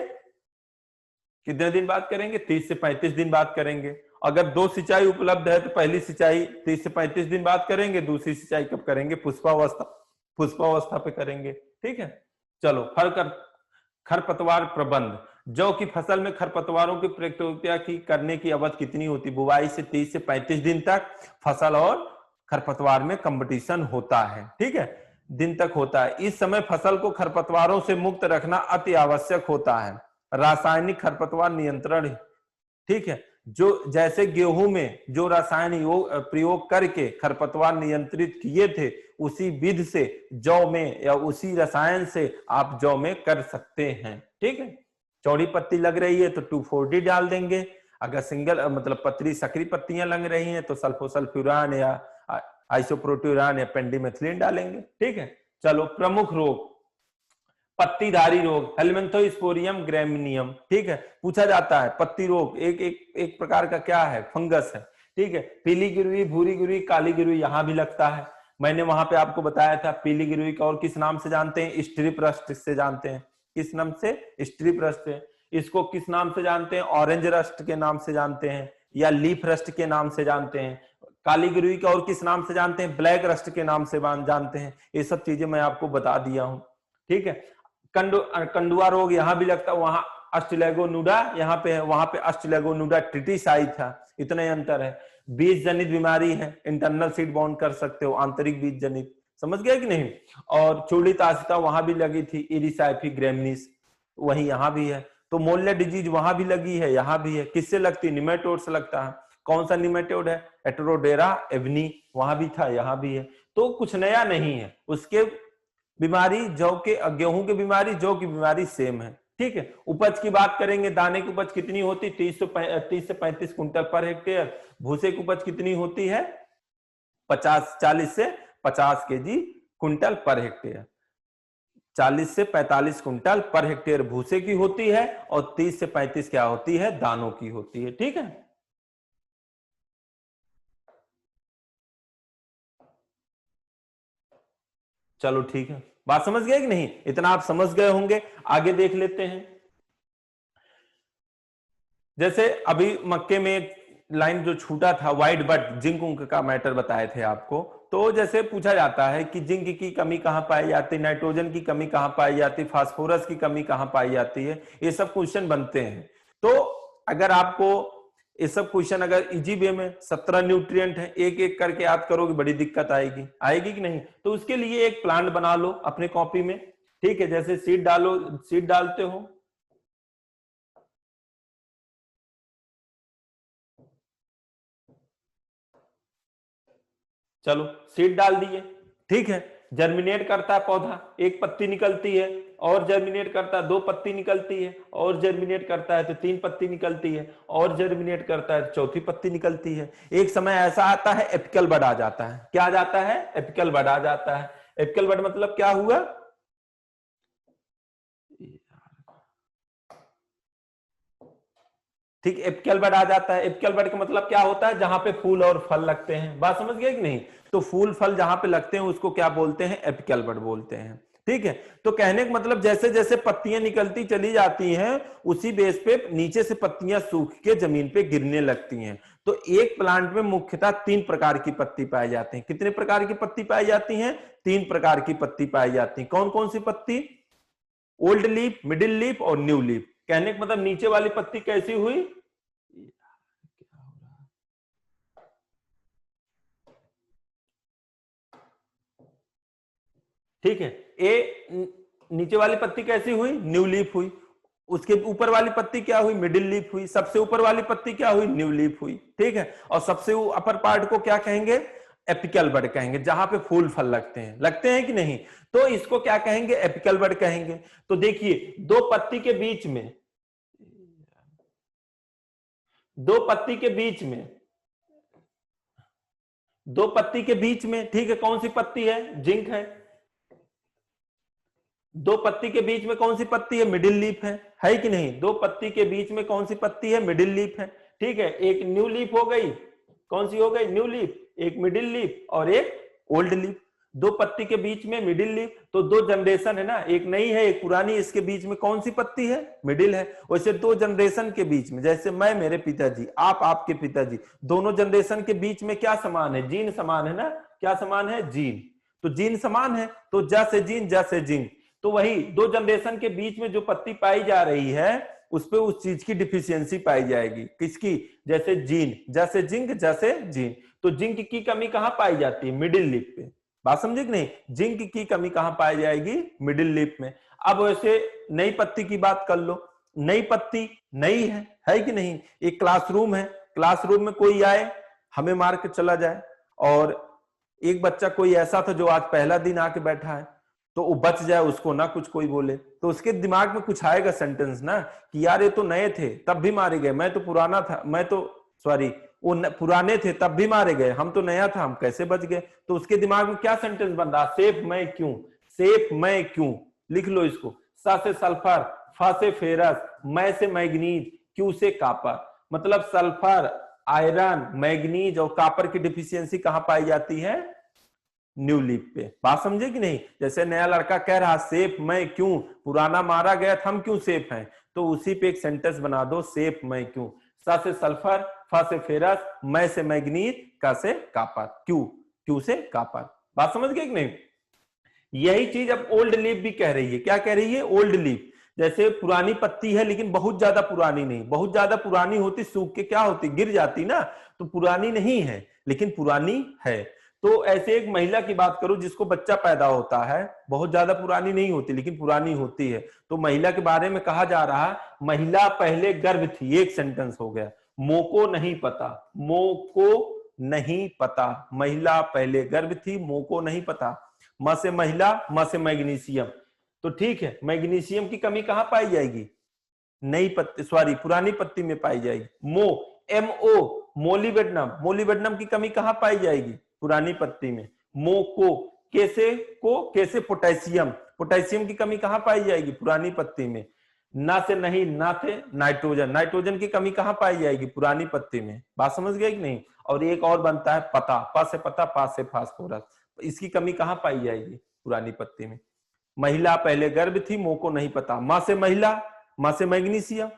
30 से 35 दिन बाद करेंगे। अगर 2 सिंचाई उपलब्ध है तो पहली सिंचाई 30 से 35 दिन बाद करेंगे, दूसरी सिंचाई कब करेंगे, पुष्पावस्था पे करेंगे, ठीक है। चलो खरपतवार प्रबंध, जौ की फसल में खरपतवारों की प्रतियोगिता की करने की अवधि कितनी होती, बुवाई से 30 से 35 दिन तक फसल और खरपतवार में कंपटीशन होता है, ठीक है, दिन तक होता है। इस समय फसल को खरपतवारों से मुक्त रखना अति आवश्यक होता है। रासायनिक खरपतवार नियंत्रण, ठीक है, जो जैसे गेहूं में जो रसायन प्रयोग करके खरपतवार नियंत्रित किए थे, उसी विधि से जौ में या उसी रसायन से आप जौ में कर सकते हैं, ठीक है। चौड़ी पत्ती लग रही है तो 2,4-D डाल देंगे। अगर सिंगल मतलब पतली सकरी पत्तियां लग रही हैं तो सल्फोसल्फ्यूरान या आइसोप्रोट्यूरान या पेंडिमेथिलिन डालेंगे, ठीक है। चलो प्रमुख रोग, पत्तीधारी रोग, हेलमिंथोस्पोरियम ग्रैमिनियम, ठीक है, पूछा जाता है। पत्ती रोग एक प्रकार का क्या है, फंगस है, ठीक है। पीली गिरुई, भूरी गिरुई, काली गिरुई यहां भी लगता है। मैंने वहां पे आपको बताया था पीली गिरुई का और किस नाम से जानते हैं, स्ट्रिप रस्ट से जानते हैं। किस नाम से, स्ट्रिप रस्ट है। इसको किस नाम से जानते हैं, ऑरेंज रस्ट के नाम से जानते हैं या लीफ रस्ट के नाम से जानते हैं। काली गिरोही का और किस नाम से जानते हैं? ब्लैक रस्ट के नाम से जानते हैं। ये सब चीजें मैं आपको बता दिया हूं, ठीक है। कंडुआ रोग यहाँ भी लगता है, वहां अस्टिलेगोनुडा यहाँ पे है, वहां पे अस्टिलेगोनुडा ट्रिटिसाई था, इतना ही अंतर है। बीज जनित बीमारी है, इंटरनल सीड बाउंड कर सकते हो, आंतरिक बीज जनित, समझ गए कि नहीं। और चूड़ी तासिता वहां भी लगी थी, इरिसाइफी ग्रेमनिस, वही यहाँ भी है। तो मोलिया डिजीज वहां भी लगी है, यहाँ भी है। किससे लगती है? निमेटोड से लगता है। कौन सा निमेटोड है? एट्रोडेरा एवनी, वहां भी था, यहाँ भी है। तो कुछ नया नहीं है। उसके बीमारी जौ के, गेहूं की बीमारी, जौ की बीमारी सेम है, ठीक है। उपज की बात करेंगे, दाने की उपज कितनी होती? 30 से 35 कुंटल पर हेक्टेयर। भूसे की उपज कितनी होती है? 40 से 50 केजी कुंटल पर हेक्टेयर। 40 से 45 कुंटल पर हेक्टेयर भूसे की होती है और 30 से 35 क्या होती है? दानों की होती है, ठीक है। चलो ठीक है, बात समझ गए कि नहीं? इतना आप समझ गए होंगे। आगे देख लेते हैं। जैसे अभी मक्के में एक लाइन जो छूटा था, वाइट बट जिंक का मैटर बताए थे आपको। तो जैसे पूछा जाता है कि जिंक की कमी कहां पाई जाती है, नाइट्रोजन की कमी कहां पाई जाती है, फास्फोरस की कमी कहां पाई जाती है, ये सब क्वेश्चन बनते हैं। तो अगर आपको ये सब क्वेश्चन अगर इजी वे में 17 न्यूट्रिएंट है, एक एक करके याद करोगे, बड़ी दिक्कत आएगी, आएगी कि नहीं? तो उसके लिए एक प्लांट बना लो अपने कॉपी में, ठीक है। जैसे सीड डालो, सीड डालते हो, चलो सीड डाल दिए, ठीक है। जर्मिनेट करता है पौधा, एक पत्ती निकलती है, और जर्मिनेट करता है 2 पत्ती निकलती है, और जर्मिनेट करता है तो 3 पत्ती निकलती है, और जर्मिनेट करता है तो चौथी पत्ती निकलती है। एक समय ऐसा आता है एपिकल बड आ जाता है। क्या आ जाता है? एपिकल बड आ जाता है। एपिकल बड मतलब क्या हुआ? ठीक, एपिकल बड आ जाता है। एपिकल बड का मतलब क्या होता है? जहां पे फूल और फल लगते हैं। बात समझ गए कि नहीं? तो फूल फल जहां पे लगते हैं उसको क्या बोलते हैं? एपिकल बड बोलते हैं, ठीक है। तो कहने का मतलब जैसे जैसे पत्तियां निकलती चली जाती हैं, उसी बेस पे नीचे से पत्तियां सूख के जमीन पे गिरने लगती हैं। तो एक प्लांट में मुख्यतः 3 प्रकार की पत्ती पाई जाती है। कितने प्रकार की पत्ती पाई जाती हैं? 3 प्रकार की पत्ती पाई जाती है। कौन कौन सी पत्ती? ओल्ड लीफ, मिडिल लीफ और न्यू लीफ। कहने का मतलब नीचे वाली पत्ती कैसी हुई? ठीक है, ए नीचे वाली पत्ती कैसी हुई? न्यू लीफ हुई। उसके ऊपर वाली पत्ती क्या हुई? मिडिल लीफ हुई। सबसे ऊपर वाली पत्ती क्या हुई? न्यू लीफ हुई, ठीक है। और सबसे अपर पार्ट को क्या कहेंगे? एपिकल बड कहेंगे, जहां पे फूल फल लगते हैं। लगते हैं कि नहीं? तो इसको क्या कहेंगे? एपिकल बड कहेंगे। तो देखिए, दो पत्ती के बीच में, दो पत्ती के बीच में, दो पत्ती के बीच में, ठीक है, कौन सी पत्ती है? जिंक है। दो पत्ती के बीच में कौन सी पत्ती है? मिडिल लीफ है कि नहीं? दो पत्ती के बीच में कौन सी पत्ती है? मिडिल लीफ है, ठीक है। एक न्यू लीफ हो गई, कौन सी हो गई? New leaf. एक मिडिल लीफ और एक ओल्ड लीफ। दो पत्ती के बीच में मिडिल लीफ, तो 2 जनरेशन है ना, एक नई है एक पुरानी। इसके बीच में कौन सी पत्ती है? मिडिल है। वैसे 2 जनरेशन के बीच में, जैसे मैं, मेरे पिताजी, आप, आपके पिताजी, दोनों जनरेशन के बीच में क्या समान है? जीन समान है ना। क्या समान है? जीन। तो जीन समान है, तो जा से जीन, जा से जीन। तो वही 2 जनरेशन के बीच में जो पत्ती पाई जा रही है, उस पे उस चीज की डिफिशियंसी पाई जाएगी। किसकी? जैसे जीन, जैसे जिंक, जैसे जीन। तो जिंक की कमी कहां पाई जाती है? मिडिल लीफ पे। बात समझे कि नहीं? जिंक की कमी कहां पाई जाएगी? मिडिल लीफ में। अब वैसे नई पत्ती की बात कर लो। नई पत्ती नई है कि नहीं? एक क्लासरूम है, क्लासरूम में कोई आए, हमें मार के चला जाए, और एक बच्चा कोई ऐसा था जो आज पहला दिन आके बैठा है, तो वो बच जाए, उसको ना कुछ कोई बोले, तो उसके दिमाग में कुछ आएगा सेंटेंस ना, कि यार ये तो नए थे तब भी मारे गए, मैं तो पुराना था, मैं तो सॉरी वो पुराने थे तब भी मारे गए, हम तो नया था, हम कैसे बच गए? तो उसके दिमाग में क्या सेंटेंस बन रहा? सेफ मैं क्यों, सेफ मैं क्यों। लिख लो इसको। सा से सल्फर, फा से फेरस, मै से मैग्नीज, क्यू से कापर। मतलब सल्फर, आयरन, मैग्नीज और कापर की डिफिशियंसी कहां पाई जाती है? न्यू लीफ पे। बात समझे कि नहीं? जैसे नया लड़का कह रहा सेफ मैं क्यों, पुराना मारा गया, हम क्यों सेफ हैं? तो उसी पे एक सेंटेंस बना दो, सेफ मैं क्यों। सा से सल्फर, फ से फेरस, मै से मैग्नीज, क से कापर, क्यू से कापर। बात समझ गए कि नहीं? यही चीज अब ओल्ड लीफ भी कह रही है। क्या कह रही है? Old leaf. जैसे पुरानी पत्ती है लेकिन बहुत ज्यादा पुरानी नहीं, बहुत ज्यादा पुरानी होती सूख के क्या होती, गिर जाती ना, तो पुरानी नहीं है लेकिन पुरानी है। तो ऐसे एक महिला की बात करूं जिसको बच्चा पैदा होता है, बहुत ज्यादा पुरानी नहीं होती लेकिन पुरानी होती है, तो महिला के बारे में कहा जा रहा है महिला पहले गर्भ थी। एक सेंटेंस हो गया। मोको नहीं पता, मोको नहीं पता, महिला पहले गर्भ थी, मोको नहीं पता। म से महिला, म से मैग्नीशियम, तो ठीक है, मैग्नीशियम की कमी कहां पाई जाएगी? नई पत्ती, सॉरी पुरानी पत्ती में पाई जाएगी। मो, MO, मोलिबेडनम, मोलिबेडनम की कमी कहां पाई जाएगी? पुरानी पत्ती में। मो को, कैसे पोटेशियम, पोटेशियम की कमी कहां पाई जाएगी? पुरानी पत्ती में। ना से नहीं, ना थे नाइट्रोजन, नाइट्रोजन की कमी कहां पाई जाएगी? पुरानी पत्ती में। बात समझ गए कि नहीं? और एक और बनता है पता, प से पता, पा से फास्फोरस, इसकी कमी कहां पाई जाएगी? पुरानी पत्ती में। महिला पहले गर्भ थी, मो को नहीं पता। मां से महिला, मां से मैग्नीशियम,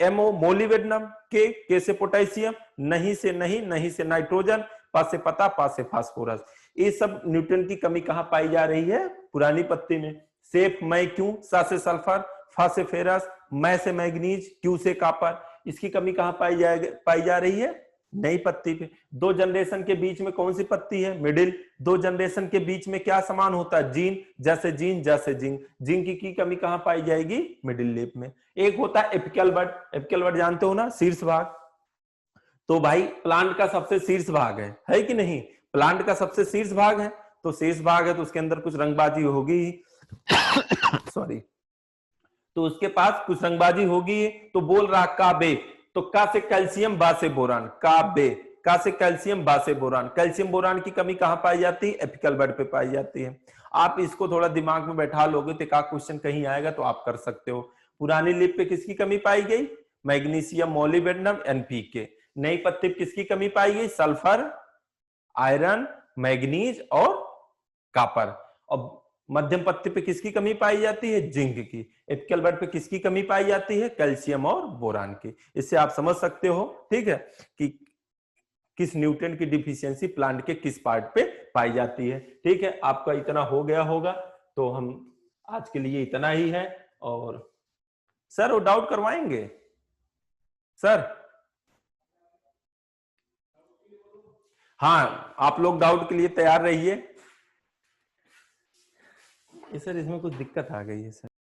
MO मोलिबेडनम, के से पोटेशियम, नहीं से नहीं, नहीं से नाइट्रोजन, पा से पता, पा से फास्फोरस। ये सब न्यूट्रन की कमी कहां पाई जा रही है? पुरानी पत्ती में। सेफ, मै, क्यू, सा से सल्फर, फा से फेरस, मै से मैग्नीज, क्यू से कॉपर, इसकी कमी कहां पाई जा रही है? नई पत्ती पे। दो जनरेशन के बीच में कौन सी पत्ती है? मिडिल। दो जनरेशन के बीच में क्या समान होता है? जीन, जैसे जीन, जैसे जिंक, जिंक की कमी कहां पाई जाएगी? मिडिल लीफ में। एक होता है एपिकल बड, एपिकल बड जानते हो ना, शीर्ष भाग। तो भाई प्लांट का सबसे शीर्ष भाग है कि नहीं? प्लांट का सबसे शीर्ष भाग है, तो शीर्ष भाग है तो उसके अंदर कुछ रंगबाजी होगी सॉरी, तो उसके पास कुछ रंगबाजी होगी। तो बोल रहा काबे, तो का से कैल्शियम, बा से बोरान, काबे, का से कैल्शियम, बा से बोरान। कैल्शियम बोरान की कमी कहां पाई जाती है? एपिकल बड पे पाई जाती है। आप इसको थोड़ा दिमाग में बैठा लोगे तो एक क्वेश्चन कहीं आएगा तो आप कर सकते हो। पुरानी लिप पे किसकी कमी पाई गई? Magnesium, molybdenum, NPK। नई पत्ती पे किसकी कमी पाई गई? सल्फर, आयरन, मैग्नीज और कॉपर। और मध्यम पत्ती पे किसकी कमी पाई जाती है? जिंक की। एपिकल बड पे किसकी कमी पाई जाती है? कैल्शियम और बोरान की। इससे आप समझ सकते हो, ठीक है, कि किस न्यूट्रिएंट की डिफिशियंसी प्लांट के किस पार्ट पे पाई जाती है। ठीक है, आपका इतना हो गया होगा, तो हम आज के लिए इतना ही है। और सर वो डाउट करवाएंगे सर? हाँ, आप लोग डाउट के लिए तैयार रहिए। सर इसमें कुछ दिक्कत आ गई है सर।